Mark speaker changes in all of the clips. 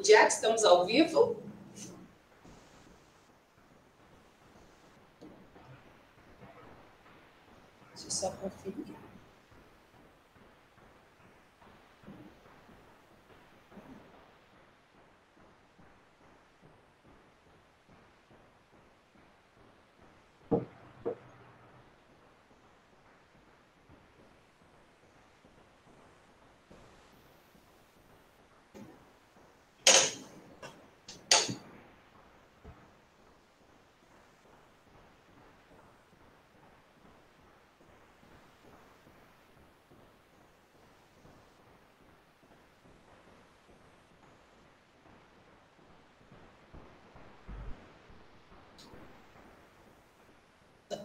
Speaker 1: Já que estamos ao vivo. Deixa eu só conferir.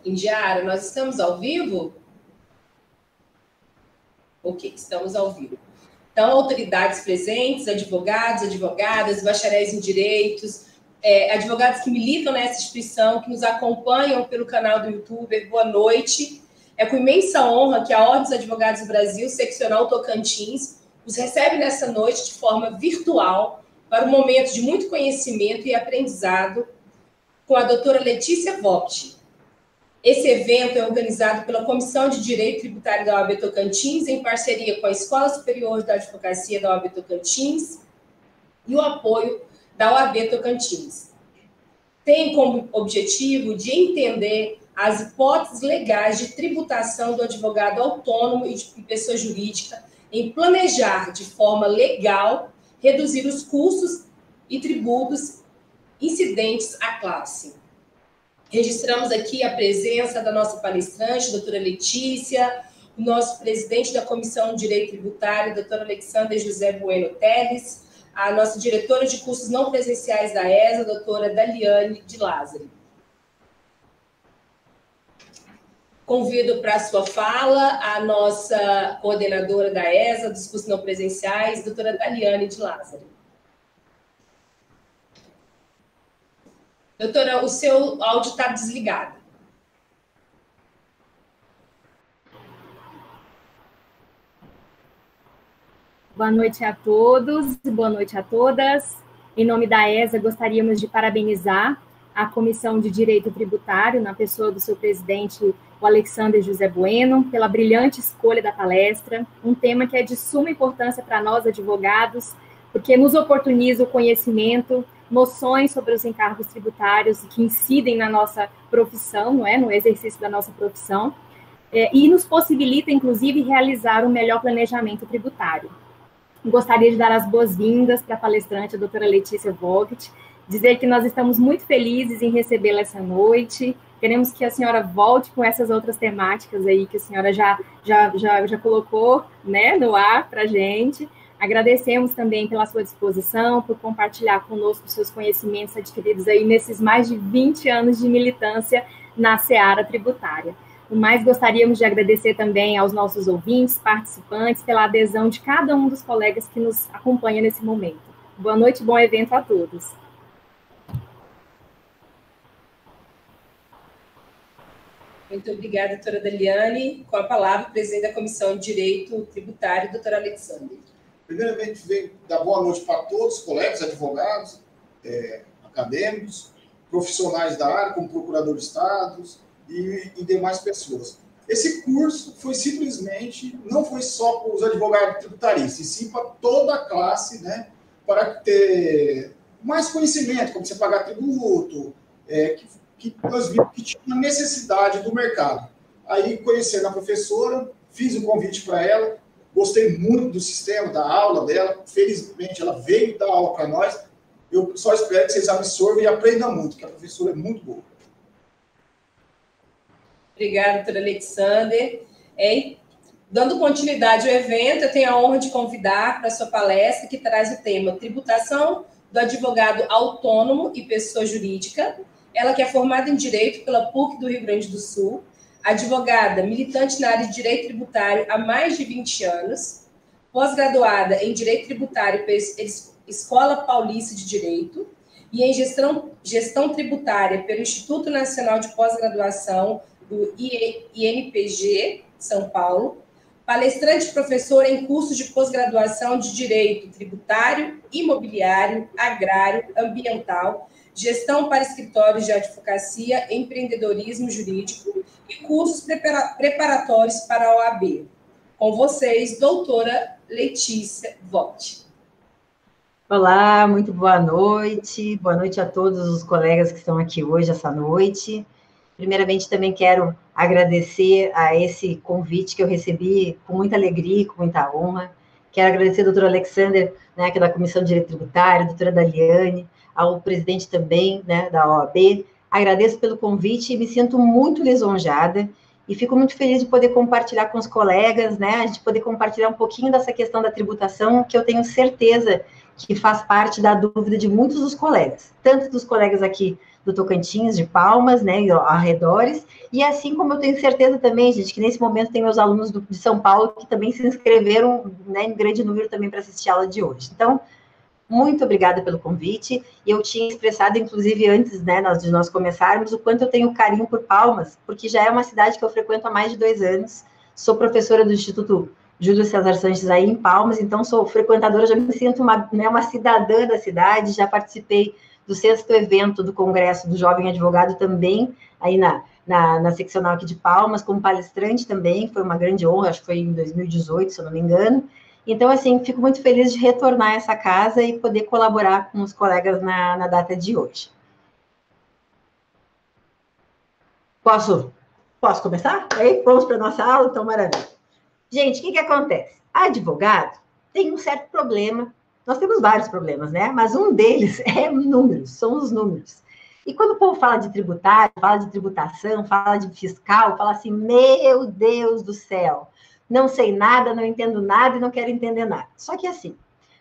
Speaker 1: Indiara, nós estamos ao vivo? Ok, estamos ao vivo. Então, autoridades presentes, advogados, advogadas, bacharéis em direitos, advogados que militam nessa instituição, que nos acompanham pelo canal do YouTube, boa noite. É com imensa honra que a Ordem dos Advogados do Brasil, seccional Tocantins, os recebe nessa noite de forma virtual para um momento de muito conhecimento e aprendizado com a doutora Letícia Vogt. Esse evento é organizado pela Comissão de Direito Tributário da OAB Tocantins, em parceria com a Escola Superior da Advocacia da OAB Tocantins e o apoio da OAB Tocantins. Tem como objetivo de entender as hipóteses legais de tributação do advogado autônomo e de pessoa jurídica em planejar de forma legal reduzir os custos e tributos incidentes à classe. Registramos aqui a presença da nossa palestrante, doutora Letícia, o nosso presidente da Comissão de Direito Tributário, doutora Alexandra José Bueno Teles, a nossa diretora de cursos não presenciais da ESA, doutora Daliane de Lázari. Convido para a sua fala a nossa coordenadora da ESA, dos cursos não presenciais, doutora Daliane de Lázari. Doutora, o seu áudio está desligado.
Speaker 2: Boa noite a todos e boa noite a todas. Em nome da ESA, gostaríamos de parabenizar a Comissão de Direito Tributário, na pessoa do seu presidente, o Alexandre José Bueno, pela brilhante escolha da palestra, um tema que é de suma importância para nós, advogados, porque nos oportuniza o conhecimento, noções sobre os encargos tributários que incidem na nossa profissão, não é? No exercício da nossa profissão, e nos possibilita, inclusive, realizar um melhor planejamento tributário. Gostaria de dar as boas-vindas para a palestrante, a doutora Letícia Vogt, dizer que nós estamos muito felizes em recebê-la essa noite, queremos que a senhora volte com essas outras temáticas aí que a senhora já colocou, né, no ar para a gente. Agradecemos também pela sua disposição, por compartilhar conosco seus conhecimentos adquiridos aí nesses mais de 20 anos de militância na seara tributária. No mais, gostaríamos de agradecer também aos nossos ouvintes, participantes, pela adesão de cada um dos colegas que nos acompanha nesse momento. Boa noite e bom evento a todos.
Speaker 1: Muito obrigada, doutora Daliane. Com a palavra, o presidente da Comissão de Direito Tributário, doutora Alexandre.
Speaker 3: Primeiramente, venho dar boa noite para todos, colegas, advogados, acadêmicos, profissionais da área, como procurador de estados e demais pessoas. Esse curso foi simplesmente, não foi só para os advogados tributaristas, e sim para toda a classe, né, para ter mais conhecimento, como você pagar tributo, que nós vimos que tinha uma necessidade do mercado. Aí, conhecendo a professora, fiz um convite para ela, gostei muito do sistema, da aula dela. Felizmente, ela veio dar aula para nós. Eu só espero que vocês absorvam e aprendam muito, porque a professora é muito boa.
Speaker 1: Obrigada, doutora Alexander. Dando continuidade ao evento, eu tenho a honra de convidar para a sua palestra, que traz o tema Tributação do Advogado Autônomo e Pessoa Jurídica. Ela que é formada em Direito pela PUC do Rio Grande do Sul, advogada, militante na área de Direito Tributário há mais de 20 anos, pós-graduada em Direito Tributário pela Escola Paulista de Direito e em Gestão Tributária pelo Instituto Nacional de Pós-Graduação do INPG, São Paulo, palestrante e professora em cursos de pós-graduação de Direito Tributário, Imobiliário, Agrário, Ambiental, Gestão para Escritórios de Advocacia, Empreendedorismo Jurídico e cursos preparatórios para a OAB. Com vocês, doutora Letícia Vogt.
Speaker 4: Olá, muito boa noite a todos os colegas que estão aqui hoje, essa noite. Primeiramente, também quero agradecer a esse convite que eu recebi com muita alegria e com muita honra. Quero agradecer ao doutor Alexander, né, que é da Comissão de Direito Tributário, a doutora Daliane, ao presidente também, né, da OAB. Agradeço pelo convite e me sinto muito lisonjada e fico muito feliz de poder compartilhar com os colegas, né, de poder compartilhar um pouquinho dessa questão da tributação, que eu tenho certeza que faz parte da dúvida de muitos dos colegas, tanto dos colegas aqui do Tocantins, de Palmas, né, e arredores, e assim como eu tenho certeza também, gente, que nesse momento tem meus alunos de São Paulo que também se inscreveram, né, em grande número também para assistir a aula de hoje. Então, muito obrigada pelo convite. Eu tinha expressado, inclusive, antes, né, de nós começarmos, o quanto eu tenho carinho por Palmas, porque já é uma cidade que eu frequento há mais de 2 anos, sou professora do Instituto Júlio César Sanches aí em Palmas, então sou frequentadora, já me sinto uma cidadã da cidade, já participei do 6º evento do Congresso do Jovem Advogado também, aí na seccional aqui de Palmas, como palestrante também, foi uma grande honra, acho que foi em 2018, se eu não me engano. Então, assim, fico muito feliz de retornar a essa casa e poder colaborar com os colegas na data de hoje. Posso começar? Aí, vamos para a nossa aula, então, maravilha. Gente, o que acontece? Advogado tem um certo problema. Nós temos vários problemas, né? Mas um deles é números, são os números. E quando o povo fala de tributário, fala de tributação, fala de fiscal, fala assim, meu Deus do céu, não sei nada, não entendo nada e não quero entender nada. Só que assim,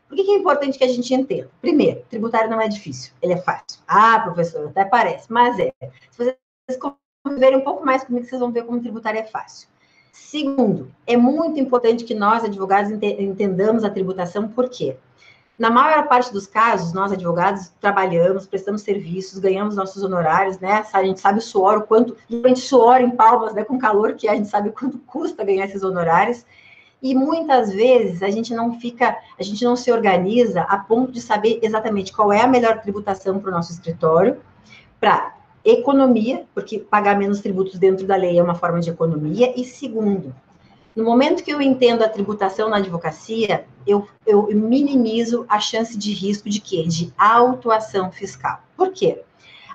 Speaker 4: por que é importante que a gente entenda? Primeiro, tributário não é difícil, ele é fácil. Ah, professor, até parece, mas é. Se vocês conviverem um pouco mais comigo, vocês vão ver como tributário é fácil. Segundo, é muito importante que nós, advogados, entendamos a tributação, por quê? Na maior parte dos casos, nós, advogados, trabalhamos, prestamos serviços, ganhamos nossos honorários, né? A gente sabe o suor, o quanto... A gente suor em Palmas, né? Com calor que a gente sabe o quanto custa ganhar esses honorários. E muitas vezes a gente não se organiza a ponto de saber exatamente qual é a melhor tributação para o nosso escritório, para economia, porque pagar menos tributos dentro da lei é uma forma de economia. E segundo, no momento que eu entendo a tributação na advocacia, eu minimizo a chance de risco de quê? De autuação fiscal. Por quê?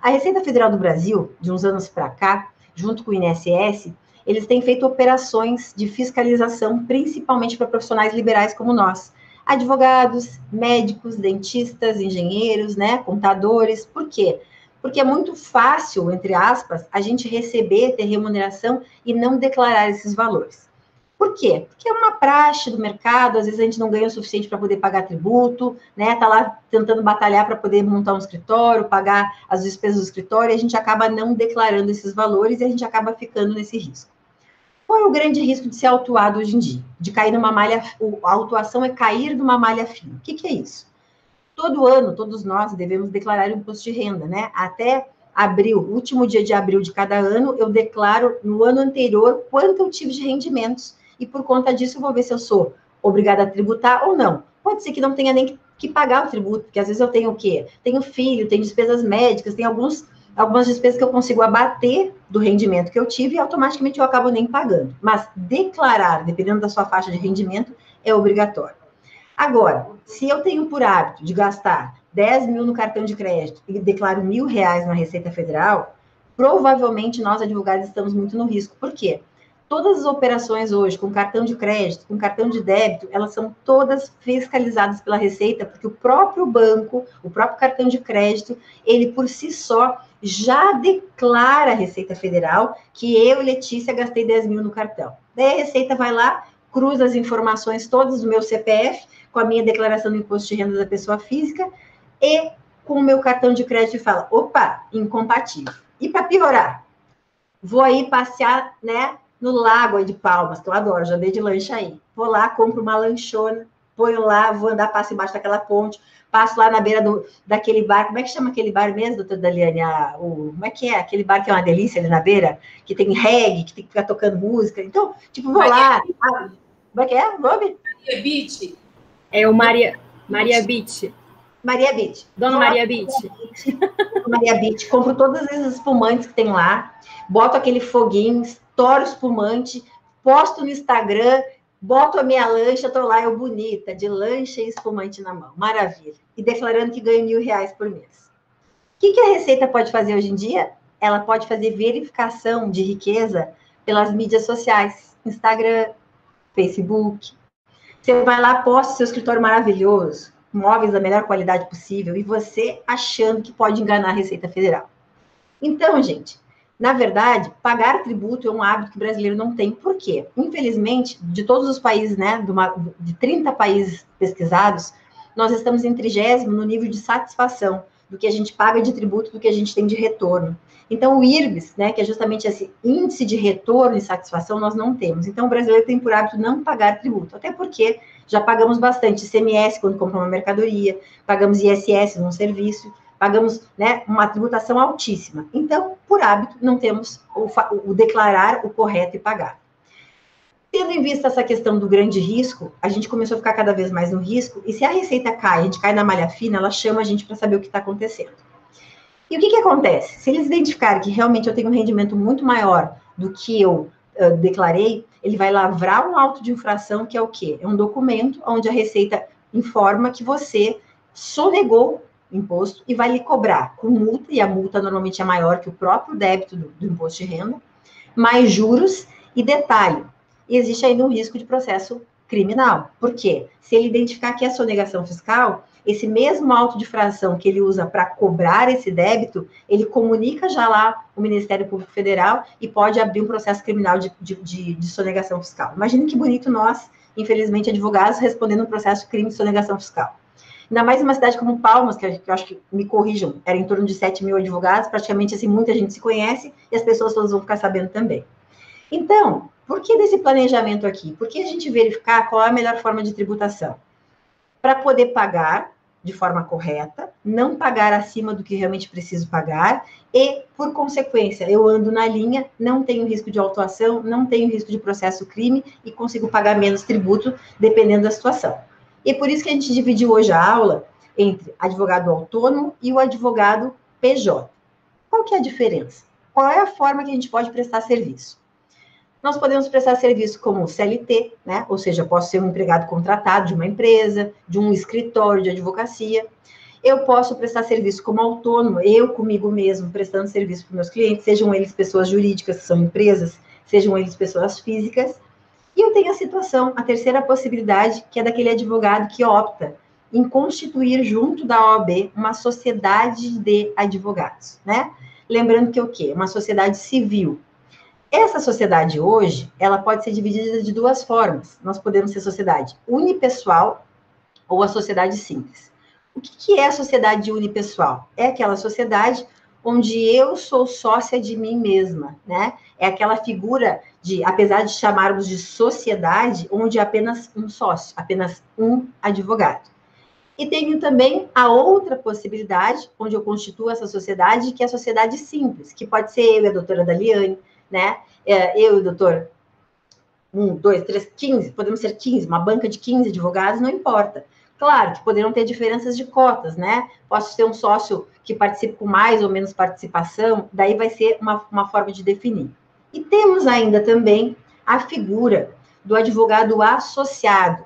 Speaker 4: A Receita Federal do Brasil, de uns anos para cá, junto com o INSS, eles têm feito operações de fiscalização, principalmente para profissionais liberais como nós. Advogados, médicos, dentistas, engenheiros, né, contadores. Por quê? Porque é muito fácil, entre aspas, a gente receber, ter remuneração e não declarar esses valores. Por quê? Porque é uma praxe do mercado, às vezes a gente não ganha o suficiente para poder pagar tributo, né? Tá lá tentando batalhar para poder montar um escritório, pagar as despesas do escritório, e a gente acaba não declarando esses valores e a gente acaba ficando nesse risco. Qual é o grande risco de ser autuado hoje em dia? De cair numa malha, a autuação é cair numa malha fina. O que é isso? Todo ano, todos nós devemos declarar o imposto de renda, né? Até abril, último dia de abril de cada ano, eu declaro no ano anterior quanto eu tive de rendimentos. E por conta disso eu vou ver se eu sou obrigada a tributar ou não. Pode ser que não tenha nem que pagar o tributo, porque às vezes eu tenho o quê? Tenho filho, tenho despesas médicas, tenho algumas despesas que eu consigo abater do rendimento que eu tive e automaticamente eu acabo nem pagando. Mas declarar, dependendo da sua faixa de rendimento, é obrigatório. Agora, se eu tenho por hábito de gastar 10 mil no cartão de crédito e declaro R$1.000 na Receita Federal, provavelmente nós, advogados, estamos muito no risco. Por quê? Todas as operações hoje, com cartão de crédito, com cartão de débito, elas são todas fiscalizadas pela Receita, porque o próprio banco, o próprio cartão de crédito, ele por si só já declara a Receita Federal que eu, Letícia, gastei 10 mil no cartão. Daí a Receita vai lá, cruza as informações todas do meu CPF, com a minha declaração do imposto de renda da pessoa física, e com o meu cartão de crédito e fala, opa, incompatível. E para piorar, vou aí passear, né, no lago aí de Palmas, que eu adoro, já dei de lanche aí. Vou lá, compro uma lanchona, ponho lá, vou andar, passo embaixo daquela ponte, passo lá na beira daquele bar, como é que chama aquele bar mesmo, doutora Daliane? Como é que é? Aquele bar que é uma delícia ali na beira, que tem reggae, que tem que ficar tocando música. Então, tipo, vou lá... Como é que é o nome?
Speaker 1: Maria Beach.
Speaker 2: É o Maria Beach.
Speaker 4: Maria Beach.
Speaker 2: Dona Maria Beach.
Speaker 4: Maria Beach. Compro todos esses espumantes que tem lá, boto aquele foguinho, estouro o espumante, posto no Instagram, boto a minha lancha, tô lá, eu bonita, de lancha e espumante na mão. Maravilha. E declarando que ganho R$1.000 por mês. O que a Receita pode fazer hoje em dia? Ela pode fazer verificação de riqueza pelas mídias sociais, Instagram, Facebook. Você vai lá, posta seu escritório maravilhoso, móveis da melhor qualidade possível, e você achando que pode enganar a Receita Federal. Então, gente, na verdade, pagar tributo é um hábito que o brasileiro não tem. Por quê? Infelizmente, de todos os países, né, de 30 países pesquisados, nós estamos em 30º no nível de satisfação do que a gente paga de tributo, do que a gente tem de retorno. Então, o IRBS, né, que é justamente esse índice de retorno e satisfação, nós não temos. Então, o brasileiro tem por hábito não pagar tributo, até porque já pagamos bastante ICMS quando compra uma mercadoria, pagamos ISS num serviço, pagamos, né, uma tributação altíssima. Então, por hábito, não temos o declarar o correto e pagar. Tendo em vista essa questão do grande risco, a gente começou a ficar cada vez mais no risco, e se a receita cai, a gente cai na malha fina, ela chama a gente para saber o que está acontecendo. E o que acontece? Se eles identificarem que realmente eu tenho um rendimento muito maior do que eu declarei, ele vai lavrar um auto de infração, que é o quê? É um documento onde a Receita informa que você sonegou imposto e vai lhe cobrar com multa, e a multa normalmente é maior que o próprio débito do imposto de renda, mais juros e detalhe. E existe ainda um risco de processo criminal. Por quê? Se ele identificar que é sonegação fiscal, esse mesmo auto de infração que ele usa para cobrar esse débito, ele comunica já lá o Ministério Público Federal e pode abrir um processo criminal de sonegação fiscal. Imagina que bonito nós, infelizmente, advogados, respondendo um processo de crime de sonegação fiscal. Ainda mais uma cidade como Palmas, que eu acho que, me corrijam, era em torno de 7.000 advogados, praticamente assim, muita gente se conhece e as pessoas todas vão ficar sabendo também. Então, por que desse planejamento aqui? Por que a gente verificar qual é a melhor forma de tributação? Para poder pagar de forma correta, não pagar acima do que realmente preciso pagar e, por consequência, eu ando na linha, não tenho risco de autuação, não tenho risco de processo crime e consigo pagar menos tributo, dependendo da situação. E por isso que a gente dividiu hoje a aula entre advogado autônomo e o advogado PJ. Qual que é a diferença? Qual é a forma que a gente pode prestar serviço? Nós podemos prestar serviço como CLT, né? Ou seja, posso ser um empregado contratado de uma empresa, de um escritório de advocacia. Eu posso prestar serviço como autônomo, eu comigo mesmo, prestando serviço para meus clientes, sejam eles pessoas jurídicas, que são empresas, sejam eles pessoas físicas. E eu tenho a situação, a terceira possibilidade, que é daquele advogado que opta em constituir junto da OAB uma sociedade de advogados, né? Lembrando que é o quê? Uma sociedade civil. Essa sociedade hoje, ela pode ser dividida de duas formas. Nós podemos ser sociedade unipessoal ou a sociedade simples. O que é a sociedade unipessoal? É aquela sociedade onde eu sou sócia de mim mesma, né? É aquela figura de, apesar de chamarmos de sociedade, onde é apenas um sócio, apenas um advogado. E tenho também a outra possibilidade, onde eu constituo essa sociedade, que é a sociedade simples, que pode ser eu e a doutora Daliane, né? Eu e o doutor 1, 2, 3, 15, podemos ser 15, uma banca de 15 advogados, não importa. Claro que poderão ter diferenças de cotas, né? Posso ter um sócio que participe com mais ou menos participação, daí vai ser uma forma de definir. E temos ainda também a figura do advogado associado,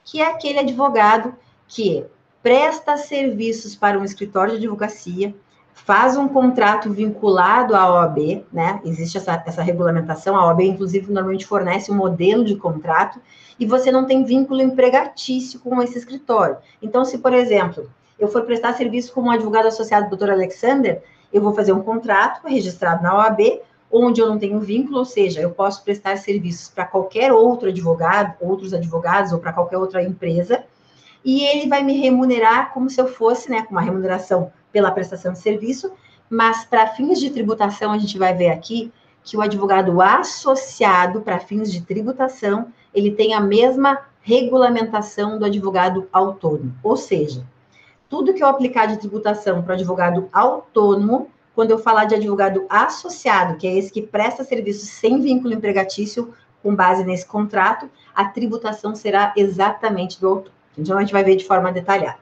Speaker 4: que é aquele advogado que presta serviços para um escritório de advocacia, faz um contrato vinculado à OAB, né? Existe essa regulamentação, a OAB, inclusive, normalmente fornece um modelo de contrato, e você não tem vínculo empregatício com esse escritório. Então, se, por exemplo, eu for prestar serviço como advogado associado do Dr. Alexander, eu vou fazer um contrato registrado na OAB, onde eu não tenho vínculo, ou seja, eu posso prestar serviços para qualquer outro advogado, outros advogados, ou para qualquer outra empresa, e ele vai me remunerar como se eu fosse, né, com uma remuneração pela prestação de serviço, mas para fins de tributação, a gente vai ver aqui que o advogado associado para fins de tributação, ele tem a mesma regulamentação do advogado autônomo, ou seja, tudo que eu aplicar de tributação para o advogado autônomo, quando eu falar de advogado associado, que é esse que presta serviço sem vínculo empregatício, com base nesse contrato, a tributação será exatamente do autônomo. Então, a gente vai ver de forma detalhada.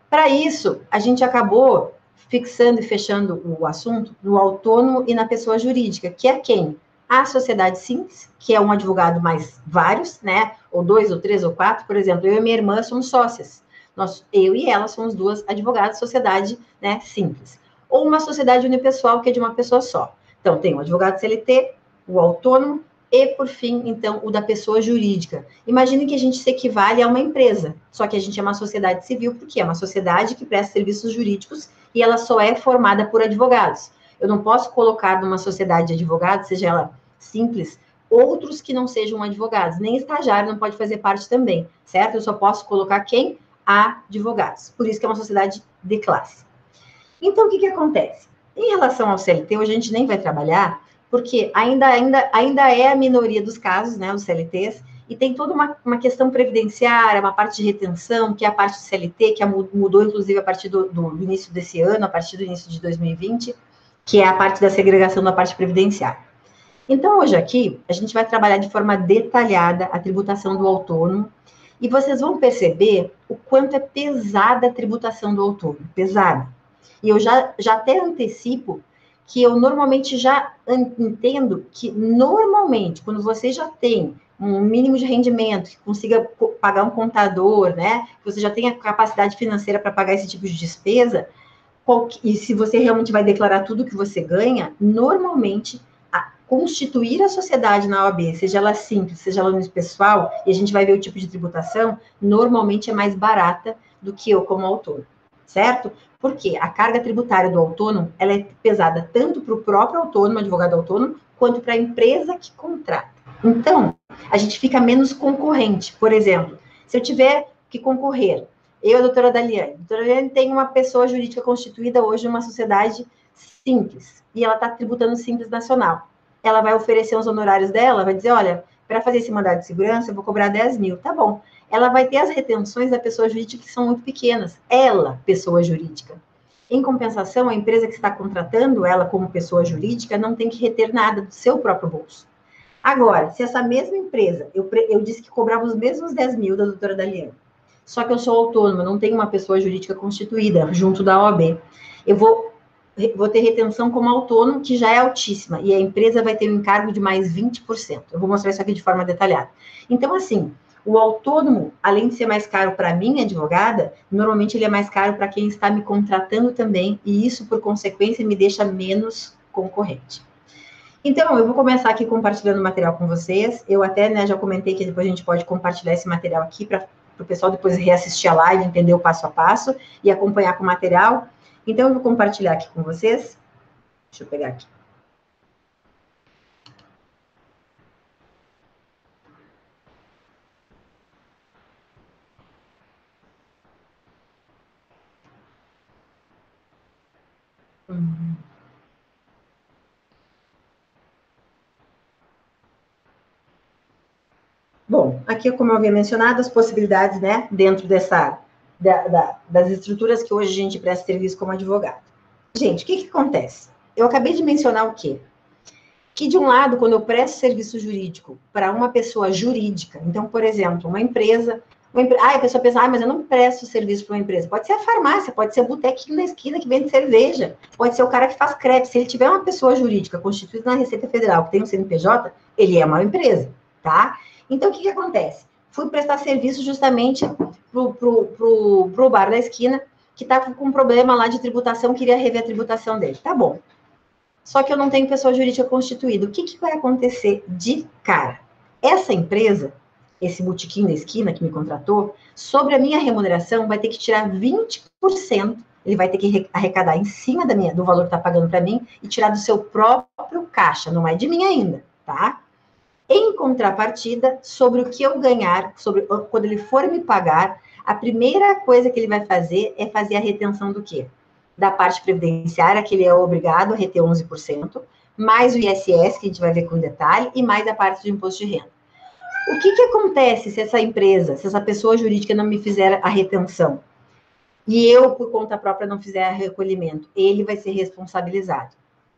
Speaker 4: Para isso, a gente acabou fixando e fechando o assunto no autônomo e na pessoa jurídica, que é quem? A sociedade simples, que é um advogado mais vários, né? Ou 2, ou 3, ou 4, por exemplo, eu e minha irmã somos sócias. Eu e ela somos 2 advogadas, sociedade, né, simples. Ou uma sociedade unipessoal, que é de uma pessoa só. Então, tem o advogado CLT, o autônomo e, por fim, então, o da pessoa jurídica. Imagine que a gente se equivale a uma empresa, só que a gente é uma sociedade civil, porque é uma sociedade que presta serviços jurídicos e ela só é formada por advogados. Eu não posso colocar numa sociedade de advogados, seja ela simples, outros que não sejam advogados, nem estagiário não pode fazer parte também, certo? Eu só posso colocar quem? Advogados. Por isso que é uma sociedade de classe. Então, o que acontece? Em relação ao CLT, hoje a gente nem vai trabalhar, porque ainda é a minoria dos casos, né, os CLTs, e tem toda uma questão previdenciária, uma parte de retenção, que é a parte do CLT, que mudou, inclusive, a partir do início desse ano, a partir do início de 2020, que é a parte da segregação da parte previdenciária. Então, hoje aqui, a gente vai trabalhar de forma detalhada a tributação do autônomo, e vocês vão perceber o quanto é pesada a tributação do autônomo, pesada. E eu já até antecipo que eu normalmente já entendo que, normalmente, quando você já tem um mínimo de rendimento, que consiga pagar um contador, né, que você já tenha capacidade financeira para pagar esse tipo de despesa, e se você realmente vai declarar tudo que você ganha, normalmente, constituir a sociedade na OAB, seja ela simples, seja ela unipessoal, e a gente vai ver o tipo de tributação, normalmente é mais barata do que eu como autônomo, certo? Porque a carga tributária do autônomo, ela é pesada tanto para o próprio autônomo, advogado autônomo, quanto para a empresa que contrata. Então, a gente fica menos concorrente. Por exemplo, se eu tiver que concorrer, eu e a doutora Daliane. A doutora Daliane tem uma pessoa jurídica constituída hoje numa sociedade simples, e ela está tributando simples nacional. Ela vai oferecer os honorários dela, vai dizer, olha, para fazer esse mandado de segurança, eu vou cobrar 10 mil. Tá bom. Ela vai ter as retenções da pessoa jurídica que são muito pequenas. Ela, pessoa jurídica. Em compensação, a empresa que está contratando ela como pessoa jurídica não tem que reter nada do seu próprio bolso. Agora, se essa mesma empresa, eu disse que cobrava os mesmos 10 mil da doutora Daliane, só que eu sou autônoma, não tenho uma pessoa jurídica constituída junto da OAB, eu vou ter retenção como autônomo, que já é altíssima, e a empresa vai ter um encargo de mais 20%. Eu vou mostrar isso aqui de forma detalhada. Então, assim, o autônomo, além de ser mais caro para mim, advogada, normalmente ele é mais caro para quem está me contratando também, e isso, por consequência, me deixa menos concorrente. Então, eu vou começar aqui compartilhando o material com vocês. Eu até, né, já comentei que depois a gente pode compartilhar esse material aqui para o pessoal depois reassistir a live, entender o passo a passo e acompanhar com o material. Então, eu vou compartilhar aqui com vocês. Deixa eu pegar aqui. Bom, aqui, como eu havia mencionado, as possibilidades, né, dentro das estruturas que hoje a gente presta serviço como advogado. Gente, o que acontece? Eu acabei de mencionar o quê? Que, de um lado, quando eu presto serviço jurídico para uma pessoa jurídica, então, por exemplo, uma empresa... a pessoa pensa, mas eu não presto serviço para uma empresa. Pode ser a farmácia, pode ser o botequinho na esquina que vende cerveja, pode ser o cara que faz crepe. Se ele tiver uma pessoa jurídica constituída na Receita Federal, que tem um CNPJ, ele é uma empresa, tá? Então, o que acontece? Fui prestar serviço justamente pro bar da esquina, que estava com um problema lá de tributação, queria rever a tributação dele. Tá bom. Só que eu não tenho pessoa jurídica constituída. O que vai acontecer de cara? Essa empresa, esse botequim da esquina que me contratou, sobre a minha remuneração, vai ter que tirar 20%, ele vai ter que arrecadar em cima do valor que está pagando para mim e tirar do seu próprio caixa, não é de mim ainda, tá? Em contrapartida, sobre o que eu ganhar, quando ele for me pagar, a primeira coisa que ele vai fazer é fazer a retenção do quê? Da parte previdenciária, que ele é obrigado a reter 11%, mais o ISS, que a gente vai ver com detalhe, e mais a parte do imposto de renda. O que acontece se essa empresa, se essa pessoa jurídica não me fizer a retenção? E eu, por conta própria, não fizer o recolhimento? Ele vai ser responsabilizado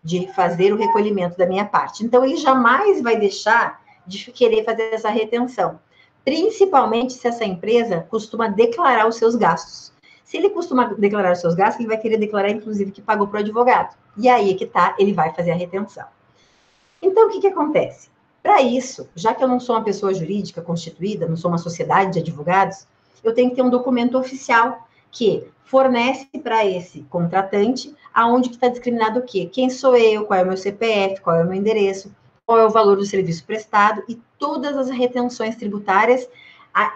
Speaker 4: de fazer o recolhimento da minha parte. Então, ele jamais vai deixar de querer fazer essa retenção. Principalmente se essa empresa costuma declarar os seus gastos. Se ele costuma declarar os seus gastos, ele vai querer declarar, inclusive, que pagou para o advogado. E aí é que tá, ele vai fazer a retenção. Então, o que acontece? Para isso, já que eu não sou uma pessoa jurídica constituída, não sou uma sociedade de advogados, eu tenho que ter um documento oficial que fornece para esse contratante aonde que está discriminado o quê? Quem sou eu, qual é o meu CPF, qual é o meu endereço, qual é o valor do serviço prestado e todas as retenções tributárias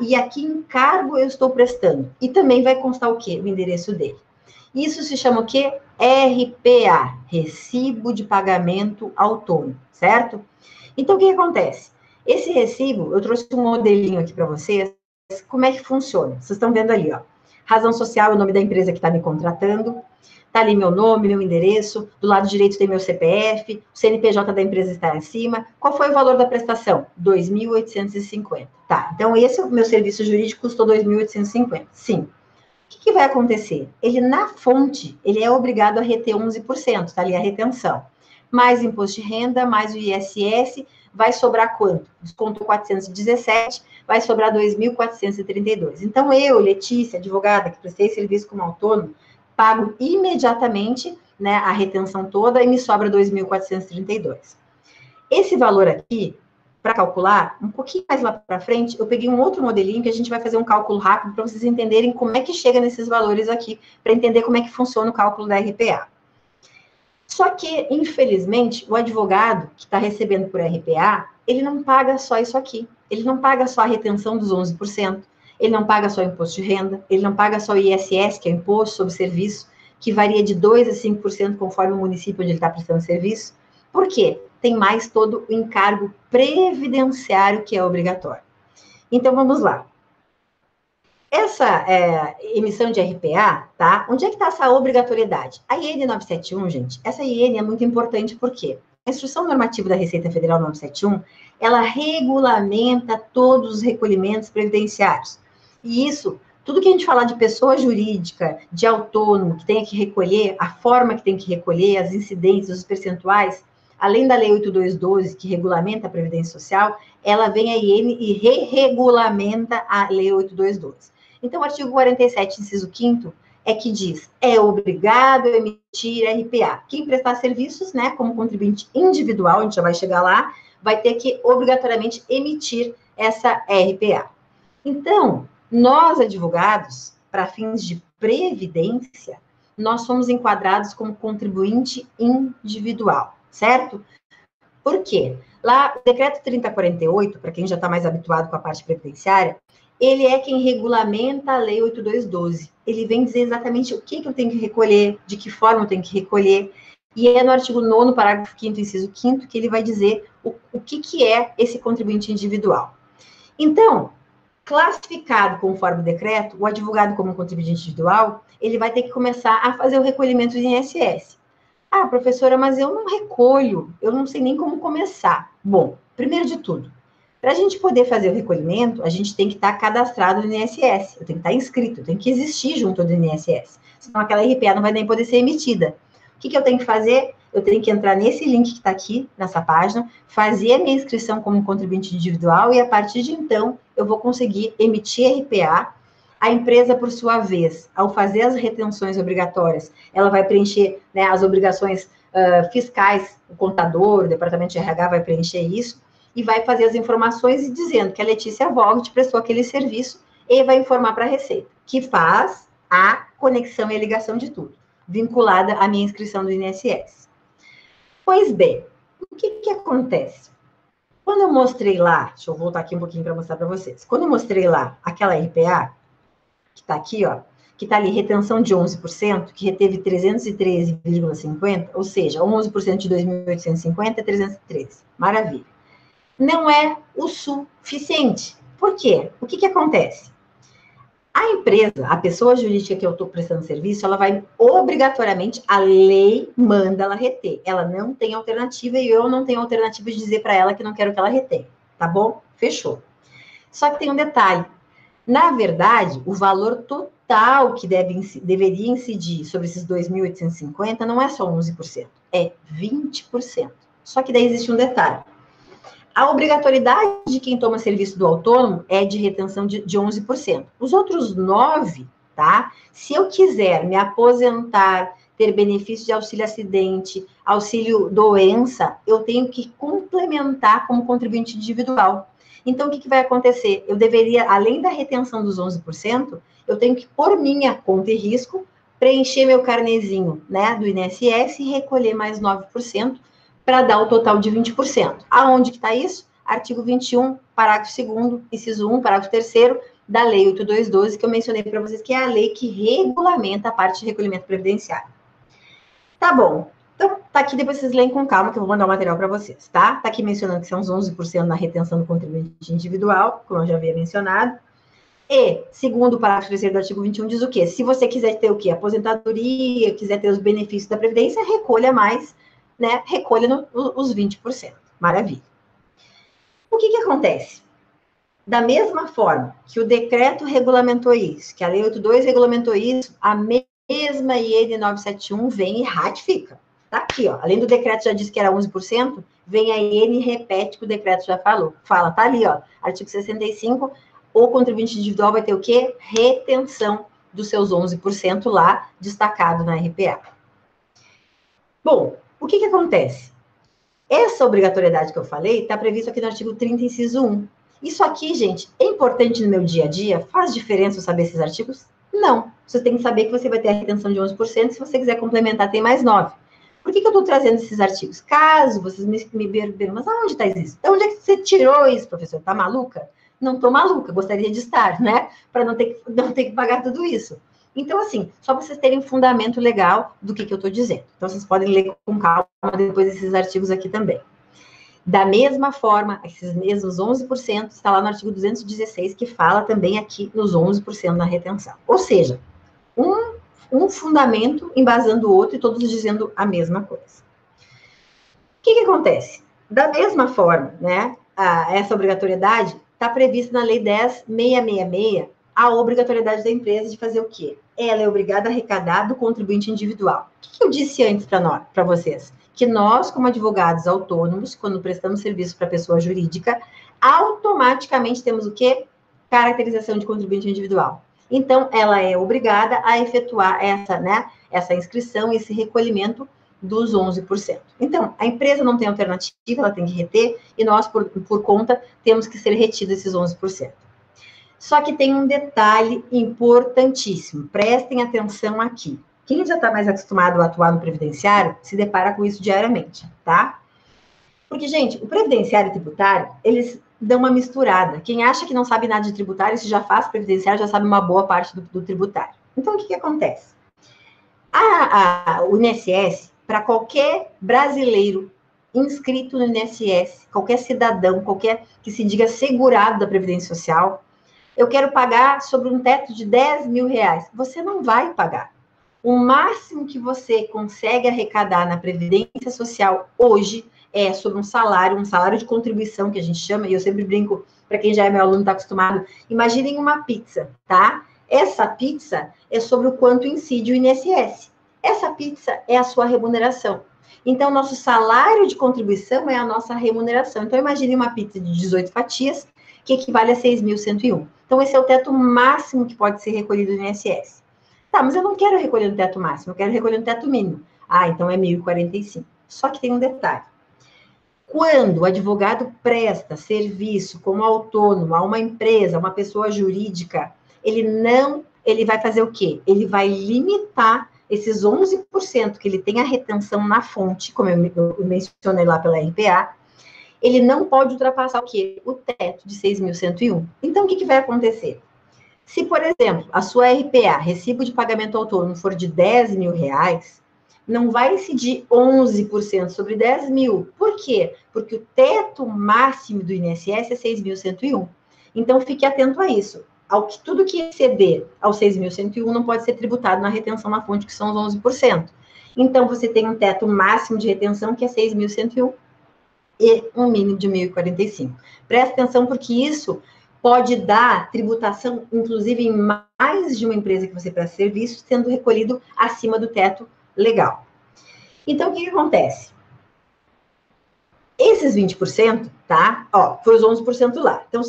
Speaker 4: e a que encargo eu estou prestando. E também vai constar o quê? O endereço dele. Isso se chama o quê? RPA, Recibo de Pagamento Autônomo, certo? Então, o que acontece? Esse recibo, eu trouxe um modelinho aqui para vocês, como é que funciona. Vocês estão vendo ali, ó. Razão social é o nome da empresa que está me contratando. Está ali meu nome, meu endereço. Do lado direito tem meu CPF. O CNPJ da empresa está acima. Qual foi o valor da prestação? R$ 2.850. Tá, então esse é o meu serviço jurídico, custou R$ 2.850. Sim. O que vai acontecer? Ele, na fonte, ele é obrigado a reter 11%. Está ali a retenção. Mais imposto de renda, mais o ISS, vai sobrar quanto? Desconto 417, vai sobrar 2.432. Então, eu, Letícia, advogada, que prestei serviço como autônomo, pago imediatamente, né, a retenção toda e me sobra 2.432. Esse valor aqui, para calcular, um pouquinho mais lá para frente, eu peguei um outro modelinho que a gente vai fazer um cálculo rápido para vocês entenderem como é que chega nesses valores aqui, para entender como é que funciona o cálculo da RPA. Só que, infelizmente, o advogado que está recebendo por RPA, ele não paga só isso aqui. Ele não paga só a retenção dos 11%, ele não paga só o imposto de renda, ele não paga só o ISS, que é o imposto sobre serviço, que varia de 2% a 5% conforme o município onde ele está prestando serviço. Por quê? Tem mais todo o encargo previdenciário que é obrigatório. Então, vamos lá. Essa emissão de RPA, tá? Onde é que está essa obrigatoriedade? A IN 971, gente, essa IN é muito importante porque a Instrução Normativa da Receita Federal 971, ela regulamenta todos os recolhimentos previdenciários. E isso, tudo que a gente falar de pessoa jurídica, de autônomo, que tem que recolher, a forma que tem que recolher, as incidências, os percentuais, além da Lei 8212, que regulamenta a Previdência Social, ela vem a IN e re-regulamenta a Lei 8212. Então, o artigo 47, inciso 5º, é que diz, é obrigado a emitir RPA. Quem prestar serviços, né, como contribuinte individual, a gente já vai chegar lá, vai ter que obrigatoriamente emitir essa RPA. Então, nós, advogados, para fins de previdência, nós somos enquadrados como contribuinte individual, certo? Por quê? Lá, o decreto 3048, para quem já está mais habituado com a parte previdenciária, ele é quem regulamenta a Lei 8212. Ele vem dizer exatamente o que eu tenho que recolher, de que forma eu tenho que recolher, e é no artigo 9º, parágrafo 5º, inciso 5º, que ele vai dizer o que é esse contribuinte individual. Então, classificado conforme o decreto, o advogado como contribuinte individual, ele vai ter que começar a fazer o recolhimento do INSS. Ah, professora, mas eu não recolho, eu não sei nem como começar. Bom, primeiro de tudo, para a gente poder fazer o recolhimento, a gente tem que estar cadastrado no INSS, eu tenho que estar inscrito, eu tenho que existir junto ao INSS, senão aquela RPA não vai nem poder ser emitida. O que eu tenho que fazer? Eu tenho que entrar nesse link que está aqui, nessa página, fazer a minha inscrição como contribuinte individual e, a partir de então, eu vou conseguir emitir RPA. A empresa, por sua vez, ao fazer as retenções obrigatórias, ela vai preencher, né, as obrigações fiscais, o contador, o departamento de RH vai preencher isso, e vai fazer as informações e dizendo que a Letícia Vogt prestou aquele serviço e vai informar para a Receita, que faz a conexão e a ligação de tudo, vinculada à minha inscrição do INSS. Pois bem, o que acontece? Quando eu mostrei lá, deixa eu voltar aqui um pouquinho para mostrar para vocês, quando eu mostrei lá aquela RPA, que está aqui, ó, que está ali, retenção de 11%, que reteve 313,50, ou seja, 11% de 2.850 é 313. Maravilha. Não é o suficiente. Por quê? O que acontece? A empresa, a pessoa jurídica que eu estou prestando serviço, ela vai obrigatoriamente, a lei manda ela reter. Ela não tem alternativa e eu não tenho alternativa de dizer para ela que não quero que ela retenha. Tá bom? Fechou. Só que tem um detalhe. Na verdade, o valor total que deveria incidir sobre esses 2.850 não é só 11%, é 20%. Só que daí existe um detalhe. A obrigatoriedade de quem toma serviço do autônomo é de retenção de 11%. Os outros 9%, tá? Se eu quiser me aposentar, ter benefício de auxílio acidente, auxílio doença, eu tenho que complementar como contribuinte individual. Então, o que vai acontecer? Eu deveria, além da retenção dos 11%, eu tenho que, por minha conta e risco, preencher meu carnezinho, né, do INSS e recolher mais 9% para dar o total de 20%. Aonde que está isso? Artigo 21, parágrafo 2º, inciso 1, parágrafo 3º, da Lei 8212, que eu mencionei para vocês, que é a lei que regulamenta a parte de recolhimento previdenciário. Tá bom. Então, tá aqui, depois vocês leem com calma, que eu vou mandar o material para vocês, tá? Tá aqui mencionando que são os 11% na retenção do contribuinte individual, como eu já havia mencionado. E, segundo o parágrafo 3º do artigo 21, diz o quê? Se você quiser ter o quê? Aposentadoria, quiser ter os benefícios da Previdência, recolha mais, né? Recolha os 20%. Maravilha. O que acontece? Da mesma forma que o decreto regulamentou isso, que a Lei 82 regulamentou isso, a mesma IN 971 vem e ratifica. Tá aqui, ó. Além do decreto já disse que era 11%, vem a IN e repete que o decreto já falou. Fala, tá ali, ó. Artigo 65, o contribuinte individual vai ter o quê? Retenção dos seus 11% lá, destacado na RPA. Bom, o que acontece? Essa obrigatoriedade que eu falei está prevista aqui no artigo 30, inciso 1. Isso aqui, gente, é importante no meu dia a dia? Faz diferença eu saber esses artigos? Não. Você tem que saber que você vai ter a retenção de 11%, se você quiser complementar, tem mais 9%. Por que eu estou trazendo esses artigos? Caso vocês me perguntem, mas aonde está isso? De onde é que você tirou isso, professor? Tá maluca? Não estou maluca, gostaria de estar, né? Para não ter que pagar tudo isso. Então, assim, só para vocês terem um fundamento legal do que eu estou dizendo. Então, vocês podem ler com calma depois esses artigos aqui também. Da mesma forma, esses mesmos 11% está lá no artigo 216, que fala também aqui nos 11% na retenção. Ou seja, um fundamento embasando o outro e todos dizendo a mesma coisa. O que acontece? Da mesma forma, né, essa obrigatoriedade está prevista na Lei 10.666, a obrigatoriedade da empresa de fazer o quê? Ela é obrigada a arrecadar do contribuinte individual. O que eu disse antes para vocês? Que nós, como advogados autônomos, quando prestamos serviço para pessoa jurídica, automaticamente temos o quê? Caracterização de contribuinte individual. Então, ela é obrigada a efetuar essa inscrição, esse recolhimento dos 11%. Então, a empresa não tem alternativa, ela tem que reter, e nós, por conta, temos que ser retidos esses 11%. Só que tem um detalhe importantíssimo, prestem atenção aqui. Quem já está mais acostumado a atuar no previdenciário, se depara com isso diariamente, tá? Porque, gente, o previdenciário e o tributário, eles dão uma misturada. Quem acha que não sabe nada de tributário, se já faz previdenciário, já sabe uma boa parte do tributário. Então, o que acontece? O INSS, para qualquer brasileiro inscrito no INSS, qualquer cidadão, qualquer que se diga segurado da Previdência Social, eu quero pagar sobre um teto de 10 mil reais. Você não vai pagar. O máximo que você consegue arrecadar na Previdência Social hoje é sobre um salário de contribuição, que a gente chama, e eu sempre brinco, para quem já é meu aluno, está acostumado, imaginem uma pizza, tá? Essa pizza é sobre o quanto incide o INSS. Essa pizza é a sua remuneração. Então, nosso salário de contribuição é a nossa remuneração. Então, imagine uma pizza de 18 fatias, que equivale a 6.101. Então, esse é o teto máximo que pode ser recolhido no INSS. Tá, mas eu não quero recolher no teto máximo, eu quero recolher no teto mínimo. Ah, então é 1.045. Só que tem um detalhe. Quando o advogado presta serviço como autônomo a uma empresa, uma pessoa jurídica, ele vai fazer o quê? Ele vai limitar esses 11% que ele tem a retenção na fonte, como eu mencionei lá pela RPA, ele não pode ultrapassar o quê? O teto de 6.101. Então, o que vai acontecer? Se, por exemplo, a sua RPA, recibo de pagamento autônomo, for de 10 mil reais, não vai incidir 11% sobre 10 mil. Por quê? Porque o teto máximo do INSS é 6.101. Então, fique atento a isso. Tudo que exceder ao 6.101 não pode ser tributado na retenção na fonte, que são os 11%. Então, você tem um teto máximo de retenção, que é 6.101, e um mínimo de 1.045. Presta atenção, porque isso pode dar tributação, inclusive, em mais de uma empresa que você presta serviço, sendo recolhido acima do teto legal. Então, o que acontece? Esses 20%, tá? Ó, foi os 11% lá. Então,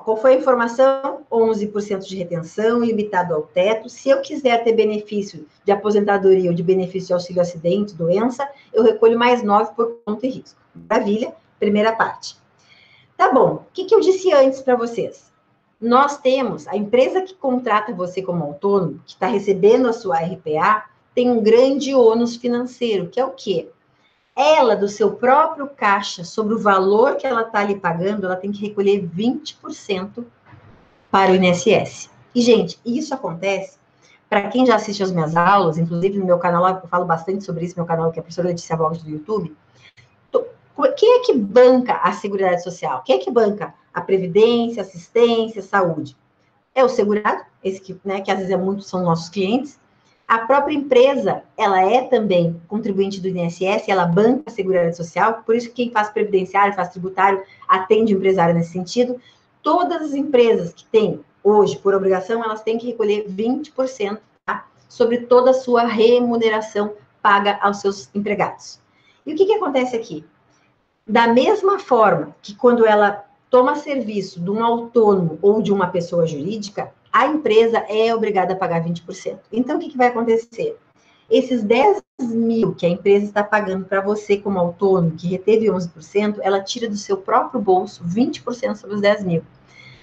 Speaker 4: qual foi a informação? 11% de retenção, limitado ao teto. Se eu quiser ter benefício de aposentadoria ou de benefício de auxílio acidente, doença, eu recolho mais 9 por conta e risco. Maravilha, primeira parte. Tá bom, o que eu disse antes para vocês? Nós temos, a empresa que contrata você como autônomo, que está recebendo a sua RPA, tem um grande ônus financeiro, que é o quê? Ela, do seu próprio caixa, sobre o valor que ela está lhe pagando, ela tem que recolher 20% para o INSS. E, gente, isso acontece, para quem já assiste às minhas aulas, inclusive no meu canal, eu falo bastante sobre isso, meu canal, que é a professora Letícia Borges do YouTube. Quem é que banca a Seguridade Social? Quem é que banca a Previdência, Assistência, Saúde? É o segurado, esse que, né, que às vezes são nossos clientes. A própria empresa, ela é também contribuinte do INSS, ela banca a Seguridade Social, por isso que quem faz previdenciário, faz tributário, atende o empresário nesse sentido. Todas as empresas que têm, hoje, por obrigação, elas têm que recolher 20%, tá? Sobre toda a sua remuneração paga aos seus empregados. E o que acontece aqui? Da mesma forma que quando ela toma serviço de um autônomo ou de uma pessoa jurídica, a empresa é obrigada a pagar 20%. Então, o que vai acontecer? Esses 10 mil que a empresa está pagando para você como autônomo, que reteve 11%, ela tira do seu próprio bolso 20% sobre os 10 mil.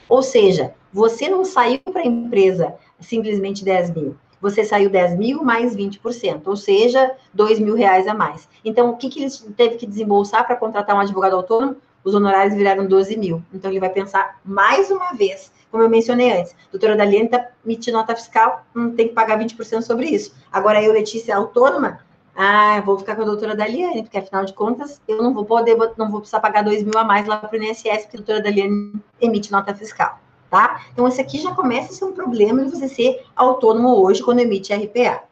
Speaker 4: Ou seja, você não saiu para a empresa simplesmente 10 mil. Você saiu 10 mil mais 20%, ou seja, 2 mil reais a mais. Então, o que ele teve que desembolsar para contratar um advogado autônomo? Os honorários viraram 12 mil. Então, ele vai pensar mais uma vez, como eu mencionei antes, doutora Daliane está emitindo nota fiscal, não tem que pagar 20% sobre isso. Agora, eu, Letícia, autônoma, vou ficar com a doutora Daliane, porque, afinal de contas, eu não vou precisar pagar 2 mil a mais lá para o INSS, porque a doutora Daliane emite nota fiscal. Tá? Então, esse aqui já começa a ser um problema de você ser autônomo hoje quando emite RPA.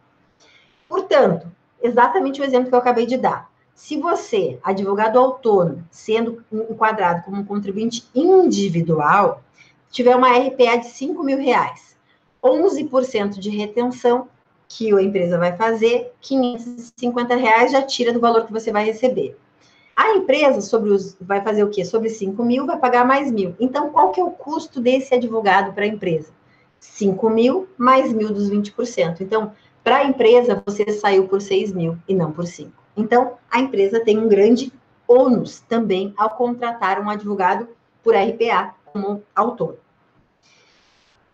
Speaker 4: Portanto, exatamente o exemplo que eu acabei de dar. Se você, advogado autônomo, sendo enquadrado como um contribuinte individual, tiver uma RPA de 5 mil reais, 11% de retenção que a empresa vai fazer, 550 reais já tira do valor que você vai receber. A empresa vai fazer o quê? Sobre 5 mil, vai pagar mais 1.000. Então, qual que é o custo desse advogado para a empresa? 5 mil mais 1.000 dos 20%. Então, para a empresa, você saiu por 6 mil e não por 5. Então, a empresa tem um grande ônus também ao contratar um advogado por RPA como autônomo.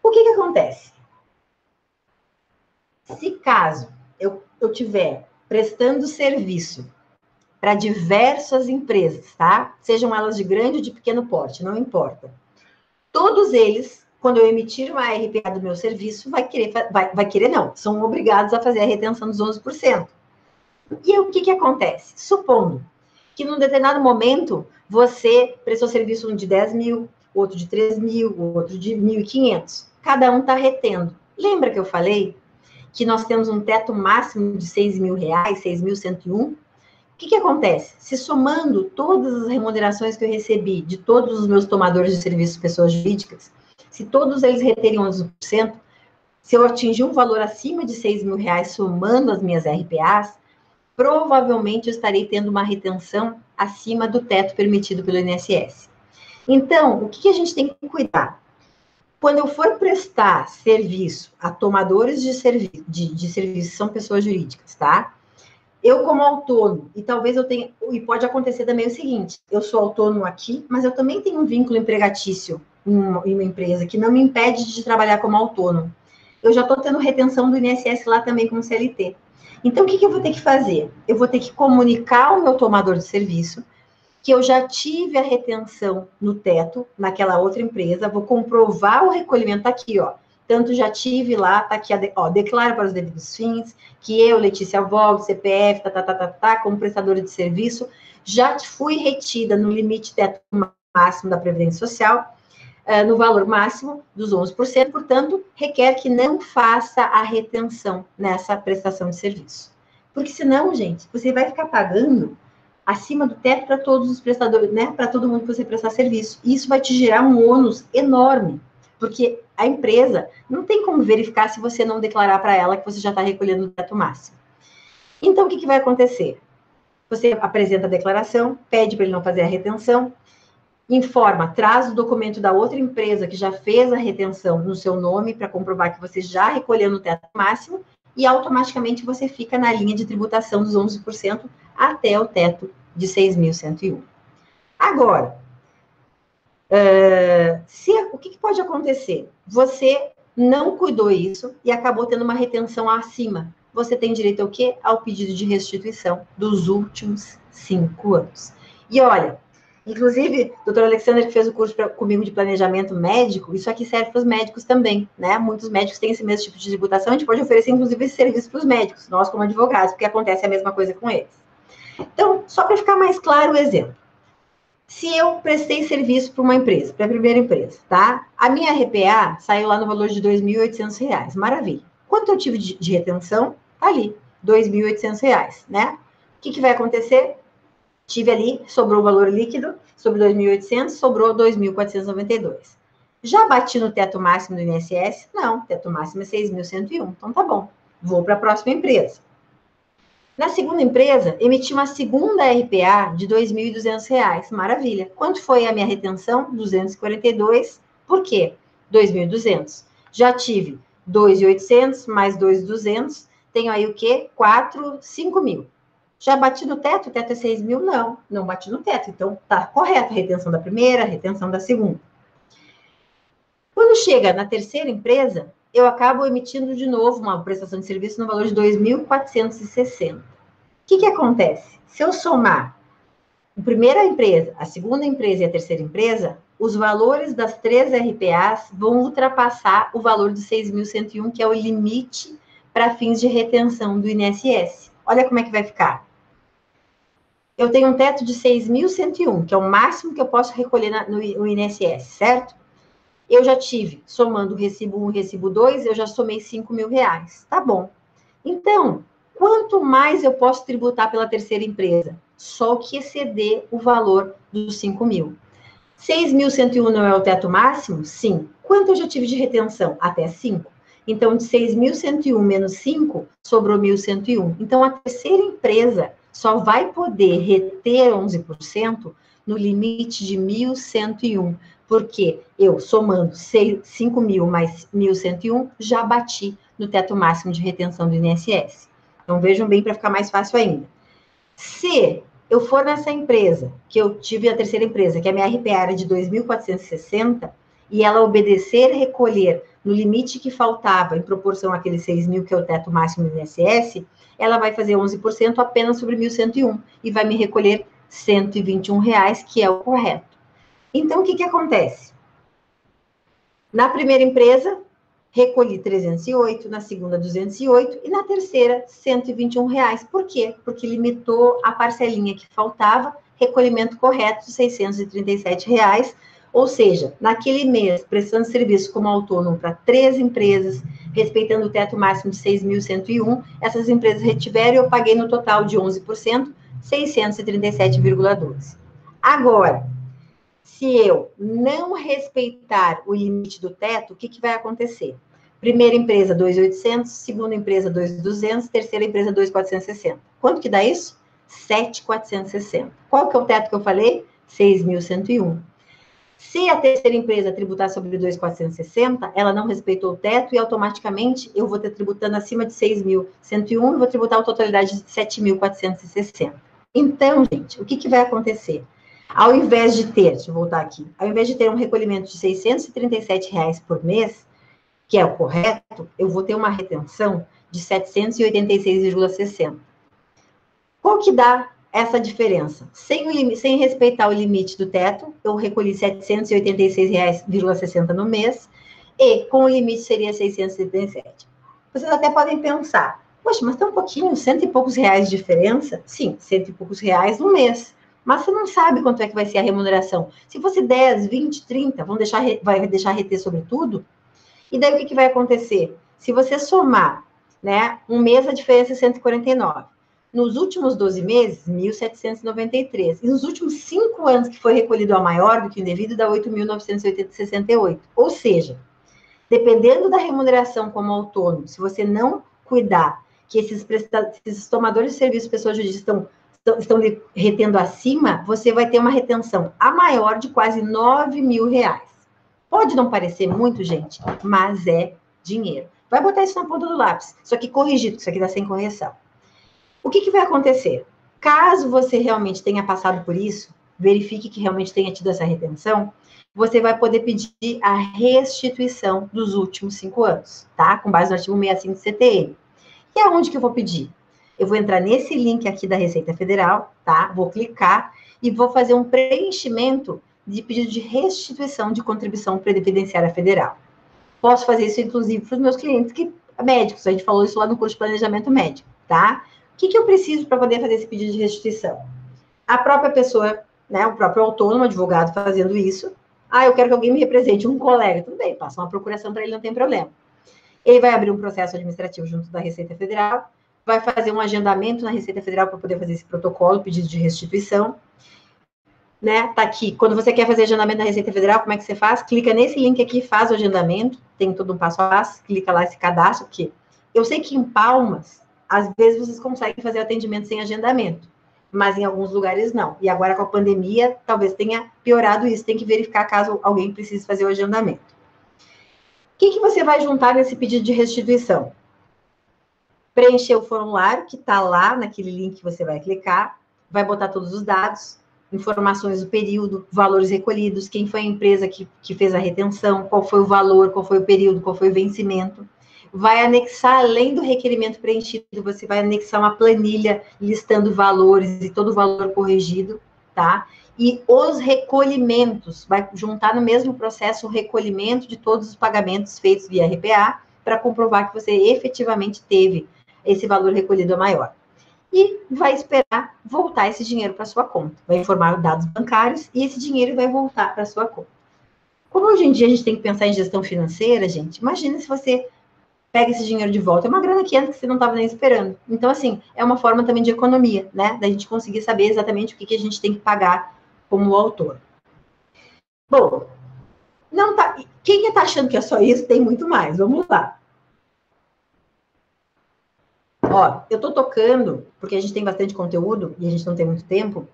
Speaker 4: O que acontece? Se caso eu estiver prestando serviço para diversas empresas, tá? Sejam elas de grande ou de pequeno porte, não importa. Todos eles, quando eu emitir uma RPA do meu serviço, são obrigados a fazer a retenção dos 11%. E o que acontece? Supondo que num determinado momento você prestou serviço um de 10 mil, outro de 3 mil, outro de 1.500. Cada um está retendo. Lembra que eu falei que nós temos um teto máximo de 6 mil reais, 6.101? O que acontece? Se somando todas as remunerações que eu recebi de todos os meus tomadores de serviços, pessoas jurídicas, se todos eles reterem 11%, se eu atingir um valor acima de 6 mil reais somando as minhas RPAs, provavelmente eu estarei tendo uma retenção acima do teto permitido pelo INSS. Então, o que a gente tem que cuidar? Quando eu for prestar serviço a tomadores de serviço, são pessoas jurídicas, tá? Eu, como autônomo, e talvez eu tenha, e pode acontecer também o seguinte, eu sou autônomo aqui, mas eu também tenho um vínculo empregatício em uma empresa que não me impede de trabalhar como autônomo. Eu já estou tendo retenção do INSS lá também como CLT. Então, o que eu vou ter que fazer? Eu vou ter que comunicar ao meu tomador de serviço que eu já tive a retenção no teto, naquela outra empresa, vou comprovar o recolhimento, tá aqui, ó. Tanto já tive lá, tá aqui, declaro para os devidos fins, que eu, Letícia Vogue, CPF, como prestadora de serviço, já fui retida no limite teto máximo da Previdência Social, no valor máximo dos 11%, portanto, requer que não faça a retenção nessa prestação de serviço. Porque senão, gente, você vai ficar pagando acima do teto para todos os prestadores, né? Para todo mundo que você prestar serviço. E isso vai te gerar um ônus enorme, porque a empresa não tem como verificar se você não declarar para ela que você já está recolhendo o teto máximo. Então, o que vai acontecer? Você apresenta a declaração, pede para ele não fazer a retenção, informa, traz o documento da outra empresa que já fez a retenção no seu nome para comprovar que você já recolheu no teto máximo e automaticamente você fica na linha de tributação dos 11% até o teto de 6.101. Agora, o que pode acontecer? Você não cuidou isso e acabou tendo uma retenção acima. Você tem direito ao quê? Ao pedido de restituição dos últimos 5 anos. E olha, inclusive, o doutor Alexandre, que fez o curso comigo de planejamento médico, isso aqui serve para os médicos também, né? Muitos médicos têm esse mesmo tipo de tributação, a gente pode oferecer, inclusive, esse serviço para os médicos, nós como advogados, porque acontece a mesma coisa com eles. Então, só para ficar mais claro o exemplo. Se eu prestei serviço para uma empresa, para a primeira empresa, tá? A minha RPA saiu lá no valor de R$ 2.800, maravilha. Quanto eu tive de retenção? Tá ali, R$ 2.800, né? O que vai acontecer? Tive ali, sobrou o valor líquido, sobre 2.800, sobrou 2.492. Já bati no teto máximo do INSS? Não, o teto máximo é 6.101, então tá bom. Vou para a próxima empresa. Na segunda empresa, emiti uma segunda RPA de R$ 2.200. Maravilha. Quanto foi a minha retenção? 242. Por quê? 2.200. Já tive 2.800 mais 2.200. Tenho aí o quê? 5.000. Já bati no teto? O teto é 6.000? Não, não bati no teto. Então, tá correto a retenção da primeira, a retenção da segunda. Quando chega na terceira empresa, eu acabo emitindo de novo uma prestação de serviço no valor de 2.460. O que acontece? Se eu somar a primeira empresa, a segunda empresa e a terceira empresa, os valores das 3 RPAs vão ultrapassar o valor de 6.101, que é o limite para fins de retenção do INSS. Olha como é que vai ficar. Eu tenho um teto de 6.101, que é o máximo que eu posso recolher no INSS, certo? Eu já tive, somando o recibo 1 e o recibo 2, eu já somei R$5.000. Tá bom. Então, quanto mais eu posso tributar pela terceira empresa? Só o que exceder o valor dos 5.000. 6.101 não é o teto máximo? Sim. Quanto eu já tive de retenção? Até 5. Então, de 6.101 menos 5, sobrou 1.101. Então, a terceira empresa só vai poder reter 11% no limite de 1.101. Porque eu, somando 5.000 mais 1.101, já bati no teto máximo de retenção do INSS. Então, vejam bem para ficar mais fácil ainda. Se eu for nessa empresa, que eu tive a terceira empresa, que a minha RPA era de 2.460, e ela obedecer e recolher no limite que faltava em proporção àqueles 6.000, que é o teto máximo do INSS, ela vai fazer 11% apenas sobre 1.101 e vai me recolher R$ 121, que é o correto. Então, o que acontece? Na primeira empresa, recolhi 308, na segunda 208 e na terceira 121 reais. Por quê? Porque limitou a parcelinha que faltava, recolhimento correto de 637 reais, ou seja, naquele mês, prestando serviço como autônomo para 3 empresas, respeitando o teto máximo de 6.101, essas empresas retiveram e eu paguei no total de 11%, 637,12. Agora, se eu não respeitar o limite do teto, o que vai acontecer? Primeira empresa, 2.800, segunda empresa, 2.200, terceira empresa, 2.460. Quanto que dá isso? 7.460. Qual que é o teto que eu falei? 6.101. Se a terceira empresa tributar sobre 2.460, ela não respeitou o teto e automaticamente eu vou ter tributando acima de 6.101 e vou tributar a totalidade de 7.460. Então, gente, o que vai acontecer? Ao invés de ter, deixa eu voltar aqui, ao invés de ter um recolhimento de R$ 637 por mês, que é o correto, eu vou ter uma retenção de 786,60. Qual que dá essa diferença? Sem respeitar o limite do teto, eu recolhi R$ 786,60 no mês, e com o limite seria 677. Vocês até podem pensar, poxa, mas tem um pouquinho, R$100 e poucos de diferença? Sim, R$100 e poucos no mês. Mas você não sabe quanto é que vai ser a remuneração. Se fosse 10, 20, 30, vai deixar reter sobre tudo? E daí o que vai acontecer? Se você somar, né, um mês a diferença é 149. Nos últimos 12 meses, 1.793. E nos últimos 5 anos que foi recolhido a maior do que o indevido, dá 8.968. Ou seja, dependendo da remuneração como autônomo, se você não cuidar que esses tomadores de serviço, pessoas jurídicas, estão estão retendo acima, você vai ter uma retenção a maior de quase R$9.000. Pode não parecer muito, gente, mas é dinheiro. Vai botar isso na ponta do lápis. Isso aqui corrigido, isso aqui está sem correção. O que vai acontecer? Caso você realmente tenha passado por isso, verifique que realmente tenha tido essa retenção, você vai poder pedir a restituição dos últimos 5 anos, tá? Com base no artigo 65 do CTN. E aonde que eu vou pedir? Eu vou entrar nesse link aqui da Receita Federal, tá? Vou clicar e vou fazer um preenchimento de pedido de restituição de contribuição previdenciária federal. Posso fazer isso, inclusive, para os meus clientes médicos. A gente falou isso lá no curso de planejamento médico, tá? O que eu preciso para poder fazer esse pedido de restituição? A própria pessoa, né? O próprio autônomo, advogado, fazendo isso. Eu quero que alguém me represente, um colega. Tudo bem, passa uma procuração para ele, não tem problema. Ele vai abrir um processo administrativo junto da Receita Federal, vai fazer um agendamento na Receita Federal para poder fazer esse protocolo, pedido de restituição. Né? Tá aqui. Quando você quer fazer agendamento na Receita Federal, como é que você faz? Clica nesse link aqui, faz o agendamento, tem todo um passo a passo, clica lá esse cadastro, porque eu sei que em Palmas, às vezes vocês conseguem fazer atendimento sem agendamento, mas em alguns lugares não. E agora com a pandemia, talvez tenha piorado isso, tem que verificar caso alguém precise fazer o agendamento. O que você vai juntar nesse pedido de restituição? Preencher o formulário que está lá naquele link que você vai clicar, vai botar todos os dados, informações do período, valores recolhidos, quem foi a empresa que fez a retenção, qual foi o valor, qual foi o período, qual foi o vencimento. Vai anexar, além do requerimento preenchido, você vai anexar uma planilha listando valores e todo o valor corrigido, tá? E os recolhimentos, vai juntar no mesmo processo o recolhimento de todos os pagamentos feitos via RPA, para comprovar que você efetivamente teve esse valor recolhido maior. E vai esperar voltar esse dinheiro para sua conta. Vai informar dados bancários e esse dinheiro vai voltar para sua conta. Como hoje em dia a gente tem que pensar em gestão financeira, gente, imagina se você pega esse dinheiro de volta. É uma grana que antes você não estava nem esperando. Então, assim, é uma forma também de economia, né? Da gente conseguir saber exatamente o que a gente tem que pagar como autor. Bom, não tá... Quem está achando que é só isso, tem muito mais. Vamos lá. Ó, eu estou tocando, porque a gente tem bastante conteúdo e a gente não tem muito tempo,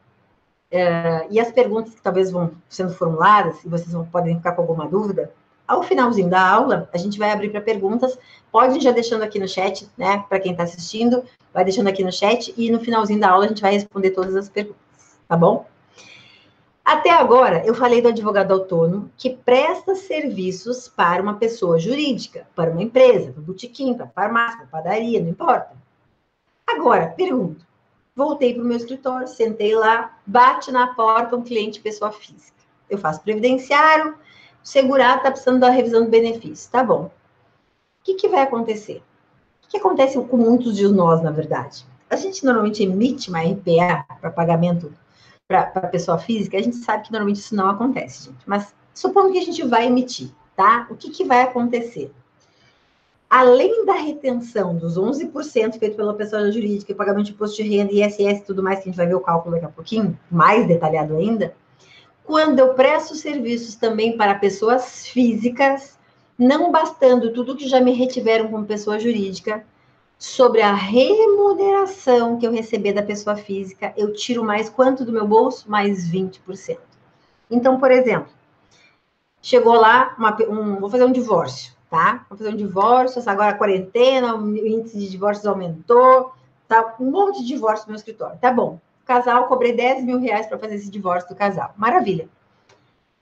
Speaker 4: e as perguntas que talvez vão sendo formuladas, e vocês podem ficar com alguma dúvida, ao finalzinho da aula, a gente vai abrir para perguntas, pode ir já deixando aqui no chat, né, para quem está assistindo, vai deixando aqui no chat, e no finalzinho da aula a gente vai responder todas as perguntas, tá bom? Até agora, eu falei do advogado autônomo que presta serviços para uma pessoa jurídica, para uma empresa, para um botequim, para farmácia, para padaria, não importa. Agora, pergunto, voltei para o meu escritório, sentei lá, bate na porta um cliente pessoa física. Eu faço previdenciário, o segurado está precisando da revisão do benefício, tá bom. O que vai acontecer? O que acontece com muitos de nós, na verdade? A gente normalmente emite uma RPA para pagamento para pessoa física, a gente sabe que normalmente isso não acontece, gente. Mas supondo que a gente vai emitir, tá? O que vai acontecer? Além da retenção dos 11% feito pela pessoa jurídica, pagamento de imposto de renda, ISS e tudo mais, que a gente vai ver o cálculo daqui a pouquinho, mais detalhado ainda, quando eu presto serviços também para pessoas físicas, não bastando tudo que já me retiveram como pessoa jurídica, sobre a remuneração que eu receber da pessoa física, eu tiro mais quanto do meu bolso? Mais 20%. Então, por exemplo, chegou lá, vou fazer um divórcio, tá? Vou fazer um divórcio, agora a quarentena, o índice de divórcios aumentou, tá? Um monte de divórcio no meu escritório. Tá bom. Casal, cobrei R$10.000 para fazer esse divórcio do casal. Maravilha.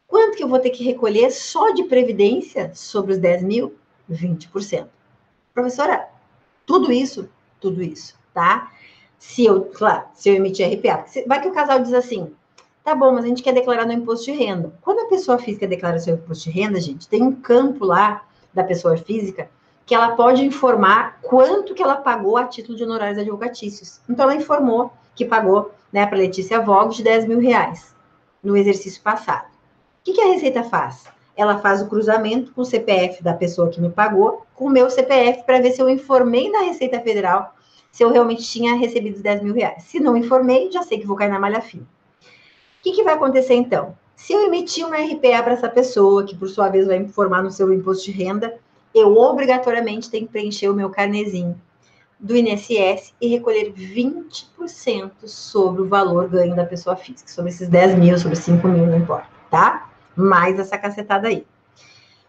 Speaker 4: Quanto que eu vou ter que recolher só de previdência sobre os 10 mil? 20%. Professora, tudo isso, tá? Se eu emitir RPA, vai que o casal diz assim, tá bom, mas a gente quer declarar no imposto de renda. Quando a pessoa física declara seu imposto de renda, gente, tem um campo lá da pessoa física que ela pode informar quanto que ela pagou a título de honorários advocatícios. Então, ela informou que pagou, né, para Letícia Vogue de R$10.000 no exercício passado. O que a Receita faz? Ela faz o cruzamento com o CPF da pessoa que me pagou, com o meu CPF, para ver se eu informei na Receita Federal se eu realmente tinha recebido os R$10.000. Se não informei, já sei que vou cair na malha fina. O que vai acontecer, então? Se eu emitir uma RPA para essa pessoa, que por sua vez vai informar no seu imposto de renda, eu obrigatoriamente tenho que preencher o meu carnezinho do INSS e recolher 20% 20% sobre o valor ganho da pessoa física, sobre esses 10 mil, sobre 5 mil, não importa, tá? Mais essa cacetada aí.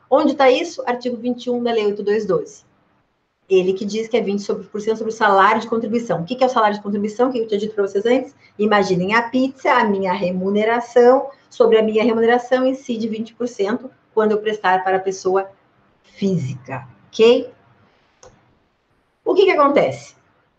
Speaker 4: Onde está isso? Artigo 21 da Lei 8212. Ele que diz que é 20% sobre o salário de contribuição. O que é o salário de contribuição? O que eu tinha dito para vocês antes? Imaginem a pizza, a minha remuneração, sobre a minha remuneração incide 20% quando eu prestar para a pessoa física, ok? O que acontece?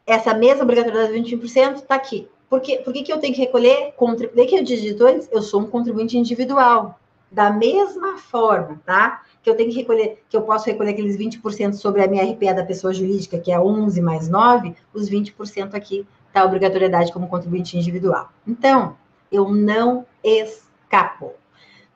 Speaker 4: Essa mesma obrigatoriedade de 21% está aqui. Por que eu tenho que recolher? Daí que eu dito antes, eu sou um contribuinte individual. Da mesma forma, tá? Que eu tenho que recolher, que eu posso recolher aqueles 20% sobre a minha RPA da pessoa jurídica, que é 11 mais 9, os 20% aqui tá a obrigatoriedade como contribuinte individual. Então, eu não escapo.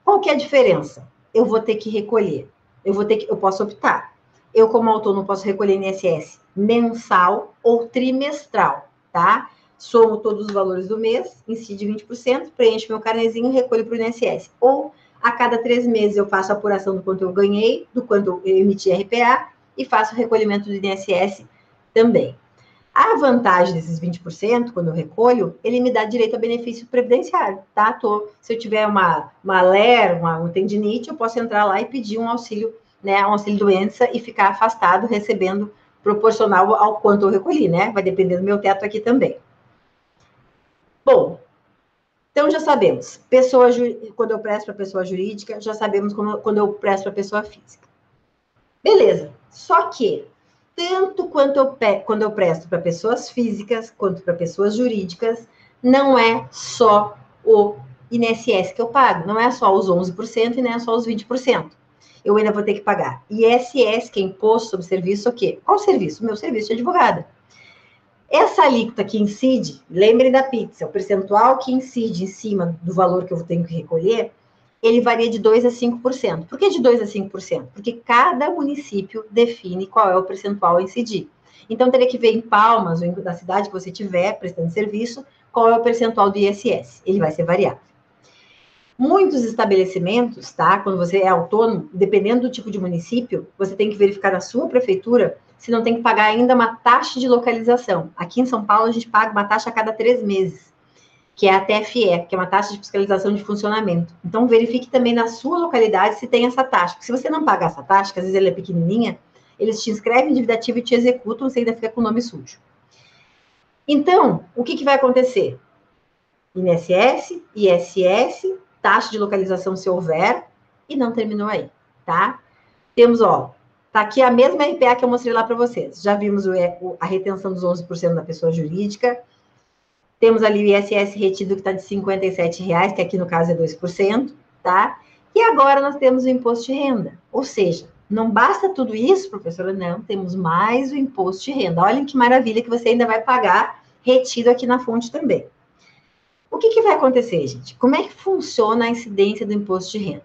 Speaker 4: Qual que é a diferença? Eu vou ter que recolher. Eu posso optar. Eu, como autônomo, posso recolher INSS mensal ou trimestral, tá? Somo todos os valores do mês, incide 20%, preencho meu carnezinho e recolho para o INSS. Ou, a cada 3 meses, eu faço a apuração do quanto eu ganhei, do quanto eu emiti RPA, e faço o recolhimento do INSS também. A vantagem desses 20%, quando eu recolho, ele me dá direito a benefício previdenciário, tá? Se eu tiver uma LER, uma tendinite, eu posso entrar lá e pedir um auxílio, né? Um auxílio doença e ficar afastado, recebendo proporcional ao quanto eu recolhi, né? Vai depender do meu teto aqui também. Bom, então já sabemos, quando eu presto para pessoa jurídica, já sabemos quando eu presto para pessoa física. Beleza, só que tanto quando eu presto para pessoas físicas, quanto para pessoas jurídicas, não é só o INSS que eu pago, não é só os 11% e nem é só os 20%. Eu ainda vou ter que pagar ISS, que é Imposto sobre Serviço, o quê? Qual serviço? O meu serviço de advogada. Essa alíquota que incide, lembrem da pizza, o percentual que incide em cima do valor que eu tenho que recolher, ele varia de 2% a 5%. Por que de 2% a 5%? Porque cada município define qual é o percentual a incidir. Então, teria que ver em Palmas, ou da cidade que você estiver prestando serviço, qual é o percentual do ISS. Ele vai ser variável. Muitos estabelecimentos, tá? Quando você é autônomo, dependendo do tipo de município, você tem que verificar na sua prefeitura se não tem que pagar ainda uma taxa de localização. Aqui em São Paulo, a gente paga uma taxa a cada 3 meses, que é a TFE, que é uma taxa de fiscalização de funcionamento. Então, verifique também na sua localidade se tem essa taxa. Porque se você não pagar essa taxa, que às vezes ela é pequenininha, eles te inscrevem em dívida ativa e te executam, você ainda fica com o nome sujo. Então, o que vai acontecer? INSS, ISS, taxa de localização se houver, e não terminou aí, tá? Temos, ó, tá aqui a mesma RPA que eu mostrei lá para vocês. Já vimos a retenção dos 11% da pessoa jurídica. Temos ali o ISS retido que está de R$ 57,00, que aqui no caso é 2%, tá? E agora nós temos o imposto de renda. Ou seja, não basta tudo isso, professora, não, temos mais o imposto de renda. Olhem que maravilha que você ainda vai pagar retido aqui na fonte também. O que vai acontecer, gente? Como é que funciona a incidência do imposto de renda?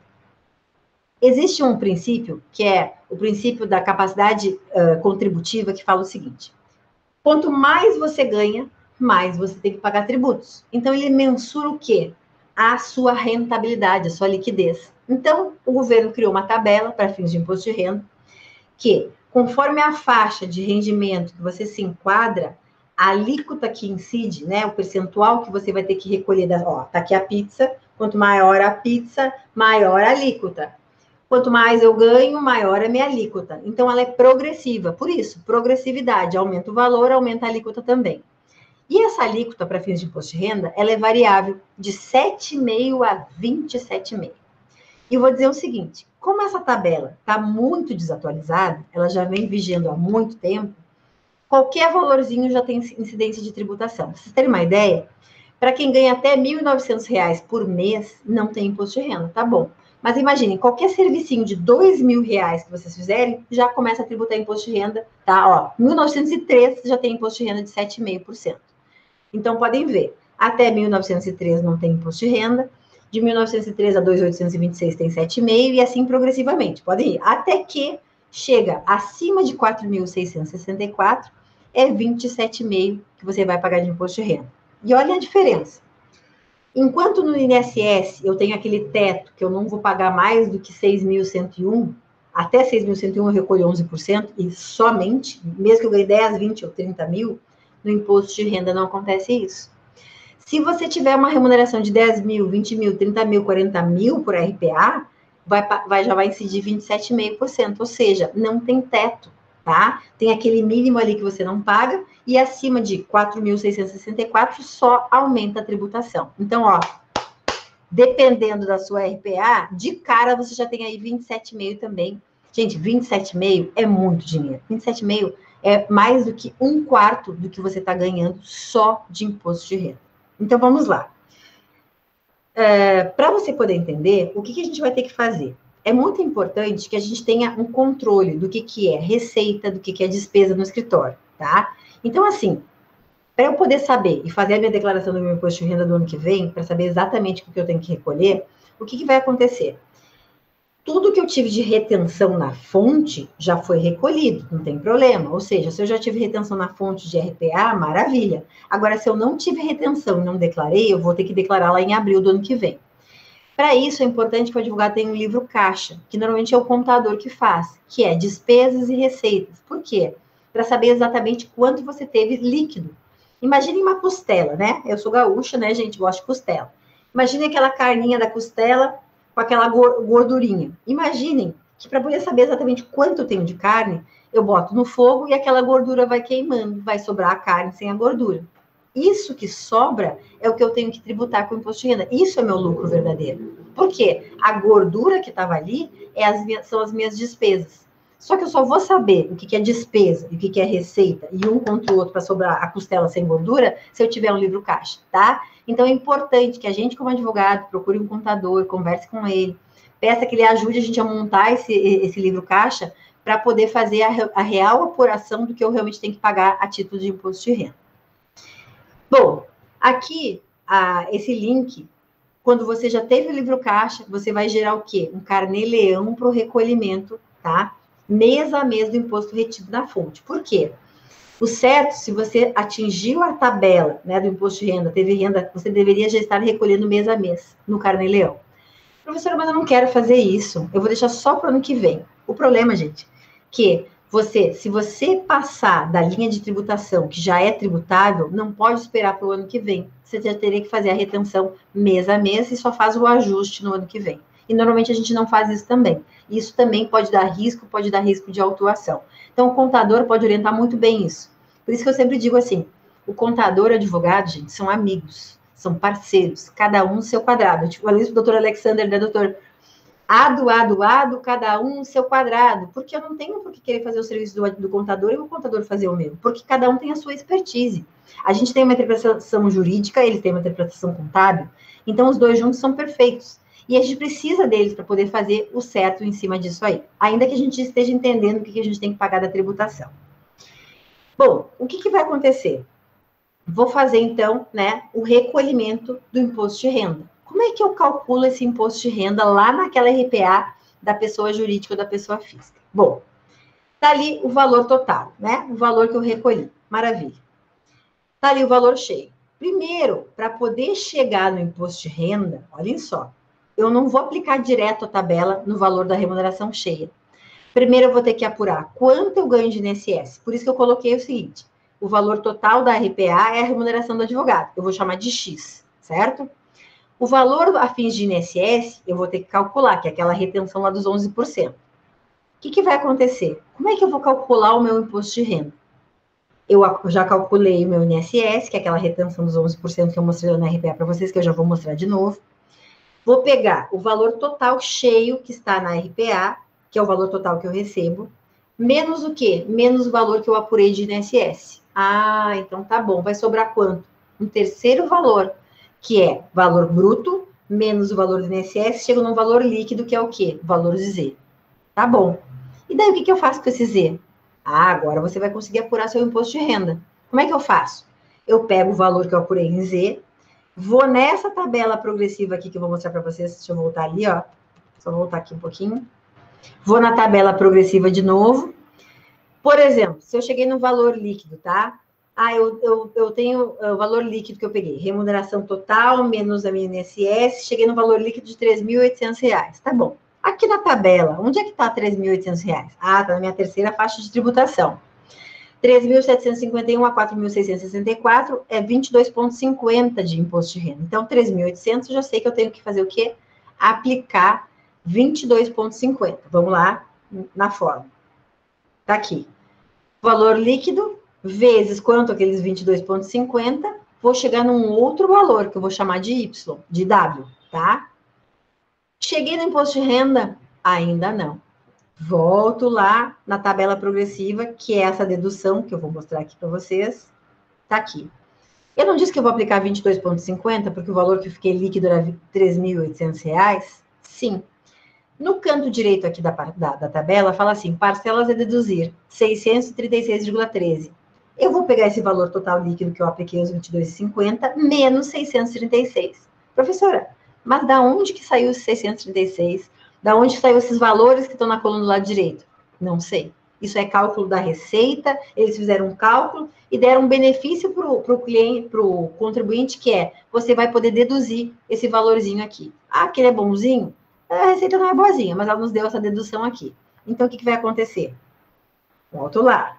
Speaker 4: Existe um princípio, que é o princípio da capacidade contributiva, que fala o seguinte: quanto mais você ganha, mais você tem que pagar tributos. Então, ele mensura o quê? A sua rentabilidade, a sua liquidez. Então, o governo criou uma tabela para fins de imposto de renda, que, conforme a faixa de rendimento que você se enquadra, a alíquota que incide, né, o percentual que você vai ter que recolher, tá aqui a pizza, quanto maior a pizza, maior a alíquota. Quanto mais eu ganho, maior a minha alíquota. Então, ela é progressiva. Por isso, progressividade. Aumenta o valor, aumenta a alíquota também. E essa alíquota para fins de imposto de renda, ela é variável de 7,5% a 27,5%. E eu vou dizer o seguinte, como essa tabela está muito desatualizada, ela já vem vigendo há muito tempo, qualquer valorzinho já tem incidência de tributação. Pra vocês terem uma ideia, para quem ganha até R$ 1.900 por mês, não tem imposto de renda, tá bom. Mas imaginem, qualquer servicinho de R$ 2.000 que vocês fizerem, já começa a tributar imposto de renda, tá? Ó, 1903 já tem imposto de renda de 7,5%. Então, podem ver, até 1903 não tem imposto de renda, de 1903 a 2.826 tem 7,5% e assim progressivamente, podem ir. Até que chega acima de 4.664, é 27,5% que você vai pagar de imposto de renda. E olha a diferença. Enquanto no INSS eu tenho aquele teto que eu não vou pagar mais do que 6.101, até 6.101 eu recolho 11%, e somente, mesmo que eu ganhe 10, 20 ou 30 mil, No imposto de renda não acontece isso. Se você tiver uma remuneração de 10 mil, 20 mil, 30 mil, 40 mil por RPA, já vai incidir 27,5%, ou seja, não tem teto, tá? Tem aquele mínimo ali que você não paga, e acima de 4.664 só aumenta a tributação. Então, ó, dependendo da sua RPA, de cara você já tem aí 27,5 também. Gente, 27,5 é muito dinheiro. 27,5 é mais do que 1/4 do que você está ganhando só de imposto de renda. Então, vamos lá. Para você poder entender, o que a gente vai ter que fazer? É muito importante que a gente tenha um controle do que é receita, do que é despesa no escritório, tá? Então, assim, para eu poder saber e fazer a minha declaração do meu imposto de renda do ano que vem, para saber exatamente o que eu tenho que recolher, o que vai acontecer? Tudo que eu tive de retenção na fonte já foi recolhido, não tem problema. Ou seja, se eu já tive retenção na fonte de RPA, maravilha. Agora, se eu não tive retenção e não declarei, eu vou ter que declarar lá em abril do ano que vem. Para isso, é importante que o advogado tenha um livro caixa, que normalmente é o contador que faz, que é despesas e receitas. Por quê? Para saber exatamente quanto você teve líquido. Imagine uma costela, né? Eu sou gaúcha, né, gente? Gosto de costela. Imagine aquela carninha da costela com aquela gordurinha. Imaginem que para poder saber exatamente quanto eu tenho de carne, eu boto no fogo e aquela gordura vai queimando, vai sobrar a carne sem a gordura. Isso que sobra é o que eu tenho que tributar com o imposto de renda. Isso é meu lucro verdadeiro. Por quê? A gordura que estava ali são as minhas despesas. Só que eu só vou saber o que é despesa e o que é receita, e um contra o outro para sobrar a costela sem gordura, se eu tiver um livro caixa, tá? Então, é importante que a gente, como advogado, procure um contador, converse com ele, peça que ele ajude a gente a montar esse livro caixa para poder fazer a real apuração do que eu realmente tenho que pagar a título de imposto de renda. Bom, aqui, esse link, quando você já teve o livro caixa, você vai gerar o quê? Um carnê-leão para o recolhimento, tá? Mês a mês do imposto retido na fonte. Por quê? O certo, se você atingiu a tabela, né, do imposto de renda, teve renda, você deveria já estar recolhendo mês a mês no carnê-leão. Professora, mas eu não quero fazer isso. Eu vou deixar só para o ano que vem. O problema, gente, que se você passar da linha de tributação, que já é tributável, não pode esperar para o ano que vem. Você já teria que fazer a retenção mês a mês e só faz o ajuste no ano que vem. E normalmente a gente não faz isso também. Isso também pode dar risco de autuação. Então, o contador pode orientar muito bem isso. Por isso que eu sempre digo assim, o contador e o advogado, gente, são amigos, são parceiros, cada um no seu quadrado. Eu falei isso para o doutor Alexander, né, doutor? Ado, cada um no seu quadrado. Porque eu não tenho por que querer fazer o serviço do contador e o contador fazer o meu. Porque cada um tem a sua expertise. A gente tem uma interpretação jurídica, eles têm uma interpretação contábil. Então, os dois juntos são perfeitos. E a gente precisa deles para poder fazer o certo em cima disso aí. Ainda que a gente esteja entendendo o que a gente tem que pagar da tributação. Bom, o que vai acontecer? Vou fazer, então, né, o recolhimento do imposto de renda. Como é que eu calculo esse imposto de renda lá naquela RPA da pessoa jurídica ou da pessoa física? Bom, tá ali o valor total, né? O valor que eu recolhi. Maravilha. Tá ali o valor cheio. Primeiro, para poder chegar no imposto de renda, olhem só, eu não vou aplicar direto a tabela no valor da remuneração cheia. Primeiro, eu vou ter que apurar quanto eu ganho de INSS. Por isso que eu coloquei o seguinte, o valor total da RPA é a remuneração do advogado. Eu vou chamar de X, certo? O valor a fins de INSS, eu vou ter que calcular, que é aquela retenção lá dos 11%. O que vai acontecer? Como é que eu vou calcular o meu imposto de renda? Eu já calculei o meu INSS, que é aquela retenção dos 11% que eu mostrei na RPA para vocês, que eu já vou mostrar de novo. Vou pegar o valor total cheio que está na RPA, que é o valor total que eu recebo, menos o quê? Menos o valor que eu apurei de INSS. Ah, então tá bom. Vai sobrar quanto? Um terceiro valor, que é valor bruto, menos o valor do INSS, chega num valor líquido, que é o quê? O valor de Z. Tá bom. E daí, o que eu faço com esse Z? Ah, agora você vai conseguir apurar seu imposto de renda. Como é que eu faço? Eu pego o valor que eu apurei em Z, vou nessa tabela progressiva aqui, que eu vou mostrar para vocês. Deixa eu voltar ali, ó. Só voltar aqui um pouquinho. Vou na tabela progressiva de novo. Por exemplo, se eu cheguei no valor líquido, tá? Ah, eu tenho o valor líquido que eu peguei. Remuneração total, menos a minha INSS. Cheguei no valor líquido de R$ 3.800. Tá bom. Aqui na tabela, onde é que está R$ 3.800? Ah, está na minha terceira faixa de tributação. 3.751 a 4.664 é 22,50 de imposto de renda. Então, 3.800, eu já sei que eu tenho que fazer o quê? Aplicar 22,50. Vamos lá na fórmula. Tá aqui. Valor líquido vezes quanto aqueles 22,50, vou chegar num outro valor, que eu vou chamar de Y, de W, tá? Cheguei no imposto de renda? Ainda não. Volto lá na tabela progressiva, que é essa dedução que eu vou mostrar aqui para vocês. Tá aqui. Eu não disse que eu vou aplicar 22,50, porque o valor que eu fiquei líquido era R$ 3.800? Sim. No canto direito aqui da tabela, fala assim, parcelas a deduzir, 636,13. Eu vou pegar esse valor total líquido que eu apliquei, os 22,50, menos 636. Professora, mas da onde que saiu os 636? Da onde saiu esses valores que estão na coluna do lado direito? Não sei. Isso é cálculo da receita, eles fizeram um cálculo e deram um benefício para o cliente, para o contribuinte, que é, você vai poder deduzir esse valorzinho aqui. Ah, aquele é bonzinho? A receita não é boazinha, mas ela nos deu essa dedução aqui. Então, o que vai acontecer? Volto lá.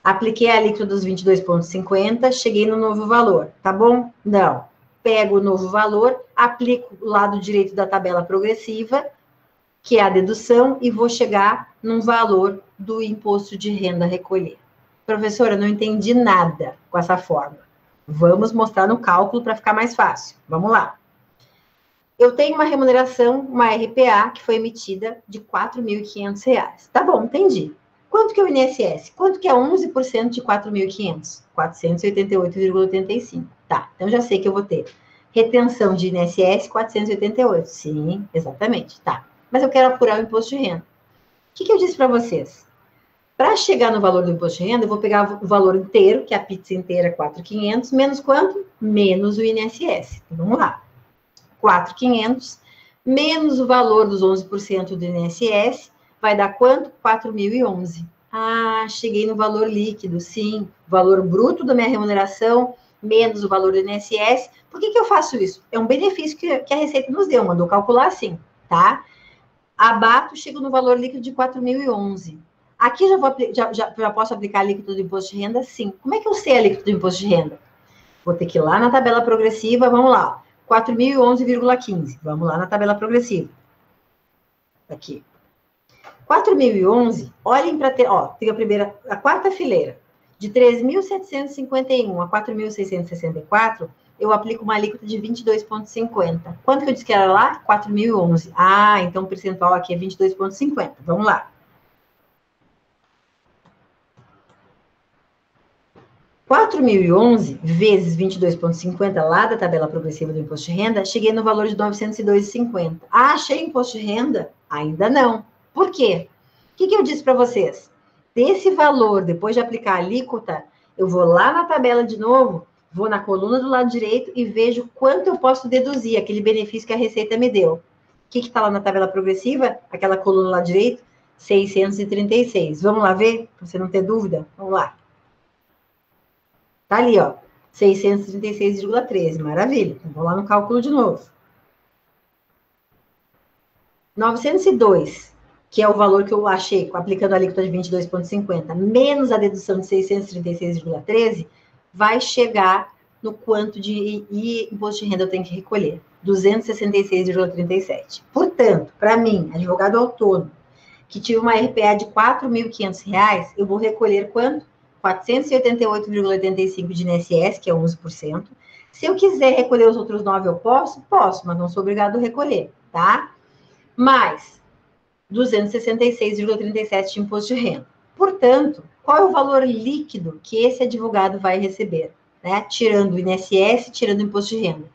Speaker 4: Apliquei a alíquota dos 22,50, cheguei no novo valor. Tá bom? Não. Pego o novo valor, aplico o lado direito da tabela progressiva, que é a dedução, e vou chegar num valor do imposto de renda a recolher. Professora, não entendi nada com essa fórmula. Vamos mostrar no cálculo para ficar mais fácil. Vamos lá. Eu tenho uma remuneração, uma RPA, que foi emitida de R$ 4.500. Tá bom, entendi. Quanto que é o INSS? Quanto que é 11% de 4.500? 488,85. Tá, então já sei que eu vou ter retenção de INSS 488. Sim, exatamente, tá. Mas eu quero apurar o imposto de renda. O que eu disse para vocês? Para chegar no valor do imposto de renda, eu vou pegar o valor inteiro, que é a pizza inteira, 4.500, menos quanto? Menos o INSS. Então, vamos lá. 4.500, menos o valor dos 11% do INSS, vai dar quanto? 4.011. Ah, cheguei no valor líquido, sim. Valor bruto da minha remuneração, menos o valor do INSS. Por que eu faço isso? É um benefício que a Receita nos deu, mandou calcular assim, tá? Abato, chego no valor líquido de 4.011. Aqui já posso aplicar a alíquota do imposto de renda? Sim. Como é que eu sei a alíquota do imposto de renda? Vou ter que ir lá na tabela progressiva, vamos lá. 4.011,15. Vamos lá na tabela progressiva. Aqui. 4.011, olhem para ter, ó, tem a quarta fileira. De 3.751 a 4.664, eu aplico uma alíquota de 22,50. Quanto que eu disse que era lá? 4.011. Ah, então o percentual aqui é 22,50. Vamos lá. 4.011 vezes 22,50 lá da tabela progressiva do imposto de renda, cheguei no valor de 902,50. Ah, achei imposto de renda? Ainda não. Por quê? O que eu disse para vocês? Desse valor, depois de aplicar a alíquota, eu vou lá na tabela de novo, vou na coluna do lado direito e vejo quanto eu posso deduzir, aquele benefício que a Receita me deu. O que está lá na tabela progressiva? Aquela coluna lá direito, 636. Vamos lá ver? Para você não ter dúvida? Vamos lá. Tá ali, ó, 636,13, maravilha. Então, vou lá no cálculo de novo. 902, que é o valor que eu achei, aplicando a alíquota de 22,50, menos a dedução de 636,13, vai chegar no quanto de imposto de renda eu tenho que recolher, 266,37. Portanto, para mim, advogado autônomo, que tive uma RPA de R$ 4.500, eu vou recolher quanto? 488,85 de INSS, que é 11%. Se eu quiser recolher os outros 9, eu posso? Posso, mas não sou obrigado a recolher, tá? Mais 266,37 de imposto de renda. Portanto, qual é o valor líquido que esse advogado vai receber? Né? Tirando o INSS, tirando o imposto de renda.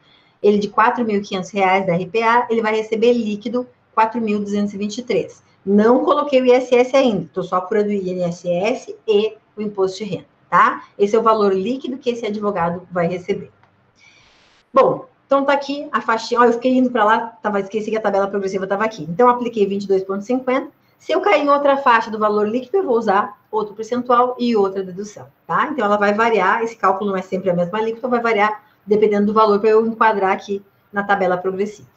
Speaker 4: Ele de R$ 4.500 da RPA, ele vai receber líquido 4.223. Não coloquei o ISS ainda, estou só apurando o INSS e o imposto de renda, tá? Esse é o valor líquido que esse advogado vai receber. Bom, então tá aqui a faixinha. Ó, eu fiquei indo para lá, esqueci que a tabela progressiva estava aqui. Então, apliquei 22,50. Se eu cair em outra faixa do valor líquido, eu vou usar outro percentual e outra dedução, tá? Então, ela vai variar, esse cálculo não é sempre a mesma alíquota, vai variar dependendo do valor para eu enquadrar aqui na tabela progressiva.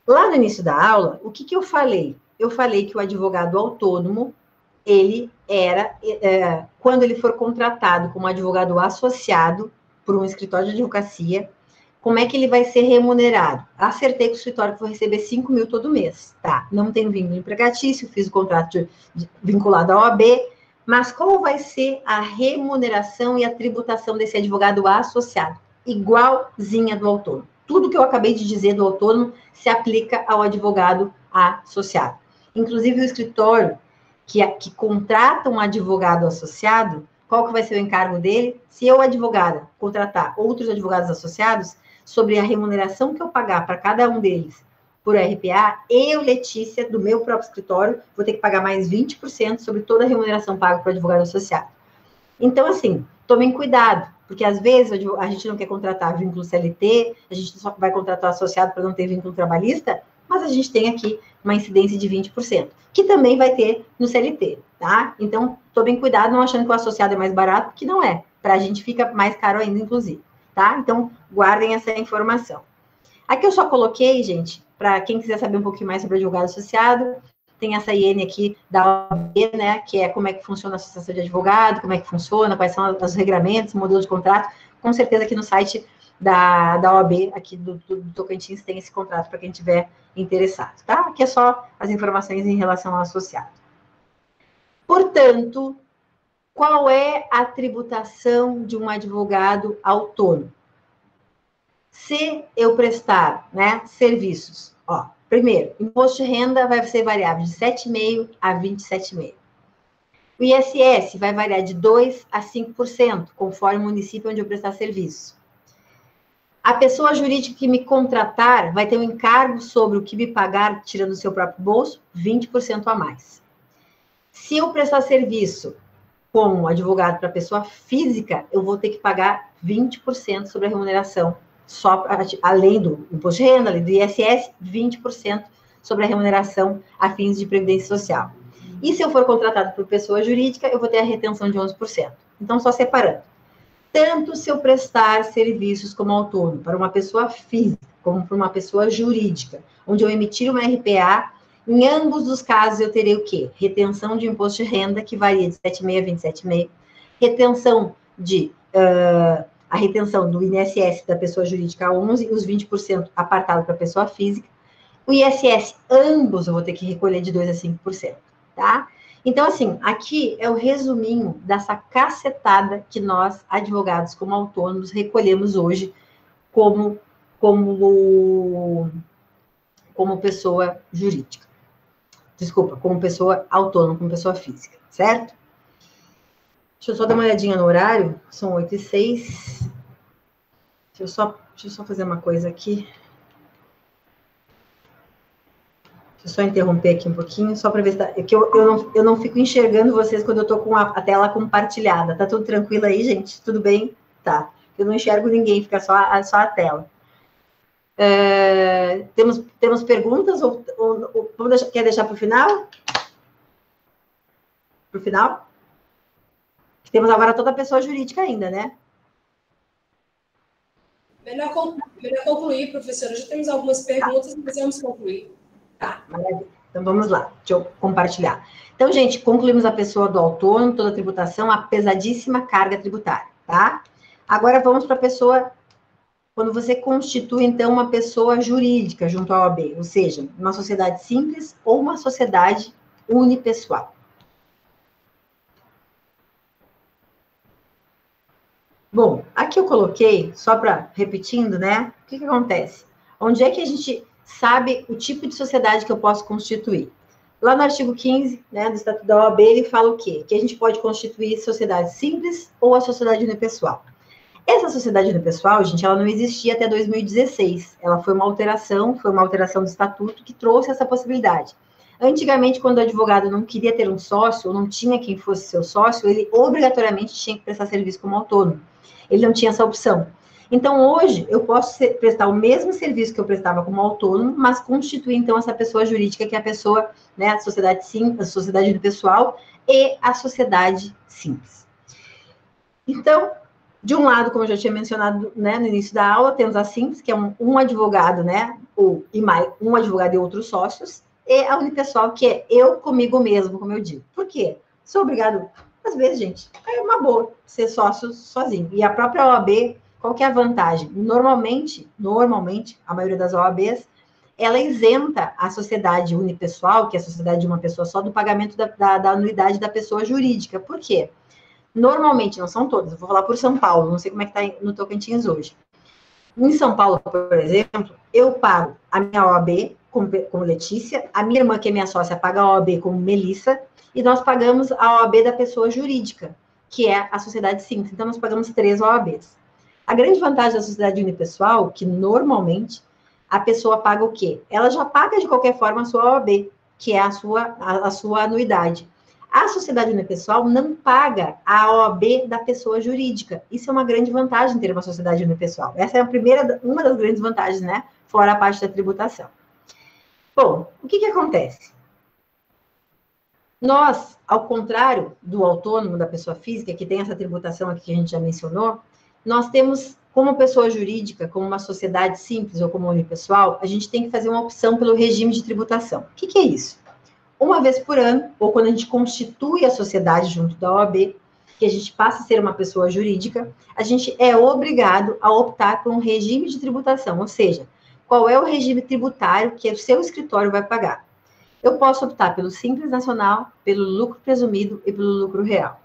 Speaker 4: Lá no início da aula, o que eu falei? Eu falei que o advogado autônomo, ele era, quando ele for contratado como advogado associado por um escritório de advocacia, como é que ele vai ser remunerado? Acertei com o escritório que vou receber 5 mil todo mês. Tá, não tenho vínculo empregatício, fiz o contrato vinculado à OAB, mas qual vai ser a remuneração e a tributação desse advogado associado? Igualzinha do autônomo. Tudo que eu acabei de dizer do autônomo se aplica ao advogado associado. Inclusive, o escritório que contrata um advogado associado, qual que vai ser o encargo dele? Se eu, advogada, contratar outros advogados associados, sobre a remuneração que eu pagar para cada um deles por RPA, eu, Letícia, do meu próprio escritório, vou ter que pagar mais 20% sobre toda a remuneração paga para o advogado associado. Então, assim, tomem cuidado, porque às vezes a gente não quer contratar vínculo CLT, a gente só vai contratar associado para não ter vínculo trabalhista, mas a gente tem aqui uma incidência de 20%, que também vai ter no CLT, tá? Então, tomem cuidado, não achando que o associado é mais barato, que não é. Para a gente fica mais caro ainda, inclusive, tá? Então, guardem essa informação. Aqui eu só coloquei, gente, para quem quiser saber um pouquinho mais sobre o advogado associado, tem essa IN aqui da OAB, né, que é como é que funciona a associação de advogado, como é que funciona, quais são os regramentos, modelo de contrato. Com certeza aqui no site da OAB, aqui do Tocantins, tem esse contrato para quem tiver interessado, tá? Aqui é só as informações em relação ao associado. Portanto, qual é a tributação de um advogado autônomo? Se eu prestar, né, serviços, ó, primeiro, imposto de renda vai ser variável de 7,5% a 27,5%. O ISS vai variar de 2% a 5%, conforme o município onde eu prestar serviço. A pessoa jurídica que me contratar vai ter um encargo sobre o que me pagar, tirando do seu próprio bolso, 20% a mais. Se eu prestar serviço como advogado para pessoa física, eu vou ter que pagar 20% sobre a remuneração, só além do imposto de renda, além do ISS, 20% sobre a remuneração a fins de previdência social. E se eu for contratado por pessoa jurídica, eu vou ter a retenção de 11%. Então, só separando. Tanto se eu prestar serviços como autônomo para uma pessoa física, como para uma pessoa jurídica, onde eu emitir uma RPA, em ambos os casos eu terei o quê? Retenção de imposto de renda, que varia de 7,5% a 27,5%, retenção a retenção do INSS da pessoa jurídica a 11% e os 20% apartado para a pessoa física. O ISS, ambos eu vou ter que recolher de 2% a 5%, tá? Então, assim, aqui é o resuminho dessa cacetada que nós, advogados como autônomos, recolhemos hoje como pessoa jurídica. Desculpa, como pessoa autônoma, como pessoa física, certo? Deixa eu só dar uma olhadinha no horário, são 8h06. Deixa eu só fazer uma coisa aqui. Deixa eu só interromper aqui um pouquinho, só para ver se tá, é que eu não fico enxergando vocês quando eu estou com a tela compartilhada. Tá tudo tranquilo aí, gente? Tudo bem? Tá. Eu não enxergo ninguém, fica só a tela. Temos perguntas? Ou quer deixar para o final? Para o final? Temos agora toda a pessoa jurídica ainda, né?
Speaker 1: Melhor concluir, professora. Já temos algumas perguntas, mas vamos concluir.
Speaker 4: Tá, maravilha. Então, vamos lá. Deixa eu compartilhar. Então, gente, concluímos a pessoa do autônomo, toda a tributação, a pesadíssima carga tributária, tá? Agora, vamos para a pessoa, quando você constitui, então, uma pessoa jurídica junto à OAB, ou seja, uma sociedade simples ou uma sociedade unipessoal. Bom, aqui eu coloquei, só para repetindo, né? O que acontece? Onde é que a gente sabe o tipo de sociedade que eu posso constituir? Lá no artigo 15, né, do Estatuto da OAB, ele fala o quê? Que a gente pode constituir sociedade simples ou a sociedade unipessoal. Essa sociedade unipessoal, gente, ela não existia até 2016. Ela foi uma alteração do Estatuto que trouxe essa possibilidade. Antigamente, quando o advogado não queria ter um sócio, ou não tinha quem fosse seu sócio, ele obrigatoriamente tinha que prestar serviço como autônomo. Ele não tinha essa opção. Então, hoje, eu posso prestar o mesmo serviço que eu prestava como autônomo, mas constituir, então, essa pessoa jurídica, que é a pessoa, né, a sociedade simples, a sociedade unipessoal e a sociedade simples. Então, de um lado, como eu já tinha mencionado, né, no início da aula, temos a simples, que é um advogado, né, um advogado e outros sócios, e a unipessoal, que é eu comigo mesmo, como eu digo. Por quê? sou obrigado. Às vezes, gente, é uma boa ser sócio sozinho. E a própria OAB, qual que é a vantagem? Normalmente, a maioria das OABs, ela isenta a sociedade unipessoal, que é a sociedade de uma pessoa só, do pagamento da anuidade da pessoa jurídica. Por quê? Normalmente, não são todas, eu vou falar por São Paulo, não sei como é que está no Tocantins hoje. Em São Paulo, por exemplo, eu pago a minha OAB como Letícia, a minha irmã, que é minha sócia, paga a OAB como Melissa, e nós pagamos a OAB da pessoa jurídica, que é a sociedade simples. Então, nós pagamos 3 OABs. A grande vantagem da sociedade unipessoal, que normalmente a pessoa paga o quê? Ela já paga de qualquer forma a sua OAB, que é a sua anuidade. A sociedade unipessoal não paga a OAB da pessoa jurídica. Isso é uma grande vantagem ter uma sociedade unipessoal. Essa é uma das grandes vantagens, né? Fora a parte da tributação. Bom, o que acontece? Nós, ao contrário do autônomo, da pessoa física, que tem essa tributação aqui que a gente já mencionou, nós temos, como pessoa jurídica, como uma sociedade simples ou como unipessoal, a gente tem que fazer uma opção pelo regime de tributação. O que é isso? Uma vez por ano, ou quando a gente constitui a sociedade junto da OAB, que a gente passa a ser uma pessoa jurídica, a gente é obrigado a optar por um regime de tributação, ou seja, qual é o regime tributário que o seu escritório vai pagar. Eu posso optar pelo Simples Nacional, pelo lucro presumido e pelo lucro real.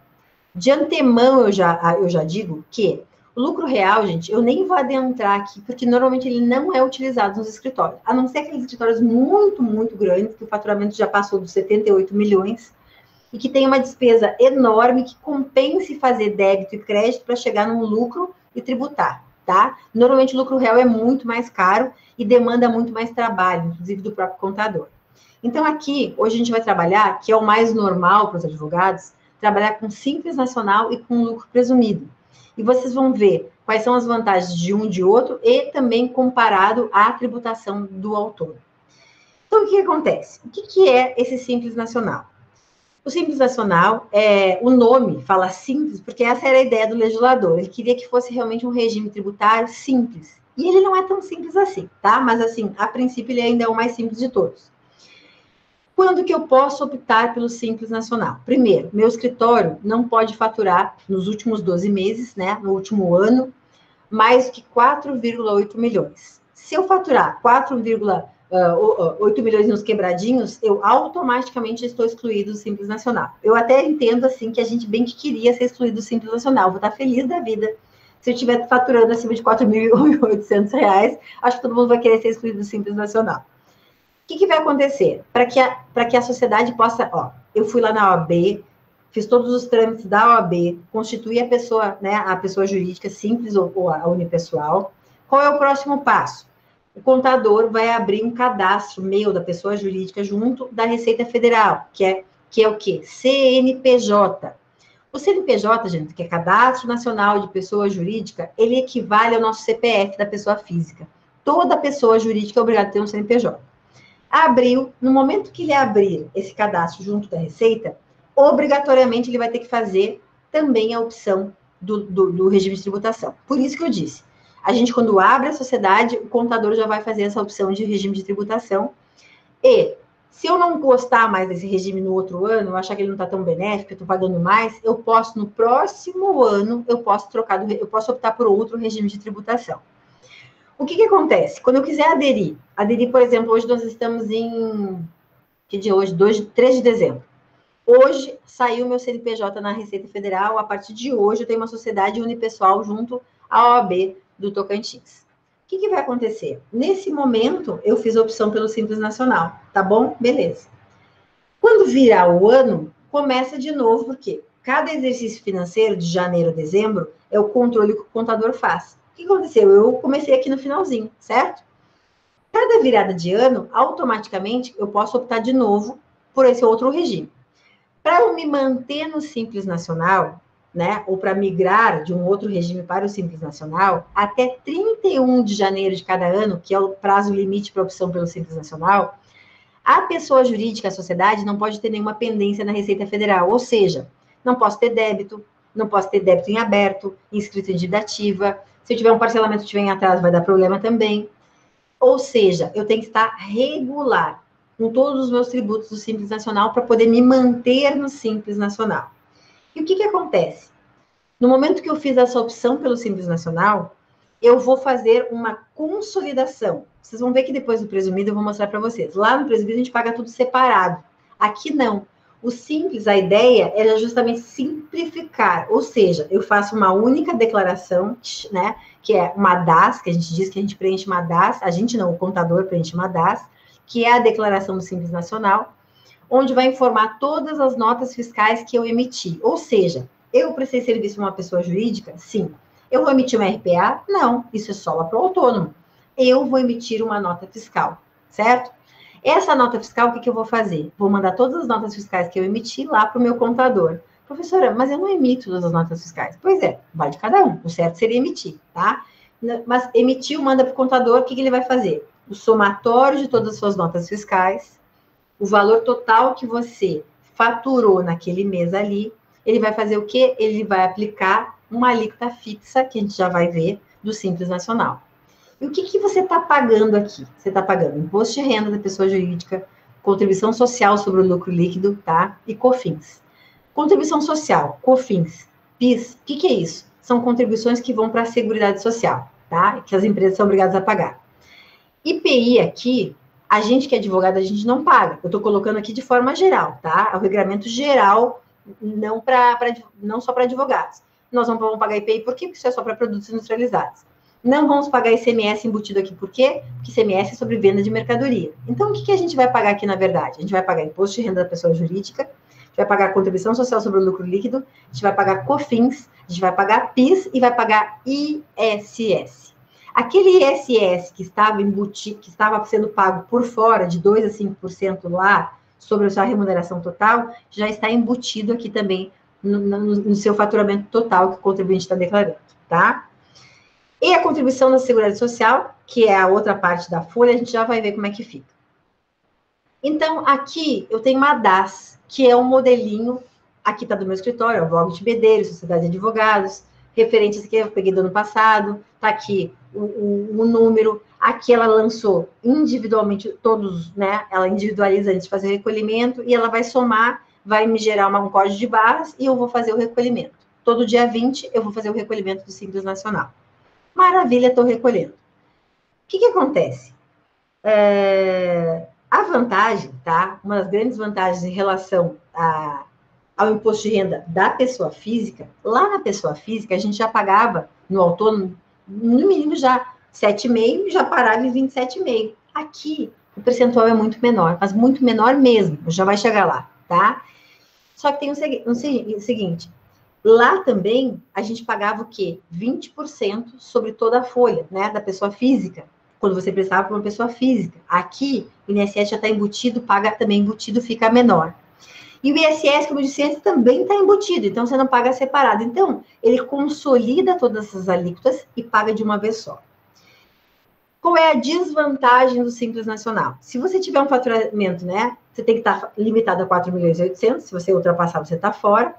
Speaker 4: De antemão, eu já digo que o lucro real, gente, eu nem vou adentrar aqui, porque normalmente ele não é utilizado nos escritórios, a não ser aqueles escritórios muito, muito grandes, que o faturamento já passou dos 78 milhões, e que tem uma despesa enorme que compense fazer débito e crédito para chegar num lucro e tributar, tá? Normalmente o lucro real é muito mais caro e demanda muito mais trabalho, inclusive do próprio contador. Então aqui, hoje a gente vai trabalhar, que é o mais normal para os advogados, trabalhar com Simples Nacional e com lucro presumido. E vocês vão ver quais são as vantagens de um e de outro e também comparado à tributação do autônomo. Então, o que acontece? O que é esse Simples Nacional? O Simples Nacional, o nome fala simples, porque essa era a ideia do legislador. Ele queria que fosse realmente um regime tributário simples. E ele não é tão simples assim, tá? Mas, assim, a princípio, ele ainda é o mais simples de todos. Quando que eu posso optar pelo Simples Nacional? Primeiro, meu escritório não pode faturar nos últimos 12 meses, né, no último ano, mais que 4,8 milhões. Se eu faturar 4,8 milhões nos quebradinhos, eu automaticamente estou excluído do Simples Nacional. Eu até entendo, assim, que a gente bem que queria ser excluído do Simples Nacional. Vou estar feliz da vida. Se eu estiver faturando acima de R$ 4.800, acho que todo mundo vai querer ser excluído do Simples Nacional. O que vai acontecer? Para que a sociedade possa... eu fui lá na OAB, fiz todos os trâmites da OAB, constituí a pessoa, né, a pessoa jurídica simples ou a unipessoal. Qual é o próximo passo? O contador vai abrir um cadastro meu da pessoa jurídica junto da Receita Federal, que é o quê? CNPJ. O CNPJ, gente, que é Cadastro Nacional de Pessoa Jurídica, ele equivale ao nosso CPF da pessoa física. Toda pessoa jurídica é obrigada a ter um CNPJ. Abriu, no momento que ele abrir esse cadastro junto da Receita, obrigatoriamente ele vai ter que fazer também a opção do regime de tributação. Por isso que eu disse, a gente quando abre a sociedade, o contador já vai fazer essa opção de regime de tributação. E se eu não gostar mais desse regime no outro ano, eu achar que ele não está tão benéfico, eu estou pagando mais, eu posso no próximo ano, eu posso optar por outro regime de tributação. O que acontece? Quando eu quiser aderir, por exemplo, hoje nós estamos em... Que dia hoje? 3 de dezembro. Hoje saiu meu CNPJ na Receita Federal, a partir de hoje eu tenho uma sociedade unipessoal junto à OAB do Tocantins. O que vai acontecer? Nesse momento, eu fiz a opção pelo Simples Nacional, tá bom? Beleza. Quando virar o ano, começa de novo, porque cada exercício financeiro de janeiro a dezembro é o controle que o contador faz. O que aconteceu? Eu comecei aqui no finalzinho, certo? Cada virada de ano, automaticamente, eu posso optar de novo por esse outro regime. Para eu me manter no Simples Nacional, né, ou para migrar de um outro regime para o Simples Nacional, até 31 de janeiro de cada ano, que é o prazo limite para opção pelo Simples Nacional, a pessoa jurídica, a sociedade, não pode ter nenhuma pendência na Receita Federal, ou seja, não posso ter débito, não posso ter débito em aberto, inscrito em dívida ativa. Se eu tiver um parcelamento que estiver em atraso, vai dar problema também. Ou seja, eu tenho que estar regular. com todos os meus tributos do Simples Nacional para poder me manter no Simples Nacional. E o que acontece? No momento que eu fiz essa opção pelo Simples Nacional, eu vou fazer uma consolidação. Vocês vão ver que depois do presumido eu vou mostrar para vocês. Lá no presumido a gente paga tudo separado. Aqui não. O Simples, a ideia era justamente simplificar, ou seja, eu faço uma única declaração, né, que é uma DAS, que a gente diz que a gente preenche uma DAS, a gente não, o contador preenche uma DAS, que é a declaração do Simples Nacional, onde vai informar todas as notas fiscais que eu emiti. Ou seja, eu prestei serviço para uma pessoa jurídica? Sim. Eu vou emitir uma RPA? Não, isso é só lá para o autônomo. Eu vou emitir uma nota fiscal, certo? Essa nota fiscal, o que eu vou fazer? Vou mandar todas as notas fiscais que eu emiti lá para o meu contador. Professora, mas eu não emito todas as notas fiscais. Pois é, vai de cada um. O certo seria emitir, tá? Mas emitiu, manda para o contador, o que ele vai fazer? O somatório de todas as suas notas fiscais, o valor total que você faturou naquele mês ali, ele vai fazer o quê? Ele vai aplicar uma alíquota fixa, que a gente já vai ver, do Simples Nacional. E o que você está pagando aqui? Você está pagando imposto de renda da pessoa jurídica, contribuição social sobre o lucro líquido, tá? E COFINS. Contribuição social, COFINS, PIS, o que é isso? São contribuições que vão para a Seguridade Social, tá? Que as empresas são obrigadas a pagar. IPI aqui, a gente que é advogado, a gente não paga. Eu estou colocando aqui de forma geral, tá? É o regulamento geral, não só para advogados. Nós não vamos pagar IPI, por quê? Porque isso é só para produtos industrializados. Não vamos pagar ICMS embutido aqui, por quê? Porque ICMS é sobre venda de mercadoria. Então, o que a gente vai pagar aqui, na verdade? A gente vai pagar imposto de renda da pessoa jurídica, a gente vai pagar contribuição social sobre o lucro líquido, a gente vai pagar COFINS, a gente vai pagar PIS e vai pagar ISS. Aquele ISS que estava embutido, que estava sendo pago por fora, de 2% a 5% lá, sobre a sua remuneração total, já está embutido aqui também no seu faturamento total que o contribuinte está declarando, tá? E a contribuição na Seguridade Social, que é a outra parte da folha, a gente já vai ver como é que fica. Então, aqui eu tenho uma DAS, que é um modelinho, aqui está do meu escritório, o Vogt Medeiros, Sociedade de Advogados, referentes que eu peguei do ano passado, está aqui o número, aqui ela lançou individualmente todos, né, ela individualiza antes de fazer o recolhimento, e ela vai somar, vai me gerar um código de barras, e eu vou fazer o recolhimento. Todo dia 20 eu vou fazer o recolhimento do Simples Nacional. Maravilha, estou recolhendo. O que acontece? A vantagem, tá? Uma das grandes vantagens em relação ao imposto de renda da pessoa física, lá na pessoa física, a gente já pagava no autônomo, no mínimo já 7,5%, já parava em 27,5%. Aqui, o percentual é muito menor, mas muito menor mesmo, já vai chegar lá, tá? Só que tem o seguinte, lá também, a gente pagava o quê? 20% sobre toda a folha, né, da pessoa física, quando você prestava para uma pessoa física. Aqui, o INSS já está embutido, paga também embutido, fica menor. E o ISS, como eu disse antes, também está embutido, então você não paga separado. Então, ele consolida todas essas alíquotas e paga de uma vez só. Qual é a desvantagem do Simples Nacional? Se você tiver um faturamento, né, você tem que estar limitado a 4.800.000, se você ultrapassar, você está fora.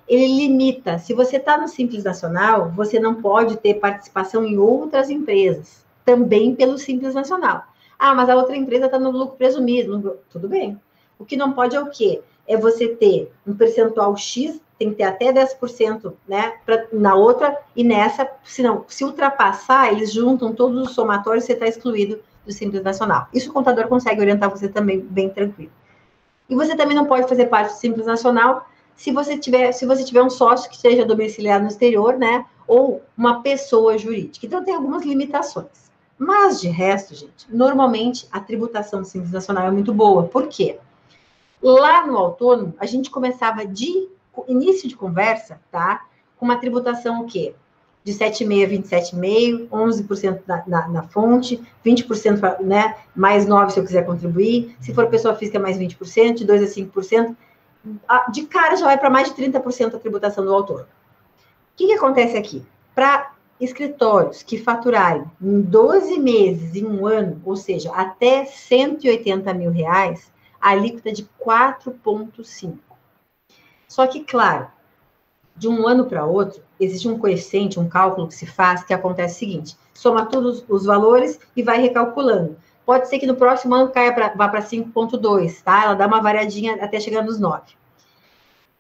Speaker 4: Ele limita, se você está no Simples Nacional, você não pode ter participação em outras empresas, também pelo Simples Nacional. Ah, mas a outra empresa está no lucro presumido, tudo bem. O que não pode é o quê? É você ter um percentual X, tem que ter até 10%, né, na outra, e nessa, se ultrapassar, eles juntam todos os somatórios e você está excluído do Simples Nacional. Isso o contador consegue orientar você também bem tranquilo. E você também não pode fazer parte do Simples Nacional se você tiver um sócio que esteja domiciliado no exterior, né, ou uma pessoa jurídica. Então, tem algumas limitações. Mas, de resto, gente, normalmente, a tributação do Simples Nacional é muito boa. Por quê? Lá no autônomo, a gente começava de início de conversa, tá? Com uma tributação o quê? De 7,5% a 27,5%, 11% na fonte, 20%, né? Mais 9% se eu quiser contribuir. Se for pessoa física, mais 20%, de 2% a 5%. De cara, já vai para mais de 30% a tributação do autônomo. O que acontece aqui? Para escritórios que faturarem em 12 meses, em um ano, ou seja, até R$180 mil, a alíquota é de 4,5%. Só que, claro, de um ano para outro, existe um coeficiente, um cálculo que se faz, que acontece o seguinte, soma todos os valores e vai recalculando. Pode ser que no próximo ano vá para 5,2, tá? Ela dá uma variadinha até chegar nos 9.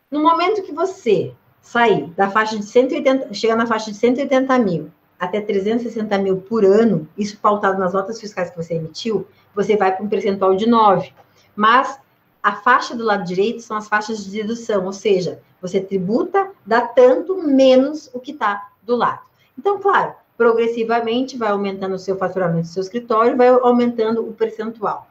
Speaker 4: No momento que você sair da faixa de 180, chegar na faixa de 180 mil até 360 mil por ano, isso pautado nas notas fiscais que você emitiu, você vai para um percentual de 9. Mas a faixa do lado direito são as faixas de dedução, ou seja, você tributa, dá tanto menos o que está do lado. Então, claro, progressivamente vai aumentando o seu faturamento do seu escritório, vai aumentando o percentual.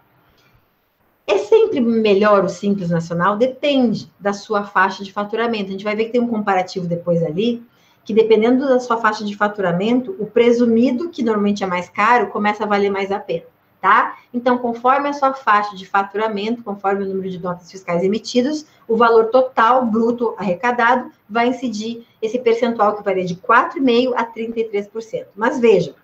Speaker 4: É sempre melhor o Simples Nacional? Depende da sua faixa de faturamento. A gente vai ver que tem um comparativo depois ali, que dependendo da sua faixa de faturamento, o presumido, que normalmente é mais caro, começa a valer mais a pena, tá? Então, conforme a sua faixa de faturamento, conforme o número de notas fiscais emitidas, o valor total bruto arrecadado vai incidir esse percentual que varia de 4,5% a 33%. Mas veja,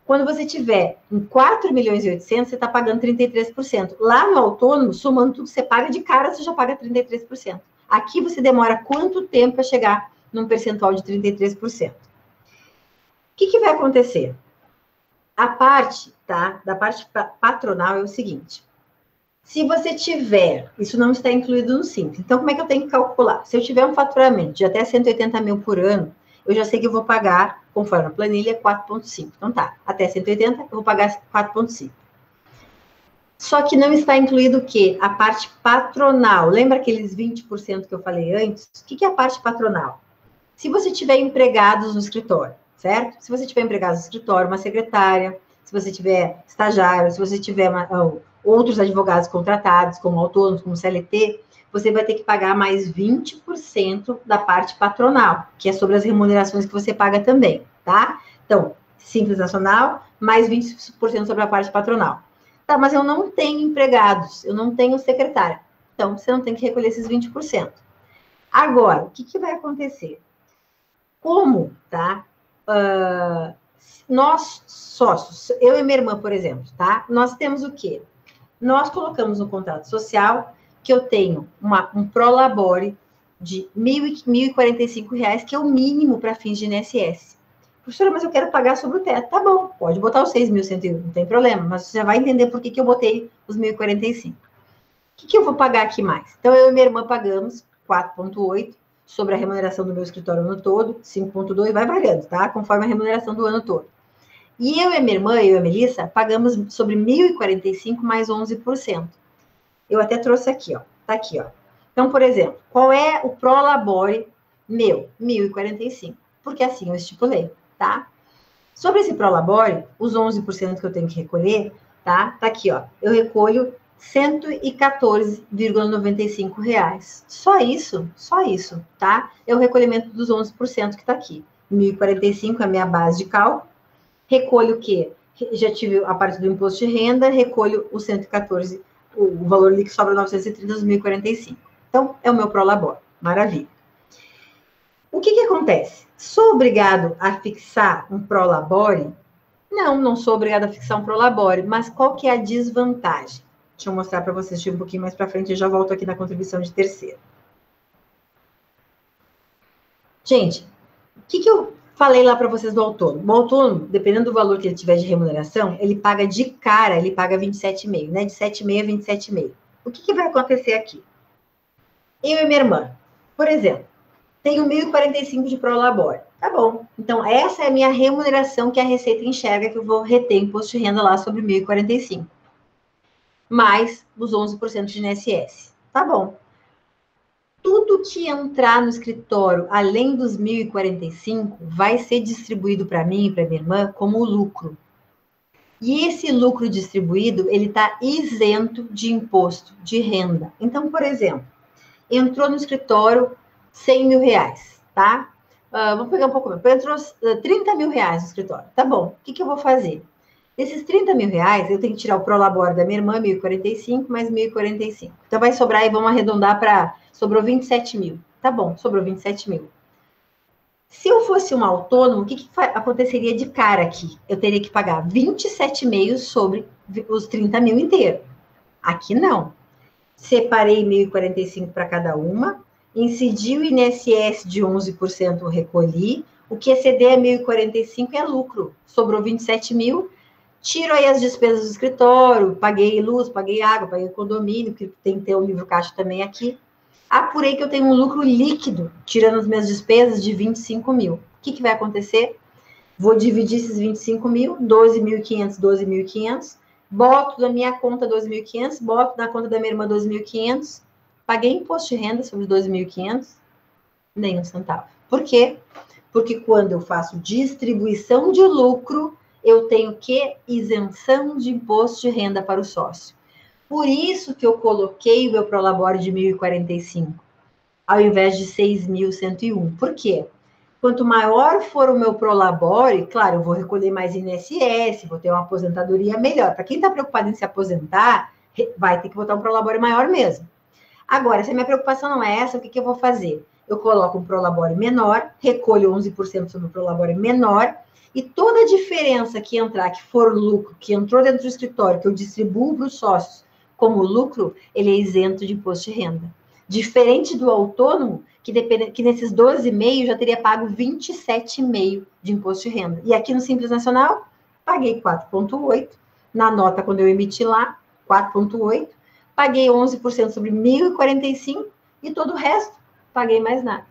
Speaker 4: quando você tiver em 4 milhões e 800, você está pagando 33%. Lá no autônomo, somando tudo que você paga de cara, você já paga 33%. Aqui você demora quanto tempo para chegar num percentual de 33%? O que vai acontecer? A parte, tá, da parte patronal é o seguinte. Se você tiver, isso não está incluído no Simples. Então, como é que eu tenho que calcular? Se eu tiver um faturamento de até 180 mil por ano, eu já sei que eu vou pagar, conforme a planilha, 4,5. Então tá, até 180 eu vou pagar 4,5. Só que não está incluído o quê? A parte patronal. Lembra aqueles 20% que eu falei antes? O que é a parte patronal? Se você tiver empregados no escritório, certo? Se você tiver empregados no escritório, uma secretária, se você tiver estagiário, se você tiver outros advogados contratados, como autônomos, como CLT, você vai ter que pagar mais 20% da parte patronal, que é sobre as remunerações que você paga também, tá? Então, Simples Nacional, mais 20% sobre a parte patronal. Tá, mas eu não tenho empregados, eu não tenho secretária. Então, você não tem que recolher esses 20%. Agora, o que vai acontecer? Como, tá? Nós, sócios, eu e minha irmã, por exemplo, tá? Nós temos o quê? Nós colocamos no contrato social que eu tenho um prolabore de R$ 1.045, que é o mínimo para fins de INSS. Professora, mas eu quero pagar sobre o teto. Tá bom, pode botar os 6.101, não tem problema, mas você já vai entender por que eu botei os 1.045. O que eu vou pagar aqui mais? Então, eu e minha irmã pagamos 4,8 sobre a remuneração do meu escritório no ano todo, 5,2 vai variando, tá? Conforme a remuneração do ano todo. E eu e minha irmã, eu e a Melissa, pagamos sobre 1.045 mais 11%. Eu até trouxe aqui, ó. Tá aqui, ó. Então, por exemplo, qual é o prolabore meu? 1.045. Porque assim eu estipulei, tá? Sobre esse prolabore, os 11% que eu tenho que recolher, tá? Tá aqui, ó. Eu recolho R$ 114,95. Só isso, tá? É o recolhimento dos 11% que tá aqui. 1.045 é a minha base de cálculo. Recolho o quê? Já tive a parte do imposto de renda, recolho o 114, o valor líquido sobra 930 dos 1.045. Então, é o meu prolabore. Maravilha. O que acontece? Sou obrigado a fixar um prolabore? Não sou obrigado a fixar um prolabore, mas qual que é a desvantagem? Deixa eu mostrar para vocês um pouquinho mais para frente, eu já volto aqui na contribuição de terceiro. Gente, o que eu falei lá para vocês do autônomo? O autônomo, dependendo do valor que ele tiver de remuneração, ele paga de cara, ele paga 27,5, né? De 7,5 a 27,5. O que vai acontecer aqui? Eu e minha irmã, por exemplo, tenho 1.045 de prolabore. Tá bom. Então, essa é a minha remuneração que a Receita enxerga que eu vou reter imposto de renda lá sobre 1.045. Mais os 11% de INSS. Tá bom. Tudo que entrar no escritório, além dos 1.045, vai ser distribuído para mim e para minha irmã como lucro. E esse lucro distribuído, ele está isento de imposto de renda. Então, por exemplo, entrou no escritório R$100 mil, tá? Vamos pegar um pouco mais. Entrou R$30 mil no escritório. Tá bom. O que eu vou fazer? Desses R$30 mil, eu tenho que tirar o prolabore da minha irmã, 1.045, mais 1.045. Então, vai sobrar, e vamos arredondar para... Sobrou 27 mil. Tá bom, sobrou 27 mil. Se eu fosse um autônomo, o que aconteceria de cara aqui? Eu teria que pagar 27,5 sobre os 30 mil inteiro. Aqui não. Separei 1.045 para cada uma, incidi o INSS de 11%, eu recolhi, o que exceder a 1.045 é lucro. Sobrou 27 mil, Tiro aí as despesas do escritório, paguei luz, paguei água, paguei condomínio, que tem que ter o livro caixa também aqui. Apurei que eu tenho um lucro líquido, tirando as minhas despesas, de 25 mil. O que vai acontecer? Vou dividir esses 25 mil, 12.500, 12.500, boto na minha conta 12.500, boto na conta da minha irmã 12.500, paguei imposto de renda sobre 12.500, nem um centavo. Por quê? Porque quando eu faço distribuição de lucro, eu tenho que isenção de imposto de renda para o sócio. Por isso que eu coloquei o meu prolabore de 1.045, ao invés de 6.101. Por quê? Quanto maior for o meu prolabore, claro, eu vou recolher mais INSS, vou ter uma aposentadoria melhor. Para quem está preocupado em se aposentar, vai ter que botar um prolabore maior mesmo. Agora, se a minha preocupação não é essa, o que eu vou fazer? Eu coloco um prolabore menor, recolho 11% sobre o prolabore menor, e toda a diferença que entrar, que for lucro, que entrou dentro do escritório, que eu distribuo para os sócios como lucro, ele é isento de imposto de renda. Diferente do autônomo, que nesses 12,5 já teria pago 27,5 de imposto de renda. E aqui no Simples Nacional, paguei 4,8. Na nota, quando eu emiti lá, 4,8. Paguei 11% sobre 1.045 e todo o resto, paguei mais nada.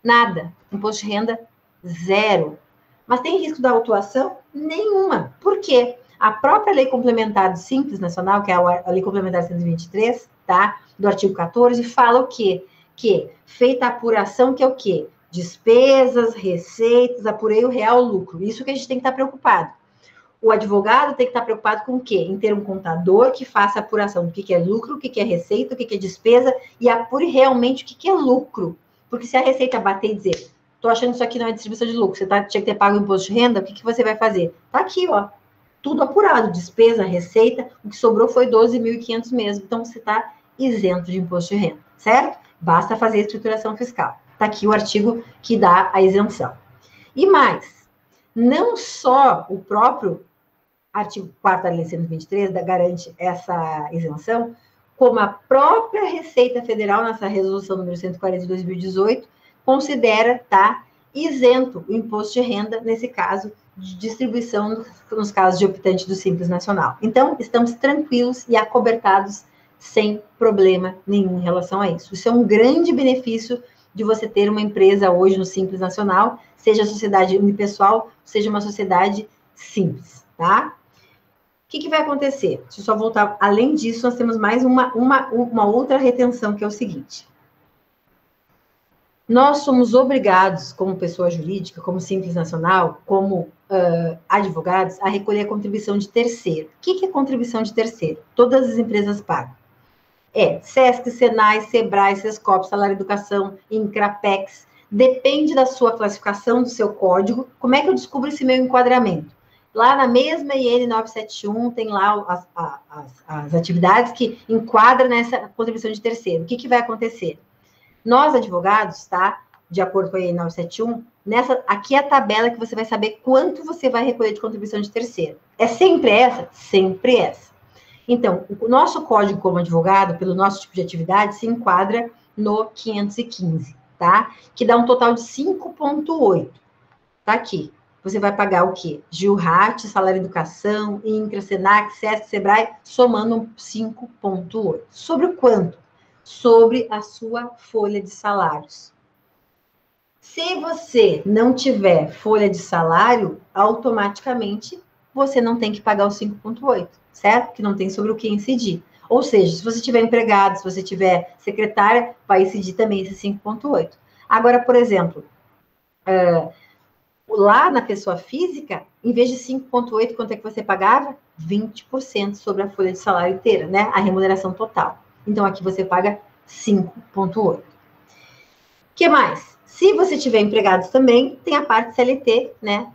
Speaker 4: Nada. Imposto de renda, zero. Mas tem risco da autuação? Nenhuma. Por quê? A própria Lei Complementar do Simples Nacional, que é a Lei Complementar 123, tá? Do artigo 14, fala o quê? Que feita a apuração, que é o quê? Despesas, receitas, apurei o real lucro. Isso que a gente tem que estar preocupado. O advogado tem que estar preocupado com o quê? Em ter um contador que faça a apuração do que é lucro, o que é receita, o que é despesa, e apure realmente o que é lucro. Porque se a receita bater e dizer, tô achando que isso aqui não é distribuição de lucro, você tinha que ter pago o imposto de renda, o que você vai fazer? Tá aqui, ó, tudo apurado, despesa, receita, o que sobrou foi 12.500 mesmo, então você tá isento de imposto de renda, certo? Basta fazer a escrituração fiscal. Tá aqui o artigo que dá a isenção. E mais, não só o próprio artigo 4º da Lei 123 garante essa isenção, como a própria Receita Federal, nessa resolução número 140 de 2018, considera, tá, isento o imposto de renda, nesse caso, de distribuição, nos casos de optante do Simples Nacional. Então, estamos tranquilos e acobertados, sem problema nenhum em relação a isso. Isso é um grande benefício de você ter uma empresa hoje no Simples Nacional, seja a sociedade unipessoal, seja uma sociedade simples, tá? O que vai acontecer? Deixa eu só voltar. Além disso, nós temos mais uma outra retenção, que é o seguinte. Nós somos obrigados, como pessoa jurídica, como Simples Nacional, como advogados, a recolher a contribuição de terceiro. O que é contribuição de terceiro? Todas as empresas pagam. SESC, Senai, Sebrae, Sescop, Salário Educação, INCRAPEX. Depende da sua classificação, do seu código. Como é que eu descubro esse meu enquadramento? Lá na mesma IN 971 tem lá as atividades que enquadram nessa contribuição de terceiro. O que vai acontecer? Nós, advogados, tá? De acordo com a IN 971, aqui é a tabela que você vai saber quanto você vai recolher de contribuição de terceiro. É sempre essa? Sempre essa. Então, o nosso código como advogado, pelo nosso tipo de atividade, se enquadra no 515, tá? Que dá um total de 5,8. Tá aqui. Você vai pagar o quê? Gilrat, Salário Educação, INCRA, SENAC, SESC, SEBRAE, somando 5,8. Sobre o quanto? Sobre a sua folha de salários. Se você não tiver folha de salário, automaticamente você não tem que pagar os 5,8, certo? Que não tem sobre o que incidir. Ou seja, se você tiver empregado, se você tiver secretária, vai incidir também esse 5,8. Agora, por exemplo, lá na pessoa física, em vez de 5,8, quanto é que você pagava? 20% sobre a folha de salário inteira, né? A remuneração total. Então, aqui você paga 5,8. O que mais? Se você tiver empregados também, tem a parte CLT, né?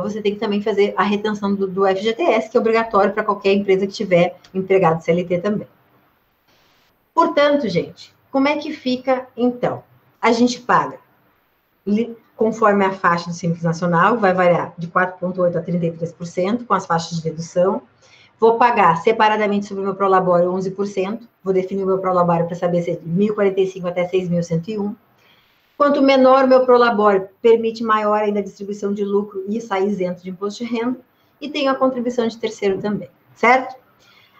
Speaker 4: Você tem que também fazer a retenção do FGTS, que é obrigatório para qualquer empresa que tiver empregado CLT também. Portanto, gente, como é que fica, então? A gente paga, conforme a faixa do Simples Nacional, vai variar de 4,8% a 33%, com as faixas de dedução. Vou pagar separadamente sobre o meu prolabore 11%, vou definir o meu prolabore para saber se é de 1.045 até 6.101. Quanto menor o meu prolabore, permite maior ainda a distribuição de lucro e sair isento de imposto de renda. e tenho a contribuição de terceiro também, certo?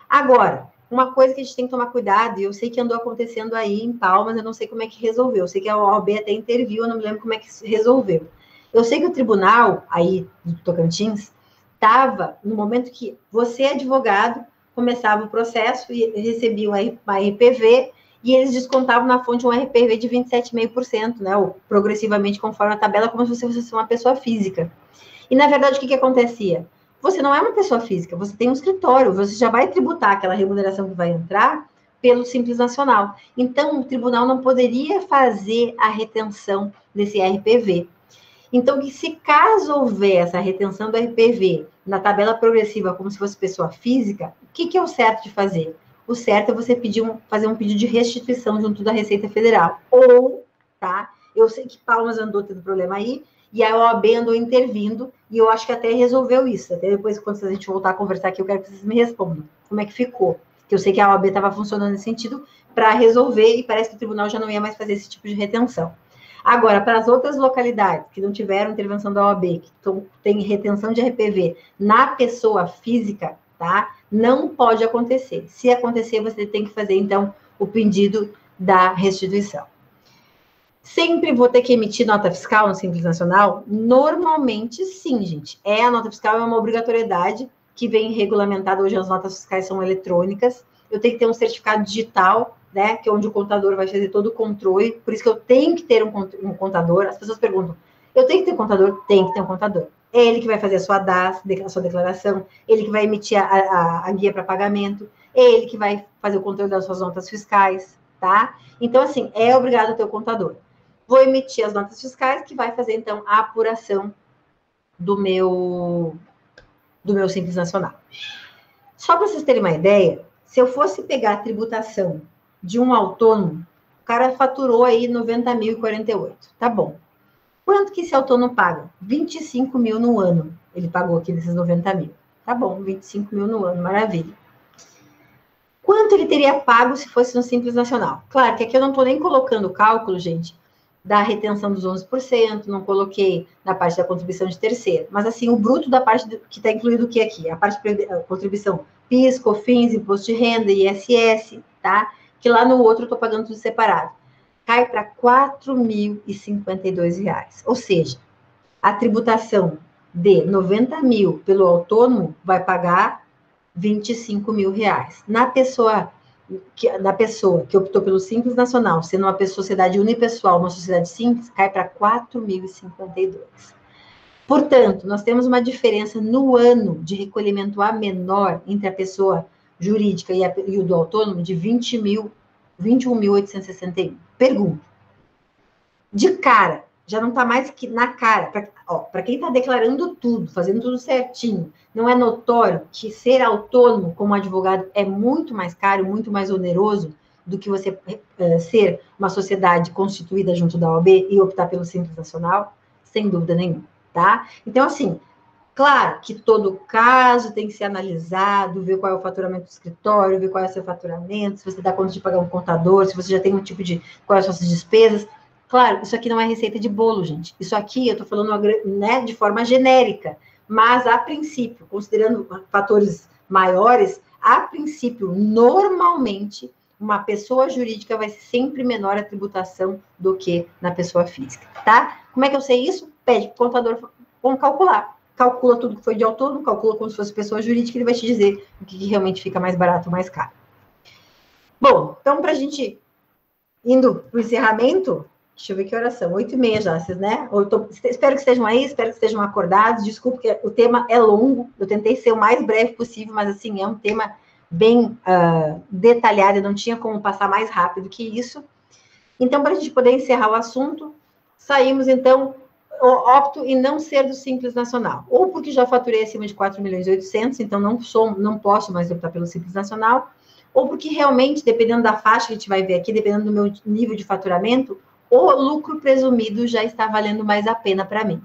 Speaker 4: Agora, uma coisa que a gente tem que tomar cuidado, e eu sei que andou acontecendo aí em Palmas, eu não sei como é que resolveu, eu sei que a OAB até interviu, eu não me lembro como é que resolveu. Eu sei que o tribunal, aí, do Tocantins, estava no momento que você, advogado, começava o processo e recebia uma RPV, e eles descontavam na fonte um RPV de 27,5%, né, ou progressivamente conforme a tabela, como se você fosse uma pessoa física. E, na verdade, o que acontecia? Você não é uma pessoa física, você tem um escritório, você já vai tributar aquela remuneração que vai entrar pelo Simples Nacional. Então, o tribunal não poderia fazer a retenção desse RPV. Então, que se caso houver essa retenção do RPV na tabela progressiva como se fosse pessoa física, o que é o certo de fazer? O certo é você fazer um pedido de restituição junto da Receita Federal. Ou, tá? Eu sei que Palmas andou tendo problema aí, e a OAB andou intervindo, e eu acho que até resolveu isso. Até depois, quando a gente voltar a conversar aqui, eu quero que vocês me respondam como é que ficou. Que eu sei que a OAB estava funcionando nesse sentido para resolver, e parece que o tribunal já não ia mais fazer esse tipo de retenção. Agora, para as outras localidades que não tiveram intervenção da OAB, que tem retenção de RPV na pessoa física, tá? Não pode acontecer. Se acontecer, você tem que fazer, então, o pedido da restituição. Sempre vou ter que emitir nota fiscal no Simples Nacional? Normalmente, sim, gente. A nota fiscal é uma obrigatoriedade que vem regulamentada. Hoje as notas fiscais são eletrônicas. Eu tenho que ter um certificado digital, né? Que é onde o contador vai fazer todo o controle. Por isso que eu tenho que ter um contador. As pessoas perguntam, eu tenho que ter um contador? Tem que ter um contador. É ele que vai fazer a sua DAS, a sua declaração, ele que vai emitir a guia para pagamento, é ele que vai fazer o controle das suas notas fiscais, tá? Então, assim, é obrigado a ter o contador. Vou emitir as notas fiscais, que vai fazer, então, a apuração do meu Simples Nacional. Só para vocês terem uma ideia, se eu fosse pegar a tributação de um autônomo, o cara faturou aí 90.048, tá bom. Quanto que esse autônomo paga? 25 mil no ano. Ele pagou aqui desses 90 mil. Tá bom, 25 mil no ano, maravilha. Quanto ele teria pago se fosse no Simples Nacional? Claro que aqui eu não estou nem colocando o cálculo, gente, da retenção dos 11%, não coloquei na parte da contribuição de terceiro. Mas, assim, o bruto da parte que está incluído o que aqui? A parte de contribuição PIS, COFINS, Imposto de Renda, ISS, tá? Que lá no outro eu estou pagando tudo separado. Cai para R$ 4.052. Ou seja, a tributação de 90 mil pelo autônomo vai pagar R$ 25 mil. Na pessoa que optou pelo Simples Nacional, sendo uma sociedade unipessoal, uma sociedade simples, cai para 4.052. Portanto, nós temos uma diferença no ano de recolhimento a menor entre a pessoa jurídica e o do autônomo de 21.861. Pergunta. De cara, já não está mais que na cara. Para quem está declarando tudo, fazendo tudo certinho, não é notório que ser autônomo como advogado é muito mais caro, muito mais oneroso do que você ser uma sociedade constituída junto da OAB e optar pelo Simples Nacional? Sem dúvida nenhuma, tá? Então, assim, claro que todo caso tem que ser analisado, ver qual é o faturamento do escritório, ver qual é o seu faturamento, se você dá conta de pagar um contador, se você já tem um tipo de... quais são as suas despesas. Claro, isso aqui não é receita de bolo, gente. Isso aqui eu estou falando, né, de forma genérica. Mas, a princípio, considerando fatores maiores, a princípio, normalmente, uma pessoa jurídica vai ser sempre menor a tributação do que na pessoa física, tá? Como é que eu sei isso? Pede para o contador calcular. Calcula tudo que foi de autônomo, calcula como se fosse pessoa jurídica, ele vai te dizer o que realmente fica mais barato ou mais caro. Bom, então, para a gente indo para o encerramento... Deixa eu ver que horas são, 8h30 já, vocês, né? Espero que estejam aí, espero que estejam acordados. Desculpe que o tema é longo, eu tentei ser o mais breve possível, mas, assim, é um tema bem detalhado, eu não tinha como passar mais rápido que isso. Então, para a gente poder encerrar o assunto, saímos, então, opto em não ser do Simples Nacional. Ou porque já faturei acima de 4.800.000, então não posso mais optar pelo Simples Nacional, ou porque realmente, dependendo da faixa que a gente vai ver aqui, dependendo do meu nível de faturamento, o lucro presumido já está valendo mais a pena para mim.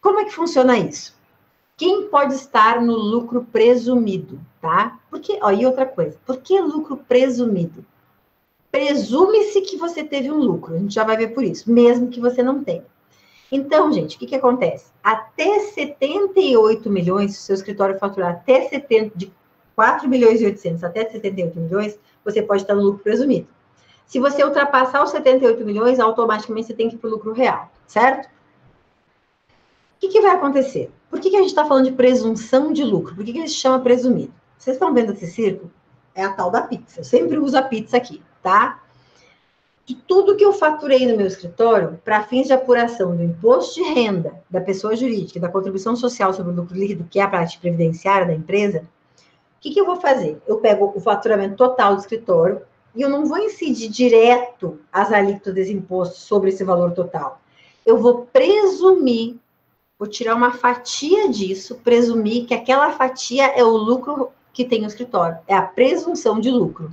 Speaker 4: Como é que funciona isso? Quem pode estar no lucro presumido, tá? Porque, e outra coisa, por que lucro presumido? Presume-se que você teve um lucro, a gente já vai ver por isso, mesmo que você não tenha. Então, gente, o que acontece? Até 78 milhões, se o seu escritório faturar até 70, de 4 milhões e 800 até 78 milhões, você pode estar no lucro presumido. Se você ultrapassar os 78 milhões, automaticamente você tem que ir para o lucro real, certo? O que vai acontecer? Por que a gente está falando de presunção de lucro? Por que ele se chama presumido? Vocês estão vendo esse círculo? É a tal da pizza. Eu sempre uso a pizza aqui, tá? De tudo que eu faturei no meu escritório, para fins de apuração do imposto de renda da pessoa jurídica e da contribuição social sobre o lucro líquido, que é a parte previdenciária da empresa, o que eu vou fazer? Eu pego o faturamento total do escritório e eu não vou incidir direto as alíquotas desse imposto sobre esse valor total. Eu vou presumir, vou tirar uma fatia disso, presumir que aquela fatia é o lucro que tem o escritório. É a presunção de lucro.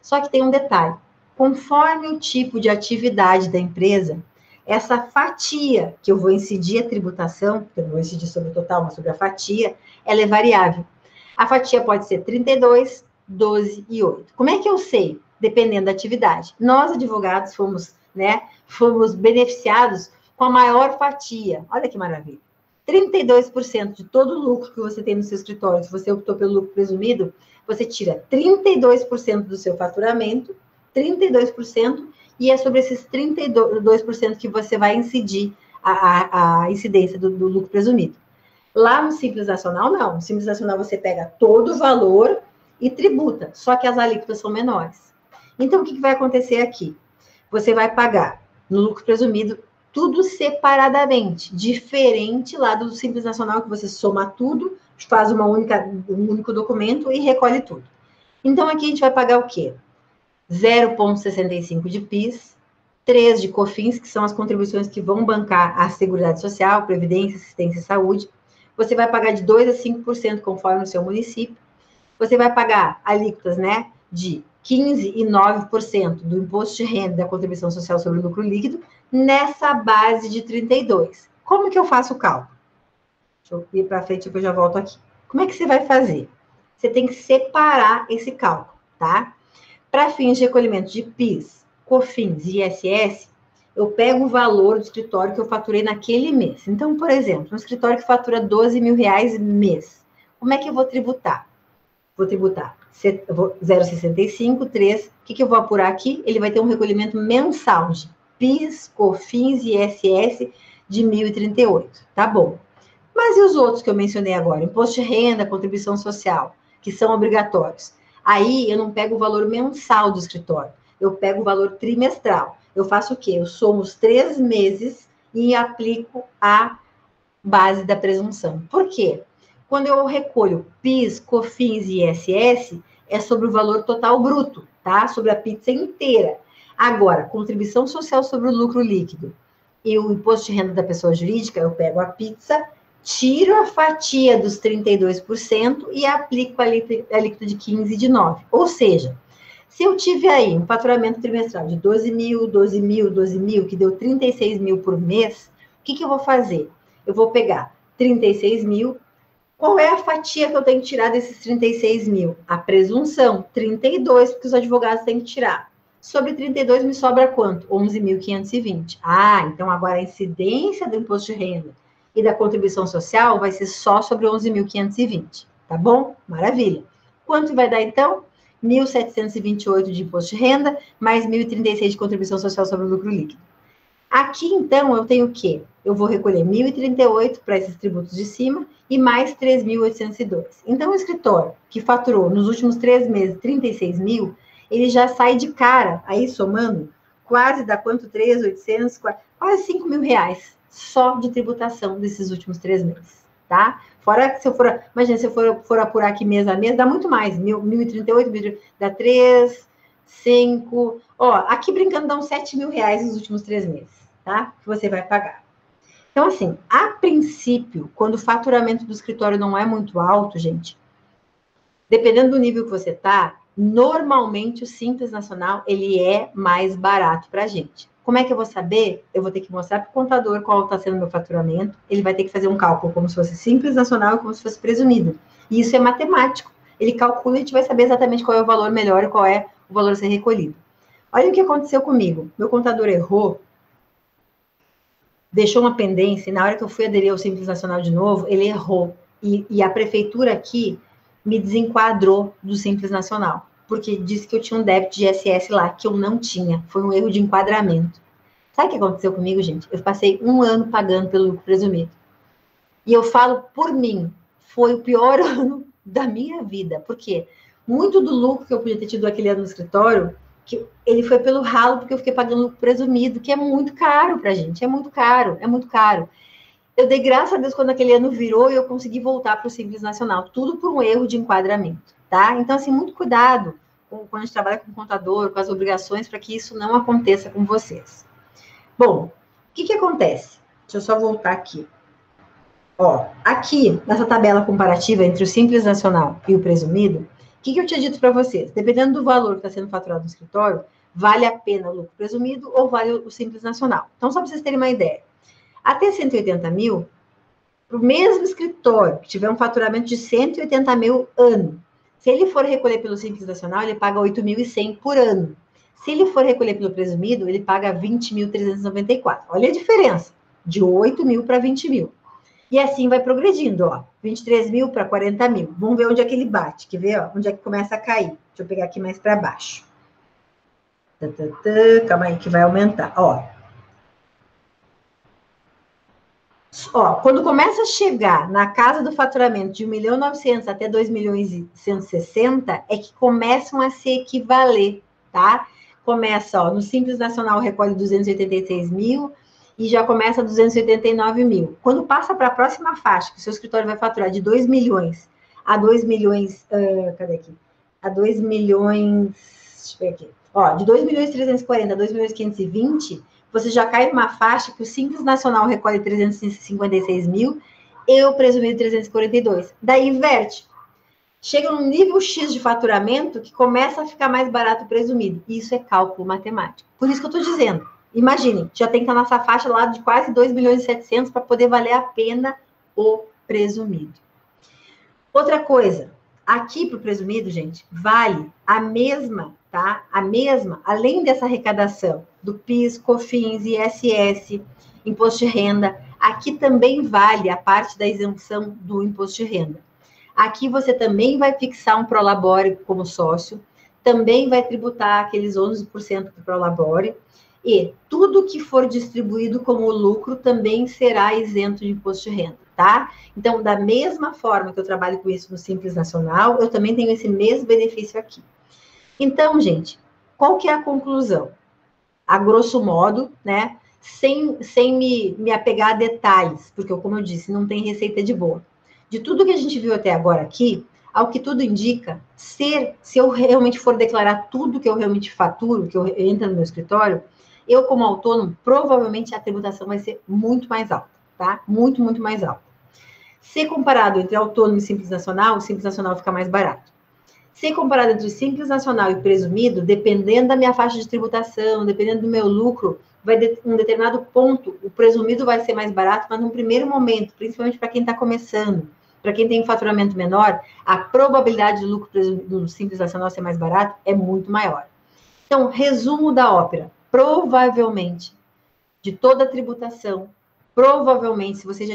Speaker 4: Só que tem um detalhe. Conforme o tipo de atividade da empresa, essa fatia que eu vou incidir a tributação, que eu não vou incidir sobre o total, mas sobre a fatia, ela é variável. A fatia pode ser 32, 12 e 8. Como é que eu sei? Dependendo da atividade. Nós, advogados, fomos beneficiados com a maior fatia. Olha que maravilha. 32% de todo o lucro que você tem no seu escritório, se você optou pelo lucro presumido, você tira 32% do seu faturamento, 32%, e é sobre esses 32% que você vai incidir a incidência do lucro presumido. Lá no Simples Nacional, não. No Simples Nacional, você pega todo o valor e tributa, só que as alíquotas são menores. Então, o que vai acontecer aqui? Você vai pagar no lucro presumido tudo separadamente, diferente lá do Simples Nacional, que você soma tudo, faz um único documento e recolhe tudo. Então, aqui a gente vai pagar o quê? 0,65 de PIS, 3 de COFINS, que são as contribuições que vão bancar a Seguridade Social, Previdência, Assistência e Saúde. Você vai pagar de 2% a 5% conforme o seu município. Você vai pagar alíquotas, né, de 15% e 9% do imposto de renda da contribuição social sobre o lucro líquido, nessa base de 32%. Como que eu faço o cálculo? Deixa eu ir para frente, depois eu já volto aqui. Como é que você vai fazer? Você tem que separar esse cálculo, tá? Para fins de recolhimento de PIS, COFINS e ISS, eu pego o valor do escritório que eu faturei naquele mês. Então, por exemplo, um escritório que fatura R$12 mil mês, como é que eu vou tributar? Vou tributar 0,65, 3. O que eu vou apurar aqui? Ele vai ter um recolhimento mensal de PIS, COFINS e ISS de 1.038. Tá bom. Mas e os outros que eu mencionei agora? Imposto de renda, contribuição social, que são obrigatórios. Aí eu não pego o valor mensal do escritório, eu pego o valor trimestral. Eu faço o quê? Eu somo os 3 meses e aplico a base da presunção. Por quê? Quando eu recolho PIS, COFINS e ISS, é sobre o valor total bruto, tá? Sobre a pizza inteira. Agora, contribuição social sobre o lucro líquido e o imposto de renda da pessoa jurídica, eu pego a pizza, tiro a fatia dos 32% e aplico a alíquota de 15% e de 9%. Ou seja, se eu tive aí um faturamento trimestral de 12 mil, que deu 36 mil por mês, o que eu vou fazer? Eu vou pegar 36 mil. Qual é a fatia que eu tenho que tirar desses 36 mil? A presunção, 32, porque os advogados têm que tirar. Sobre 32 me sobra quanto? 11.520. Ah, então agora a incidência do imposto de renda e da contribuição social vai ser só sobre 11.520, tá bom? Maravilha. Quanto vai dar, então? 1.728 de imposto de renda, mais 1.036 de contribuição social sobre o lucro líquido. Aqui, então, eu tenho o quê? Eu vou recolher 1.038 para esses tributos de cima e mais 3.802. Então, o escritório que faturou nos últimos 3 meses 36 mil, ele já sai de cara, aí somando, quase dá quanto? 3.800, quase 5 mil reais só de tributação desses últimos 3 meses, tá? Fora que se eu for, imagina, se eu for apurar aqui mês a mês, dá muito mais, 1.038, dá 3, 5, ó, aqui brincando dá uns 7 mil reais nos últimos 3 meses, tá? Que você vai pagar. Então, assim, a princípio, quando o faturamento do escritório não é muito alto, gente, dependendo do nível que você tá, normalmente o Simples Nacional, ele é mais barato pra gente. Como é que eu vou saber? Eu vou ter que mostrar para o contador qual está sendo o meu faturamento. Ele vai ter que fazer um cálculo como se fosse Simples Nacional e como se fosse presumido. E isso é matemático. Ele calcula e a gente vai saber exatamente qual é o valor melhor e qual é o valor a ser recolhido. Olha o que aconteceu comigo. Meu contador errou deixou uma pendência, e na hora que eu fui aderir ao Simples Nacional de novo, ele errou. E a prefeitura aqui me desenquadrou do Simples Nacional, porque disse que eu tinha um débito de ISS lá, que eu não tinha. Foi um erro de enquadramento. Sabe o que aconteceu comigo, gente? Eu passei 1 ano pagando pelo lucro presumido. E eu falo por mim, foi o pior ano da minha vida. Por quê? Muito do lucro que eu podia ter tido aquele ano no escritório, que ele foi pelo ralo, porque eu fiquei pagando lucro presumido, que é muito caro pra gente, é muito caro, é muito caro. Eu dei graças a Deus quando aquele ano virou e eu consegui voltar para o Simples Nacional, tudo por um erro de enquadramento, tá? Então, assim, muito cuidado quando a gente trabalha com o contador, com as obrigações, para que isso não aconteça com vocês. Bom, o que acontece? Deixa eu só voltar aqui. Ó, aqui, nessa tabela comparativa entre o Simples Nacional e o presumido, o que eu tinha dito para vocês? Dependendo do valor que está sendo faturado no escritório, vale a pena o lucro presumido ou vale o Simples Nacional. Então, só para vocês terem uma ideia. Até 180 mil, para o mesmo escritório que tiver um faturamento de 180 mil ano, se ele for recolher pelo Simples Nacional, ele paga 8.100 por ano. Se ele for recolher pelo presumido, ele paga 20.394. Olha a diferença, de 8 mil para 20 mil. E assim vai progredindo, ó. 23 mil para 40 mil. Vamos ver onde é que ele bate. Quer ver, ó? Onde é que começa a cair? Deixa eu pegar aqui mais para baixo. Calma aí que vai aumentar, ó. Ó, quando começa a chegar na casa do faturamento de 1.900.000 até 2.160.000, é que começam a se equivaler, tá? Começa, ó, no Simples Nacional recolhe 286 mil e já começa 289 mil. Quando passa para a próxima faixa, que o seu escritório vai faturar de 2 milhões a 2 milhões, cadê aqui? A 2 milhões, deixa eu ver aqui. Ó, de 2.340 a 2.520, você já cai numa faixa que o Simples Nacional recolhe 356 mil e o presumido 342. Daí inverte. Chega num nível X de faturamento que começa a ficar mais barato o presumido. Isso é cálculo matemático. Por isso que eu estou dizendo. Imaginem, já tem que estar nessa faixa lá de quase 2.700.000 para poder valer a pena o presumido. Outra coisa, aqui para o presumido, gente, vale a mesma, tá? A mesma, além dessa arrecadação do PIS, COFINS, ISS, Imposto de Renda, aqui também vale a parte da isenção do Imposto de Renda. Aqui você também vai fixar um prolabore como sócio, também vai tributar aqueles 11% do prolabore, e tudo que for distribuído como lucro também será isento de imposto de renda, tá? Então, da mesma forma que eu trabalho com isso no Simples Nacional, eu também tenho esse mesmo benefício aqui. Então, gente, qual que é a conclusão? A grosso modo, né, sem me apegar a detalhes, porque, como eu disse, não tem receita de bolo. De tudo que a gente viu até agora aqui, ao que tudo indica, se eu realmente for declarar tudo que eu realmente faturo, que eu entro no meu escritório, eu, como autônomo, provavelmente a tributação vai ser muito mais alta, tá? Muito, muito mais alta. Se comparado entre autônomo e Simples Nacional, o Simples Nacional fica mais barato. Se comparado entre o Simples Nacional e presumido, dependendo da minha faixa de tributação, dependendo do meu lucro, um determinado ponto, o presumido vai ser mais barato, mas num primeiro momento, principalmente para quem está começando, para quem tem um faturamento menor, a probabilidade do lucro do Simples Nacional ser mais barato é muito maior. Então, resumo da ópera. Provavelmente, de toda a tributação, provavelmente, se você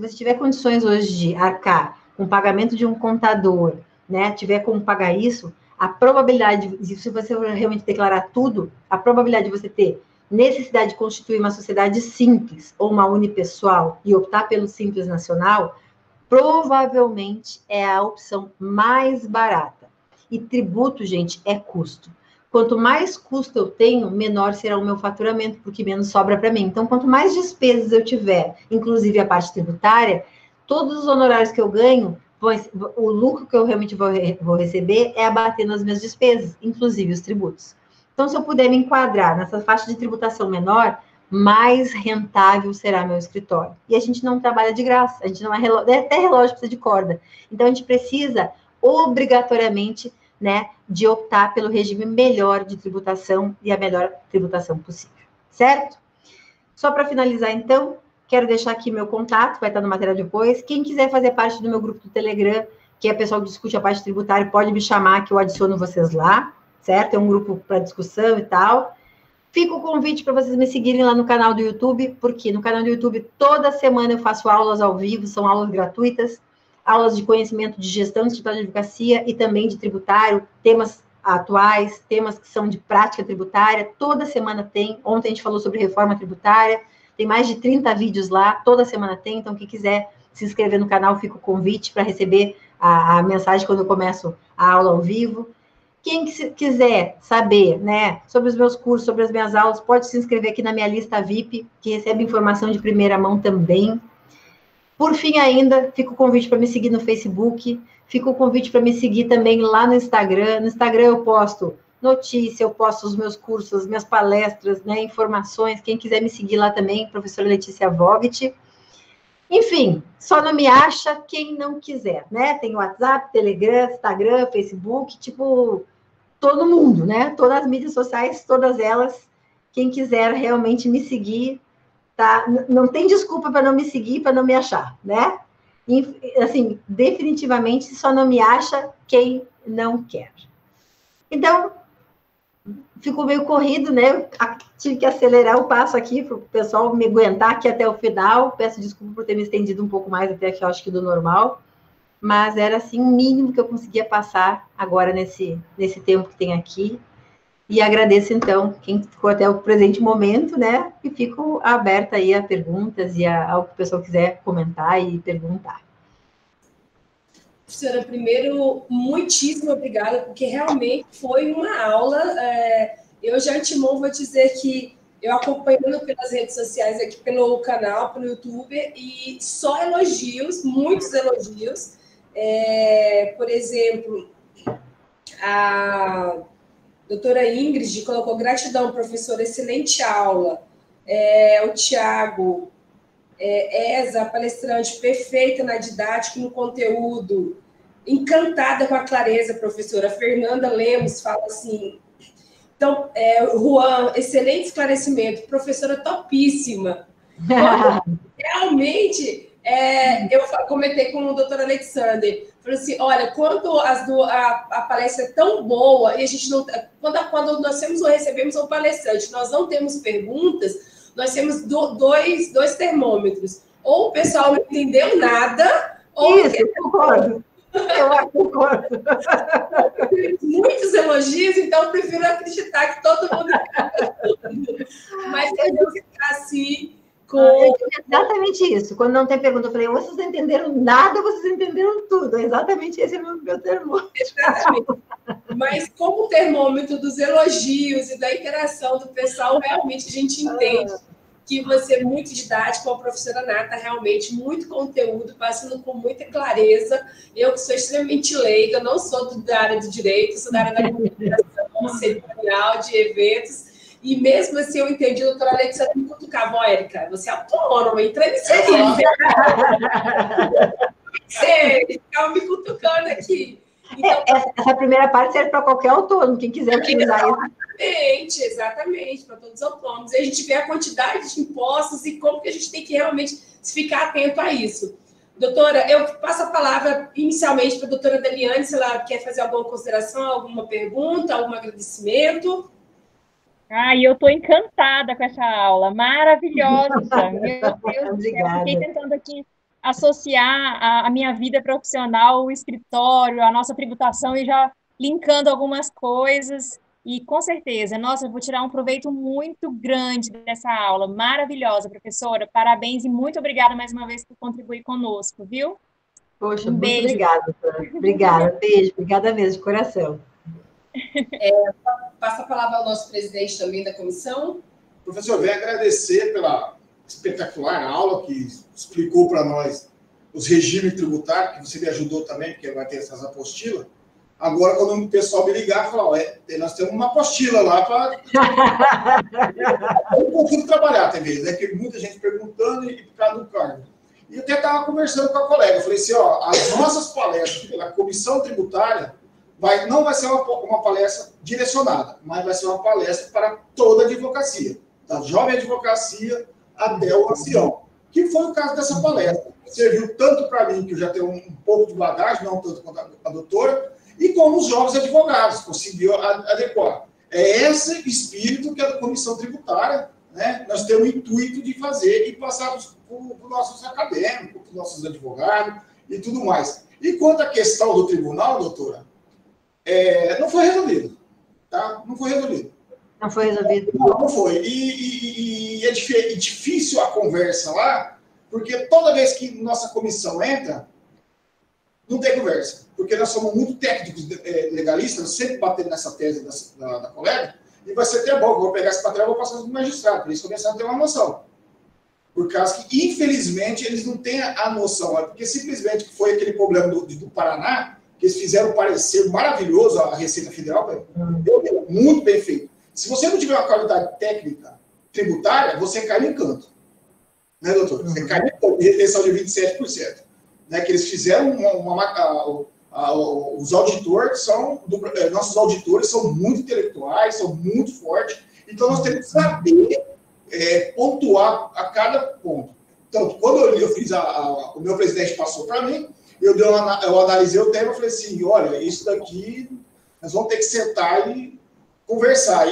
Speaker 4: tiver condições hoje de arcar com o pagamento de um contador, né, tiver como pagar isso, a probabilidade, se você realmente declarar tudo, a probabilidade de você ter necessidade de constituir uma sociedade simples ou uma unipessoal e optar pelo Simples Nacional, provavelmente é a opção mais barata. E tributo, gente, é custo. Quanto mais custo eu tenho, menor será o meu faturamento, porque menos sobra para mim. Então, quanto mais despesas eu tiver, inclusive a parte tributária, todos os honorários que eu ganho, o lucro que eu realmente vou receber é abatendo as minhas despesas, inclusive os tributos. Então, se eu puder me enquadrar nessa faixa de tributação menor, mais rentável será meu escritório. E a gente não trabalha de graça, a gente não é até relógio precisa de corda. Então, a gente precisa, obrigatoriamente, né, de optar pelo regime melhor de tributação e a melhor tributação possível, certo? Só para finalizar, então, quero deixar aqui meu contato, vai estar no material depois. Quem quiser fazer parte do meu grupo do Telegram, que é pessoal que discute a parte tributária, pode me chamar que eu adiciono vocês lá, certo? É um grupo para discussão e tal. Fica o convite para vocês me seguirem lá no canal do YouTube, porque no canal do YouTube toda semana eu faço aulas ao vivo, são aulas gratuitas, aulas de conhecimento de gestão de escritório de advocacia e também de tributário, temas atuais, temas que são de prática tributária, toda semana tem. Ontem a gente falou sobre reforma tributária, tem mais de 30 vídeos lá, toda semana tem, então quem quiser se inscrever no canal, fica o convite para receber a mensagem quando eu começo a aula ao vivo. Quem quiser saber, né, sobre os meus cursos, sobre as minhas aulas, pode se inscrever aqui na minha lista VIP, que recebe informação de primeira mão também. Por fim, ainda, fica o convite para me seguir no Facebook, fica o convite para me seguir também lá no Instagram. No Instagram eu posto notícia, eu posto os meus cursos, as minhas palestras, né, informações. Quem quiser me seguir lá também, professora Letícia Vogt. Enfim, só não me acha quem não quiser, né? Tem WhatsApp, Telegram, Instagram, Facebook, tipo, todo mundo, né? Todas as mídias sociais, todas elas. Quem quiser realmente me seguir, tá? Não tem desculpa para não me seguir, para não me achar, né? E, assim, definitivamente só não me acha quem não quer. Então, ficou meio corrido, né? Eu tive que acelerar o passo aqui para o pessoal me aguentar aqui até o final. Peço desculpa por ter me estendido um pouco mais até aqui, eu acho que do normal. Mas era, assim, o mínimo que eu conseguia passar agora nesse tempo que tem aqui. E agradeço, então, quem ficou até o presente momento, né? E fico aberta aí a perguntas e ao que o pessoal quiser comentar e perguntar.
Speaker 1: Professora, primeiro, muitíssimo obrigada, porque realmente foi uma aula. Eu já antemão vou dizer que eu acompanhando pelas redes sociais, aqui pelo canal, pelo YouTube, e só elogios, muitos elogios. Por exemplo, a doutora Ingrid colocou gratidão, professora, excelente aula. O Tiago, Eza, palestrante perfeita na didática e no conteúdo, encantada com a clareza, professora. Fernanda Lemos fala assim, então, Juan, excelente esclarecimento, professora topíssima. Realmente, eu comentei com o doutor Alexander, falei assim, olha, quando a palestra é tão boa, e a gente não, quando nós recebemos um palestrante, nós não temos perguntas, nós temos dois termômetros. Ou o pessoal não entendeu nada, ou...
Speaker 4: Isso, eu concordo. Eu concordo.
Speaker 1: Muitos elogios, então eu prefiro acreditar que todo mundo... Mas eu ficar assim...
Speaker 4: Exatamente isso. Quando não tem pergunta, eu falei, vocês não entenderam nada, vocês entenderam tudo. Exatamente esse é o meu termômetro.
Speaker 1: Exatamente. Mas como o termômetro dos elogios e da interação do pessoal, realmente a gente entende que você é muito didático, a professora Nata, realmente muito conteúdo, passando com muita clareza. Eu que sou extremamente leiga, não sou da área do direito, sou da área da comunicação, cerimonial, de eventos. E mesmo assim, eu entendi, a doutora Alexandra me cutucava, Érica, você é autônoma, entra nisso aí. Você ficava me cutucando aqui.
Speaker 4: Então, essa primeira parte serve para qualquer autônomo, quem quiser utilizar isso.
Speaker 1: Exatamente, para todos os autônomos. E a gente vê a quantidade de impostos e como que a gente tem que realmente ficar atento a isso. Doutora, eu passo a palavra inicialmente para a doutora Deliane, se ela quer fazer alguma consideração, alguma pergunta, algum agradecimento.
Speaker 2: Eu estou encantada com essa aula, maravilhosa. Meu Deus do céu, eu fiquei tentando aqui associar a minha vida profissional, o escritório, a nossa tributação e já linkando algumas coisas. E com certeza, nossa, eu vou tirar um proveito muito grande dessa aula. Maravilhosa, professora. Parabéns e muito obrigada mais uma vez por contribuir conosco, viu?
Speaker 4: Poxa, muito obrigada, doutora. Obrigada, beijo. Obrigada mesmo, de coração.
Speaker 1: Passa a palavra ao nosso presidente também da comissão.
Speaker 3: Professor, venho agradecer pela espetacular aula que explicou para nós os regimes tributários, que você me ajudou também, porque vai ter essas apostilas. Agora, quando o pessoal me ligar, falar, nós temos uma apostila lá para... Eu consigo trabalhar também, né? Que muita gente perguntando e por causa do cargo. E eu até estava conversando com a colega, eu falei assim, as nossas palestras pela comissão tributária não vai ser uma palestra direcionada, mas vai ser uma palestra para toda a advocacia, da jovem advocacia até o ancião, que foi o caso dessa palestra. Serviu tanto para mim, que eu já tenho um pouco de bagagem, não tanto quanto a doutora, e como os jovens advogados, conseguiu adequar. É esse espírito que a comissão tributária, né, nós temos o intuito de fazer e passar para os nossos acadêmicos, para os nossos advogados e tudo mais. E quanto à questão do tribunal, doutora, não foi resolvido. Tá? Não foi resolvido.
Speaker 4: Não foi resolvido.
Speaker 3: Não foi. E é difícil a conversa lá, porque toda vez que nossa comissão entra, não tem conversa. Porque nós somos muito técnicos legalistas, sempre batendo nessa tese da colega, e vai ser até bom, eu vou pegar esse material e vou passar para o magistrado, para eles começarem a ter uma noção. Por causa que, infelizmente, eles não têm a noção. Porque simplesmente foi aquele problema do Paraná, que eles fizeram um parecer maravilhoso à Receita Federal, muito bem feito. Se você não tiver uma qualidade técnica tributária, você cai no encanto. Né, doutor? Você cai no encanto de retenção de 27%. Né, que eles fizeram os auditores nossos auditores são muito intelectuais, são muito fortes, então nós temos que saber pontuar a cada ponto. Então, quando eu fiz o meu presidente passou para mim, eu analisei o tema e falei assim, olha, isso daqui nós vamos ter que sentar e conversar.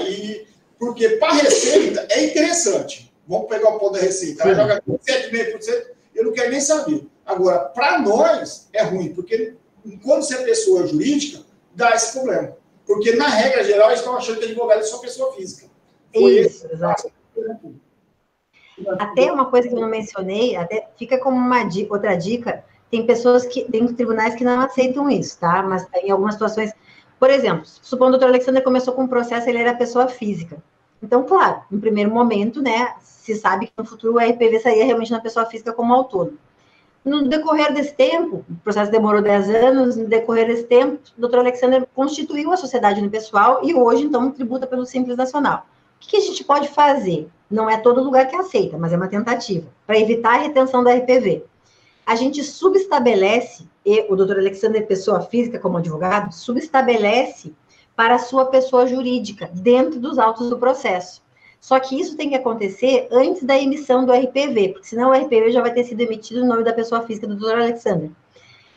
Speaker 3: Porque para a Receita é interessante. Vamos pegar o ponto da Receita. Ela joga 7,5%, eu não quero nem saber. Agora, para nós é ruim, porque quando você é pessoa jurídica, dá esse problema. Porque, na regra geral, eles estão achando que advogado é só pessoa física.
Speaker 4: Isso, exato. Até uma coisa que eu não mencionei, até fica como outra dica, tem tribunais que não aceitam isso, tá? Mas em algumas situações, por exemplo, supondo que o doutor Alexander começou com um processo, ele era pessoa física. Então, claro, no primeiro momento, né, se sabe que no futuro o RPV sairia realmente na pessoa física como autônomo. No decorrer desse tempo, o processo demorou 10 anos, no decorrer desse tempo, o doutor Alexander constituiu a sociedade unipessoal e hoje, então, tributa pelo Simples Nacional. O que a gente pode fazer? Não é todo lugar que aceita, mas é uma tentativa, para evitar a retenção da RPV. A gente subestabelece, e o doutor Alexander, pessoa física como advogado, subestabelece para a sua pessoa jurídica, dentro dos autos do processo. Só que isso tem que acontecer antes da emissão do RPV, porque senão o RPV já vai ter sido emitido no nome da pessoa física do doutor Alexander.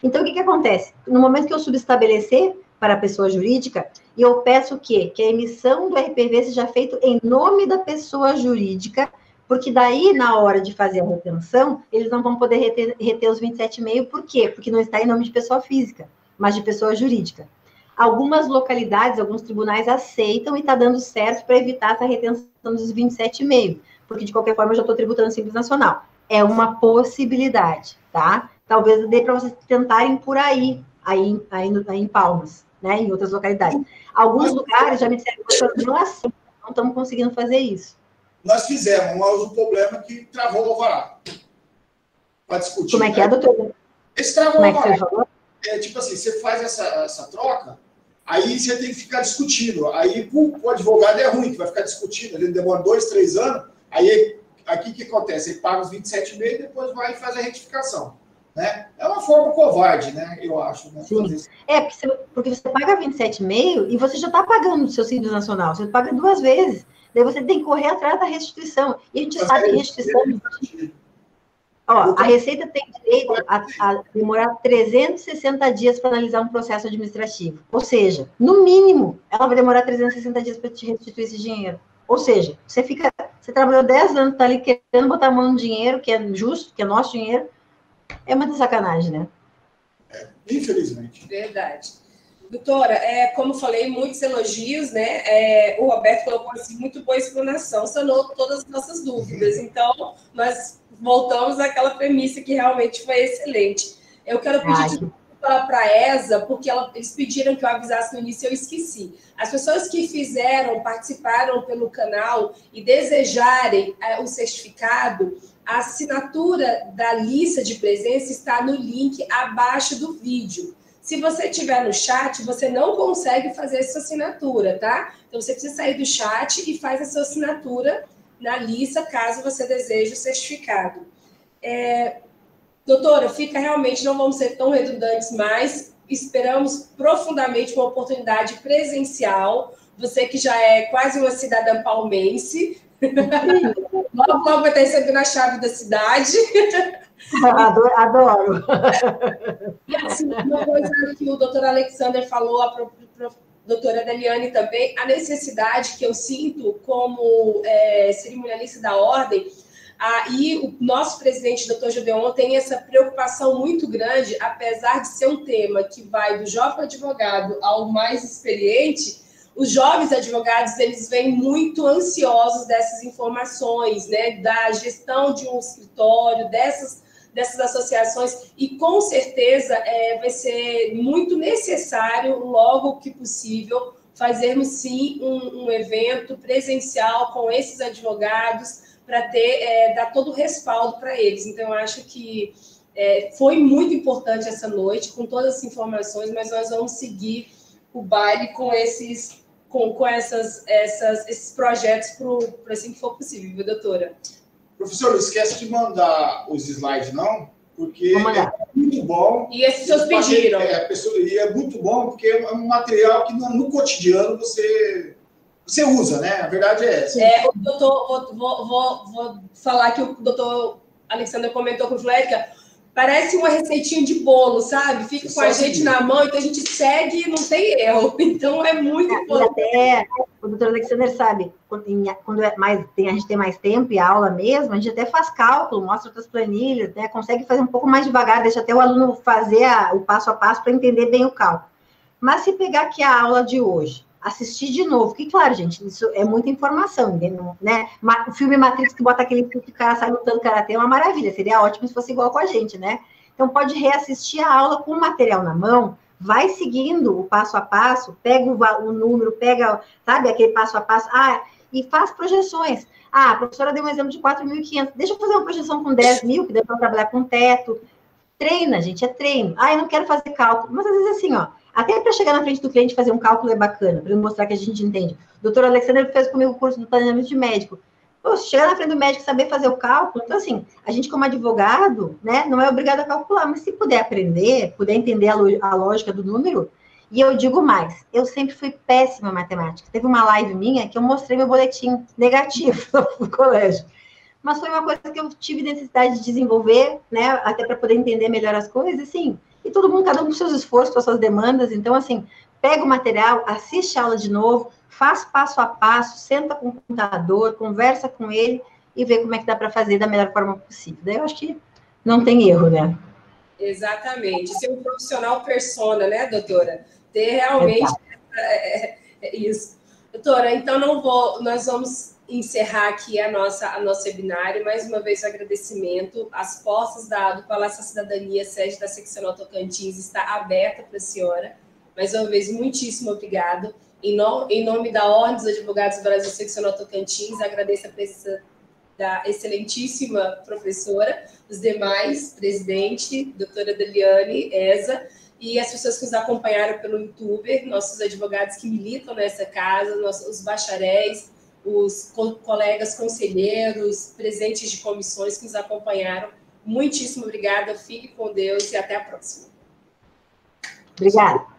Speaker 4: Então, o que acontece? No momento que eu subestabelecer para a pessoa jurídica, eu peço o quê? Que a emissão do RPV seja feita em nome da pessoa jurídica, porque daí, na hora de fazer a retenção, eles não vão poder reter os 27,5%. Por quê? Porque não está em nome de pessoa física, mas de pessoa jurídica. Algumas localidades, alguns tribunais aceitam e está dando certo para evitar essa retenção dos 27,5%, porque, de qualquer forma, eu já estou tributando Simples Nacional. É uma possibilidade, tá? Talvez dê para vocês tentarem por aí em Palmas, né? Em outras localidades. Alguns lugares já me disseram que não estamos conseguindo fazer isso.
Speaker 3: Nós fizemos, mas o problema é que travou o alvará. Para discutir.
Speaker 4: Como é que é, doutor?
Speaker 3: Esse travou o alvará. Tipo assim, você faz essa troca, aí você tem que ficar discutindo. Aí, o advogado é ruim, que vai ficar discutindo. Ele demora 2, 3 anos. Aí, aqui o que acontece? Ele paga os 27,5% e depois vai e faz a retificação. Né? É uma forma covarde, né? Eu acho. Né?
Speaker 4: Sim. Porque você paga 27,5% e você já está pagando o seu Simples Nacional. Você paga 2 vezes. Daí você tem que correr atrás da restituição. E a gente sabe que restituição... Ó, a Receita tem direito a demorar 360 dias para analisar um processo administrativo. Ou seja, no mínimo, ela vai demorar 360 dias para te restituir esse dinheiro. Ou seja, você trabalhou 10 anos, está ali querendo botar a mão no dinheiro, que é justo, que é nosso dinheiro. É uma sacanagem, né?
Speaker 3: Infelizmente.
Speaker 1: Verdade. Doutora, como falei, muitos elogios, né? O Roberto colocou assim, muito boa explanação, sanou todas as nossas dúvidas. Então, nós voltamos àquela premissa que realmente foi excelente. Eu quero pedir para a ESA, porque eles pediram que eu avisasse no início e eu esqueci. As pessoas que participaram pelo canal e desejarem o certificado, a assinatura da lista de presença está no link abaixo do vídeo. Se você estiver no chat, você não consegue fazer essa assinatura, tá? Então, você precisa sair do chat e faz a sua assinatura na lista, caso você deseje o certificado. Doutora, realmente, não vamos ser tão redundantes mais. Esperamos profundamente uma oportunidade presencial. Você que já é quase uma cidadã palmense. Logo vai estar recebendo a chave da cidade.
Speaker 4: Adoro.
Speaker 1: Assim, uma coisa que o doutor Alexander falou doutora Deliane também, a necessidade que eu sinto como cerimonialista da ordem, e o nosso presidente, doutor Gedeon, tem essa preocupação muito grande, apesar de ser um tema que vai do jovem advogado ao mais experiente. Os jovens advogados, eles vêm muito ansiosos dessas informações, né, da gestão de um escritório, dessas associações, e com certeza vai ser muito necessário, logo que possível, fazermos sim um evento presencial com esses advogados para dar todo o respaldo para eles. Então, eu acho que foi muito importante essa noite, com todas as informações, mas nós vamos seguir o baile com esses projetos para assim que for possível, viu, doutora?
Speaker 3: Professor, não esquece de mandar os slides, não? Porque é muito bom.
Speaker 1: E as pessoas pediram.
Speaker 3: E é muito bom, porque é um material que no cotidiano você usa, né? A verdade é essa.
Speaker 1: Vou falar que o doutor Alexandre comentou com o Flética, parece uma receitinha de bolo, sabe? Fica com a gente na mão, então a gente segue e não tem erro. Então é muito importante.
Speaker 4: Até o doutor Alexandre sabe, quando a gente tem mais tempo e aula mesmo, a gente até faz cálculo, mostra outras planilhas, né? Consegue fazer um pouco mais devagar, deixa até o aluno fazer o passo a passo para entender bem o cálculo. Mas se pegar aqui a aula de hoje, assistir de novo, que claro, gente, isso é muita informação, né? O filme Matrix, que bota aquele que o cara sai lutando karatê, é uma maravilha, seria ótimo se fosse igual com a gente, né? Então pode reassistir a aula com o material na mão, vai seguindo o passo a passo, pega o número, pega, sabe, aquele passo a passo, e faz projeções. A professora deu um exemplo de 4.500, deixa eu fazer uma projeção com 10.000, que dá para trabalhar com teto. Treina, gente, é treino. Eu não quero fazer cálculo, mas às vezes assim, até para chegar na frente do cliente fazer um cálculo é bacana, para ele mostrar que a gente entende. O doutor Alexandre fez comigo o curso do planejamento de médico. Se chegar na frente do médico e saber fazer o cálculo, então assim, a gente como advogado, né, não é obrigado a calcular, mas se puder aprender, puder entender a lógica do número, e eu digo mais, eu sempre fui péssima em matemática. Teve uma live minha que eu mostrei meu boletim negativo no colégio. Mas foi uma coisa que eu tive necessidade de desenvolver, né, até para poder entender melhor as coisas, assim, e todo mundo, cada um com seus esforços, com as suas demandas, então, assim, pega o material, assiste a aula de novo, faz passo a passo, senta com o computador, conversa com ele e vê como é que dá para fazer da melhor forma possível. Daí eu acho que não tem erro, né?
Speaker 1: Exatamente. Ser um profissional persona, né, doutora? Ter realmente isso. Doutora, então nós vamos encerrar aqui nosso webinário. Mais uma vez, o agradecimento. As portas do Palácio da Cidadania, sede da seccional Tocantins, está aberta para a senhora. Mais uma vez, muitíssimo obrigado. Em nome da Ordem dos Advogados do Brasil, seccional Tocantins, agradeço a presença da excelentíssima professora, os demais, presidente, doutora Deliane, ESA, e as pessoas que nos acompanharam pelo YouTube, nossos advogados que militam nessa casa, os bacharéis, os colegas conselheiros, presidentes de comissões que nos acompanharam. Muitíssimo obrigada, fique com Deus e até a próxima.
Speaker 4: Obrigada.